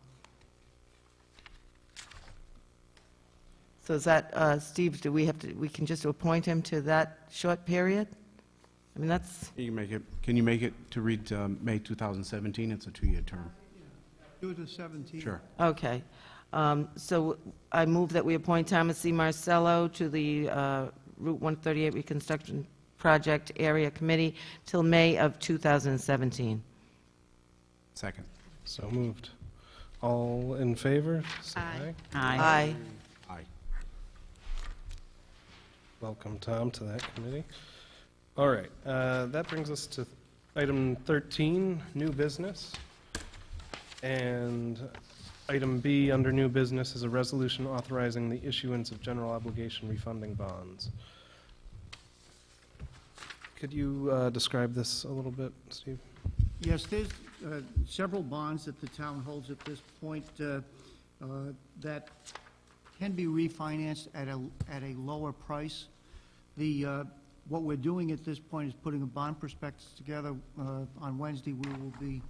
So is that, Steve, do we have to, we can just appoint him to that short period? I mean, that's, Can you make it to read May 2017? It's a 2-year term. Do it to 17. Sure. okay. So I move that we appoint Thomas C. Marcello to the Route 138 Reconstruction Project Area Committee till May of 2017. Second. So moved. All in favor? Say Aye. Aye. Aye. Welcome, Tom, to that committee. All right, that brings us to item 13, new business. And item B under new business is a resolution authorizing the issuance of general obligation refunding bonds. Could you describe this a little bit, Steve? Yes, there's several bonds that the town holds at this point that can be refinanced at a lower price. What we're doing at this point is putting a bond prospectus together. On Wednesday, we will be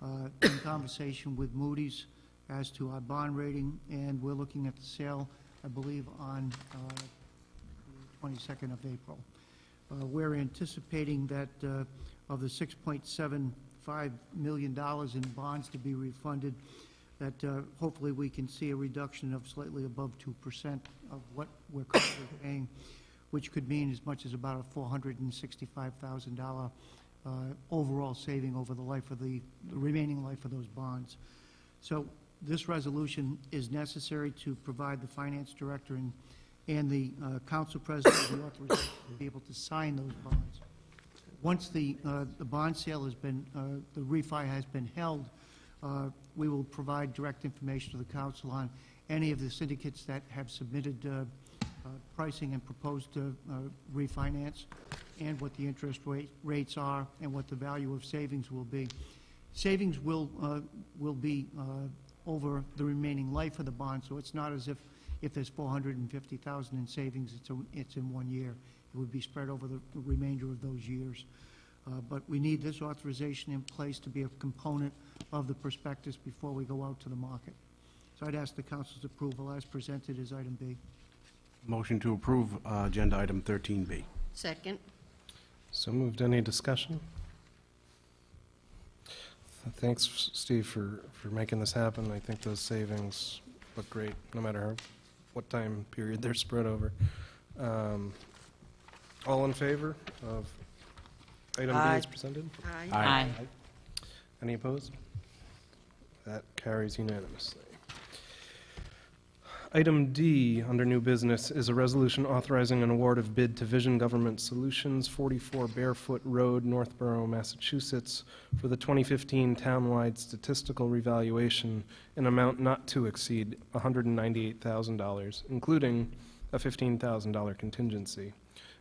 in conversation with Moody's as to our bond rating, and we're looking at the sale, I believe, on the 22nd of April. We're anticipating that of the $6.75 million in bonds to be refunded, that hopefully we can see a reduction of slightly above 2% of what we're currently paying, which could mean as much as about a $465,000 overall saving over the life of the remaining life of those bonds. So this resolution is necessary to provide the finance director and the council president the authorization to be able to sign those bonds. Once the bond sale has been, the refi has been held, we will provide direct information to the council on any of the syndicates that have submitted pricing and proposed refinance, and what the interest rates are, and what the value of savings will be. Savings will be over the remaining life of the bond, so it's not as if there's $450,000 in savings, it's in 1 year. It would be spread over the remainder of those years. But we need this authorization in place to be a component of the prospectus before we go out to the market. So I'd ask the council's approval as presented as item B. Motion to approve agenda item 13B. Second. So moved. Any discussion? Thanks, Steve, for making this happen. I think those savings look great, no matter what time period they're spread over. All in favor of item B as presented? Aye. Aye. Any opposed? That carries unanimously. Item D, under new business, is a resolution authorizing an award of bid to Vision Government Solutions, 44 Barefoot Road, Northborough, Massachusetts, for the 2015 townwide statistical revaluation in amount not to exceed $198,000, including a $15,000 contingency,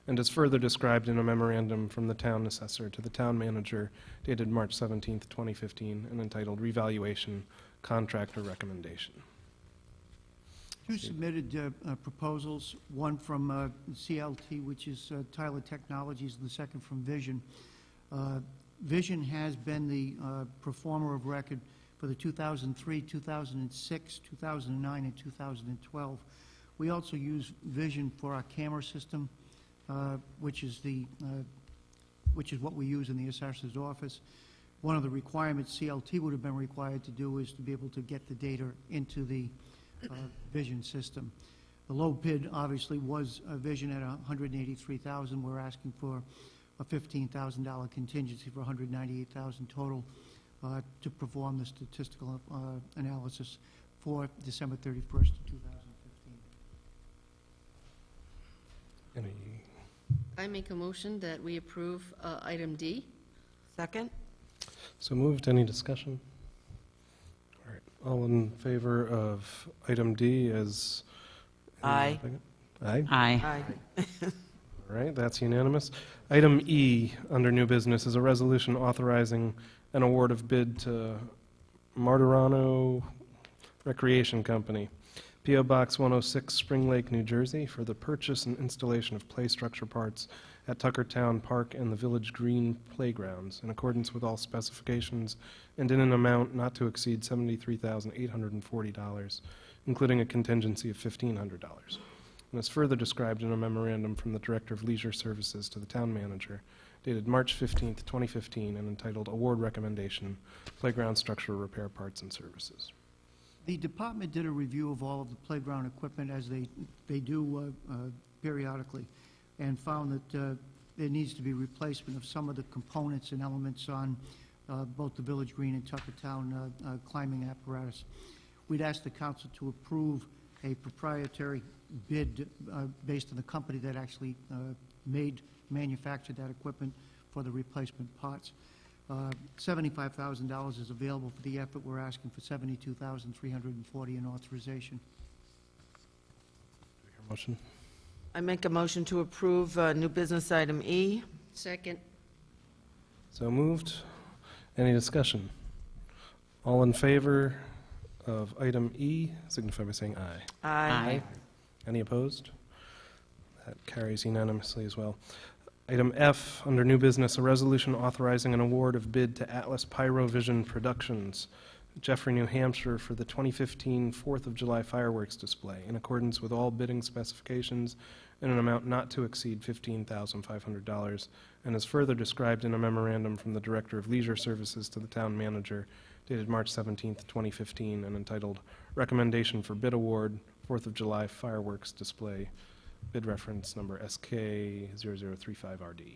and is further described in a memorandum from the town assessor to the town manager dated March 17, 2015, and entitled Revaluation Contractor Recommendation. Two submitted proposals, one from CLT, which is Tyler Technologies, and the second from Vision. Vision has been the performer of record for the 2003, 2006, 2009, and 2012. We also use Vision for our camera system, which is what we use in the assessor's office. One of the requirements CLT would have been required to do is to be able to get the data into the Vision system. The low bid obviously was Vision at $183,000. We're asking for a $15,000 contingency for $198,000 total to perform the statistical analysis for December 31st, 2015. Any? I make a motion that we approve item D. Second? So moved. Any discussion? All right. All in favor of item D as... Aye. Aye? Aye. All right, that's unanimous. Item E, under new business, is a resolution authorizing an award of bid to Martirano Recreation Company, P.O. Box 106, Spring Lake, New Jersey, for the purchase and installation of play structure parts at Tuckertown Park and the Village Green Playgrounds, in accordance with all specifications and in an amount not to exceed $73,840, including a contingency of $1,500. And is further described in a memorandum from the Director of Leisure Services to the Town Manager, dated March 15th, 2015, and entitled Award Recommendation, Playground Structure Repair Parts and Services. The department did a review of all of the playground equipment, as they do periodically, and found that there needs to be replacement of some of the components and elements on both the Village Green and Tuckertown climbing apparatus. We'd ask the council to approve a proprietary bid based on the company that actually manufactured that equipment for the replacement parts. $75,000 is available for the effort. We're asking for $72,340 in authorization. Motion? I make a motion to approve new business item E. Second. So moved. Any discussion? All in favor of item E, signify by saying aye. Aye. Any opposed? That carries unanimously as well. Item F, under new business, a resolution authorizing an award of bid to Atlas Pyrovision Productions, Jeffrey, New Hampshire, for the 2015 Fourth of July fireworks display in accordance with all bidding specifications in an amount not to exceed $15,500, and is further described in a memorandum from the Director of Leisure Services to the Town Manager dated March 17, 2015, and entitled Recommendation for Bid Award, Fourth of July Fireworks Display, bid reference number SK0035RD.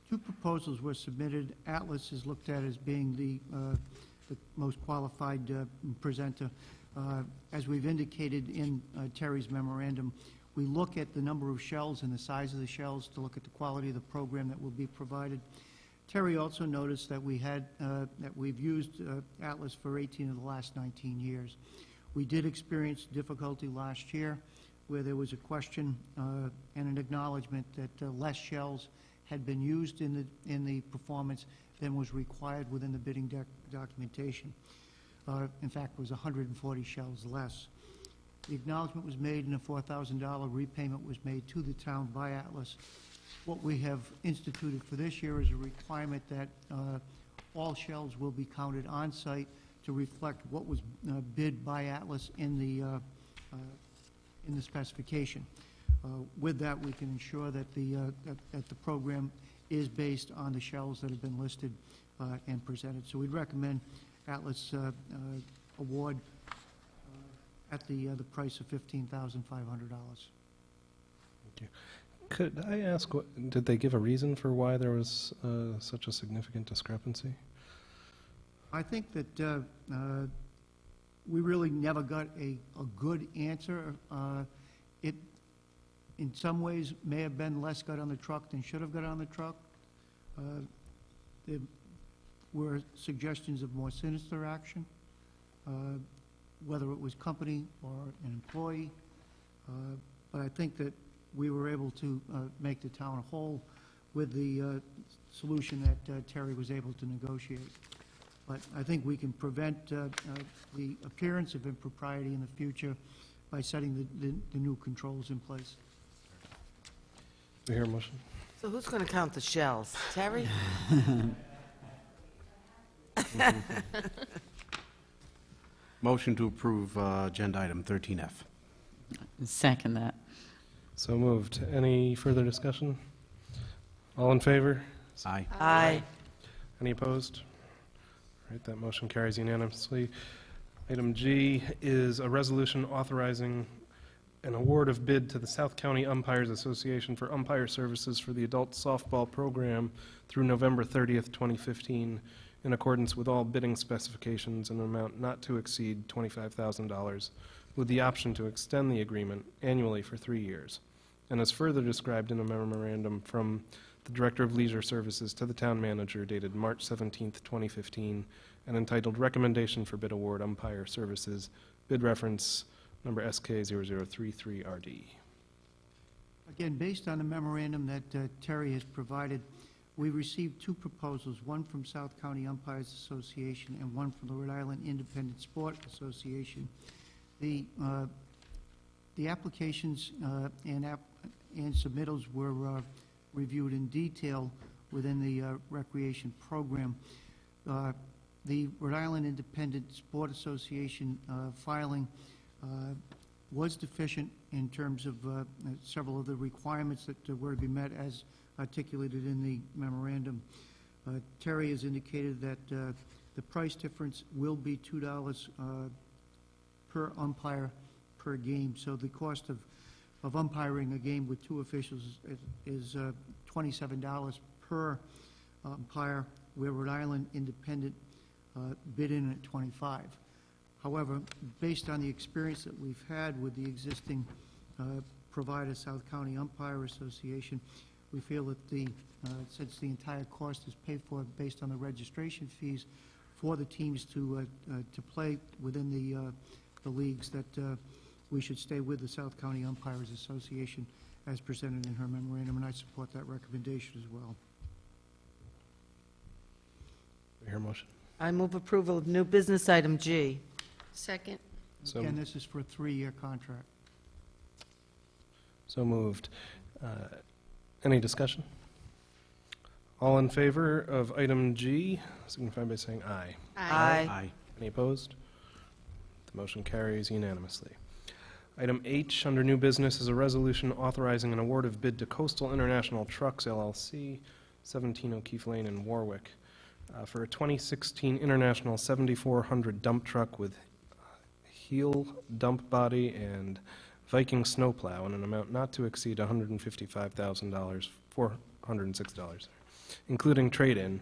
Two proposals were submitted. Atlas is looked at as being the most qualified presenter. As we've indicated in Terry's memorandum, we look at the number of shells and the size of the shells to look at the quality of the program that will be provided. Terry also noticed that we've used Atlas for 18 of the last 19 years. We did experience difficulty last year where there was a question and an acknowledgement that less shells had been used in the performance than was required within the bidding documentation. In fact, it was 140 shells less. The acknowledgement was made and a $4,000 repayment was made to the town by Atlas. What we have instituted for this year is a requirement that all shells will be counted on site to reflect what was bid by Atlas in the specification. With that, we can ensure that that the program is based on the shells that have been listed and presented. So we'd recommend Atlas award at the price of $15,500. Thank you. Could I ask, did they give a reason for why there was such a significant discrepancy? I think that we really never got a good answer. It, in some ways, may have been less got on the truck than should have got on the truck. There were suggestions of more sinister action, whether it was company or an employee. But I think that we were able to make the town whole with the solution that Terry was able to negotiate. But I think we can prevent the appearance of impropriety in the future by setting the new controls in place. Do you hear a motion? So who's going to count the shells? Terry? Motion to approve agenda item 13F. Second that. So moved. Any further discussion? All in favor? Aye. Aye. Any opposed? All right, that motion carries unanimously. Item G is a resolution authorizing an award of bid to the South County Umpires Association for umpire services for the adult softball program through November 30th, 2015, in accordance with all bidding specifications in an amount not to exceed $25,000, with the option to extend the agreement annually for 3 years, and as further described in a memorandum from the Director of Leisure Services to the Town Manager dated March 17th, 2015, and entitled Recommendation for Bid Award Umpire Services, bid reference number SK0033RD. Again, based on the memorandum that Terry has provided, we received two proposals, one from South County Umpires Association and one from the Rhode Island Independent Sport Association. The applications and submittals were reviewed in detail within the recreation program. The Rhode Island Independent Sport Association filing was deficient in terms of several of the requirements that were to be met as articulated in the memorandum. Terry has indicated that the price difference will be $2 per umpire per game. So the cost of umpiring a game with two officials is $27 per umpire, where Rhode Island Independent bid in at $25. However, based on the experience that we've had with the existing provider, South County Umpire Association, we feel that since the entire cost is paid for based on the registration fees for the teams to play within the leagues, that we should stay with the South County Umpires Association as presented in her memorandum, and I support that recommendation as well. Do you hear a motion? I move approval of new business item G. Second. So Again, this is for a 3-year contract. So moved. Any discussion? All in favor of item G, signify by saying aye. Aye. Any opposed? The motion carries unanimously. Item H, under new business, is a resolution authorizing an award of bid to Coastal International Trucks LLC, 17 O'Keefe Lane in Warwick, for a 2016 International 7400 dump truck with heel dump body and Viking snowplow in an amount not to exceed $155,000, $406, including trade-in,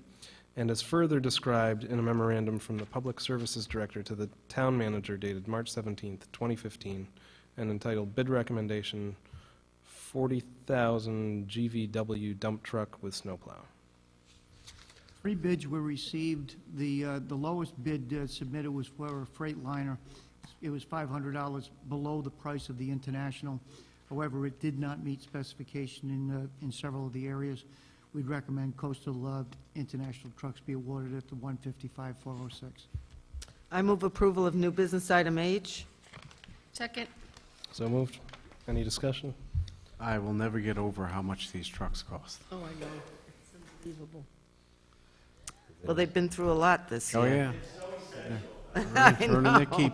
and is further described in a memorandum from the Public Services Director to the Town Manager dated March 17th, 2015, and entitled Bid Recommendation 40,000 GVW Dump Truck with Snowplow. 3 bids were received. The lowest bid submitted was for a Freightliner. It was $500 below the price of the International. However, it did not meet specification in several of the areas. We'd recommend Coastal International Trucks be awarded at the $155,406. I move approval of new business item H. Second. So moved. Any discussion? I will never get over how much these trucks cost. Oh, I know. It's unbelievable. Well, they've been through a lot this year. Oh, yeah. I Turning their know. keep.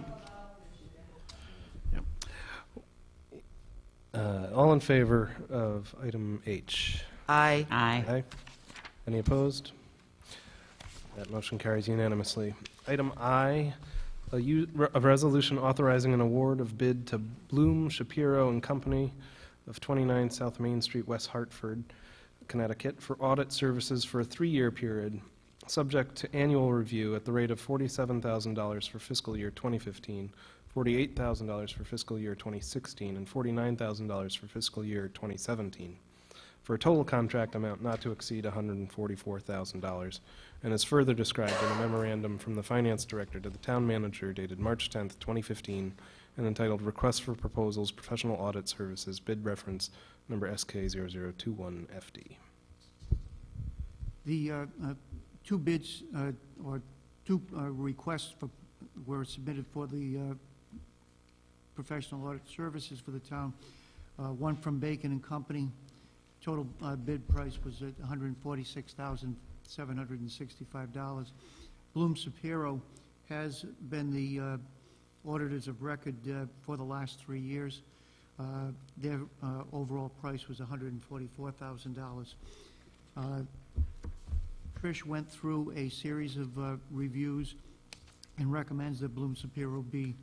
All in favor of item H? Aye. Aye. Any opposed? That motion carries unanimously. Item I, a resolution authorizing an award of bid to Bloom, Shapiro and Company of 29 South Main Street, West Hartford, Connecticut, for audit services for a 3-year period, subject to annual review at the rate of $47,000 for fiscal year 2015, $48,000 for fiscal year 2016, and $49,000 for fiscal year 2017, for a total contract amount not to exceed $144,000, and is further described in a memorandum from the Finance Director to the Town Manager dated March 10th, 2015, and entitled Request for Proposals, Professional Audit Services, Bid Reference Number SK0021FD. The 2 bids, or 2 requests were submitted for the professional audit services for the town. One from Bacon and Company. Total bid price was at $146,765. Bloom Shapiro has been the auditors of record for the last 3 years. Their overall price was $144,000. Trish went through a series of reviews and recommends that Bloom Shapiro be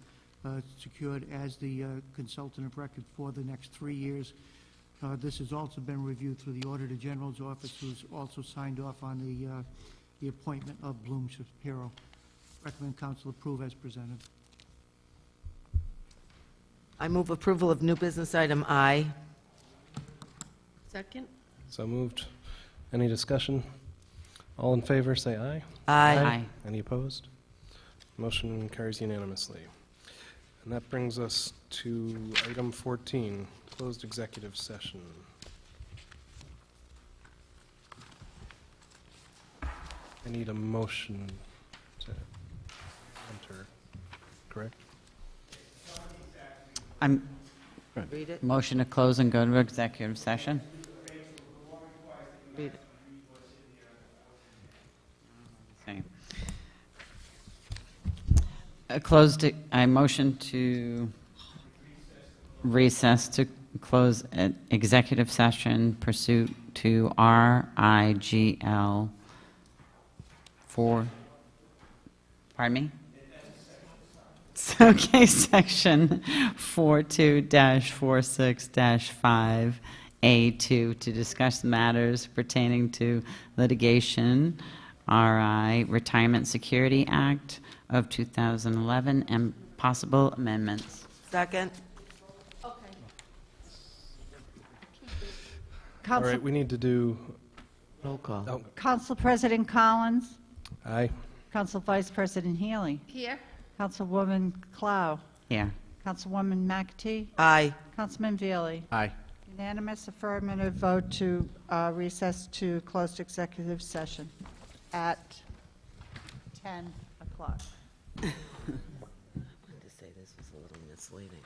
secured as the consultant of record for the next 3 years. This has also been reviewed through the Auditor General's office, who's also signed off on the appointment of Bloom Shapiro. Recommend council approve as presented. I move approval of new business item I. Second. So moved. Any discussion? All in favor, say aye. Aye. Any opposed? Motion carries unanimously. And that brings us to item 14, closed executive session. I need a motion to enter, correct? I'm, Read it. motion to close and go to executive session. Read it. Okay. I motion to recess to close an executive session pursuant to RIGL 4, pardon me? Okay, section 42-46-5A2 to discuss matters pertaining to litigation, RI Retirement Security Act of 2011, and possible amendments. Second. All Council, right, we need to do, Roll call. oh, Council President Collins, aye. Council Vice President Healy, Here. Councilwoman Clow, Here. Councilwoman McAtee, Aye. Councilman Veely. Aye. Unanimous affirmative vote to recess to closed executive session at 10 o'clock. I wanted to say this was a little misleading.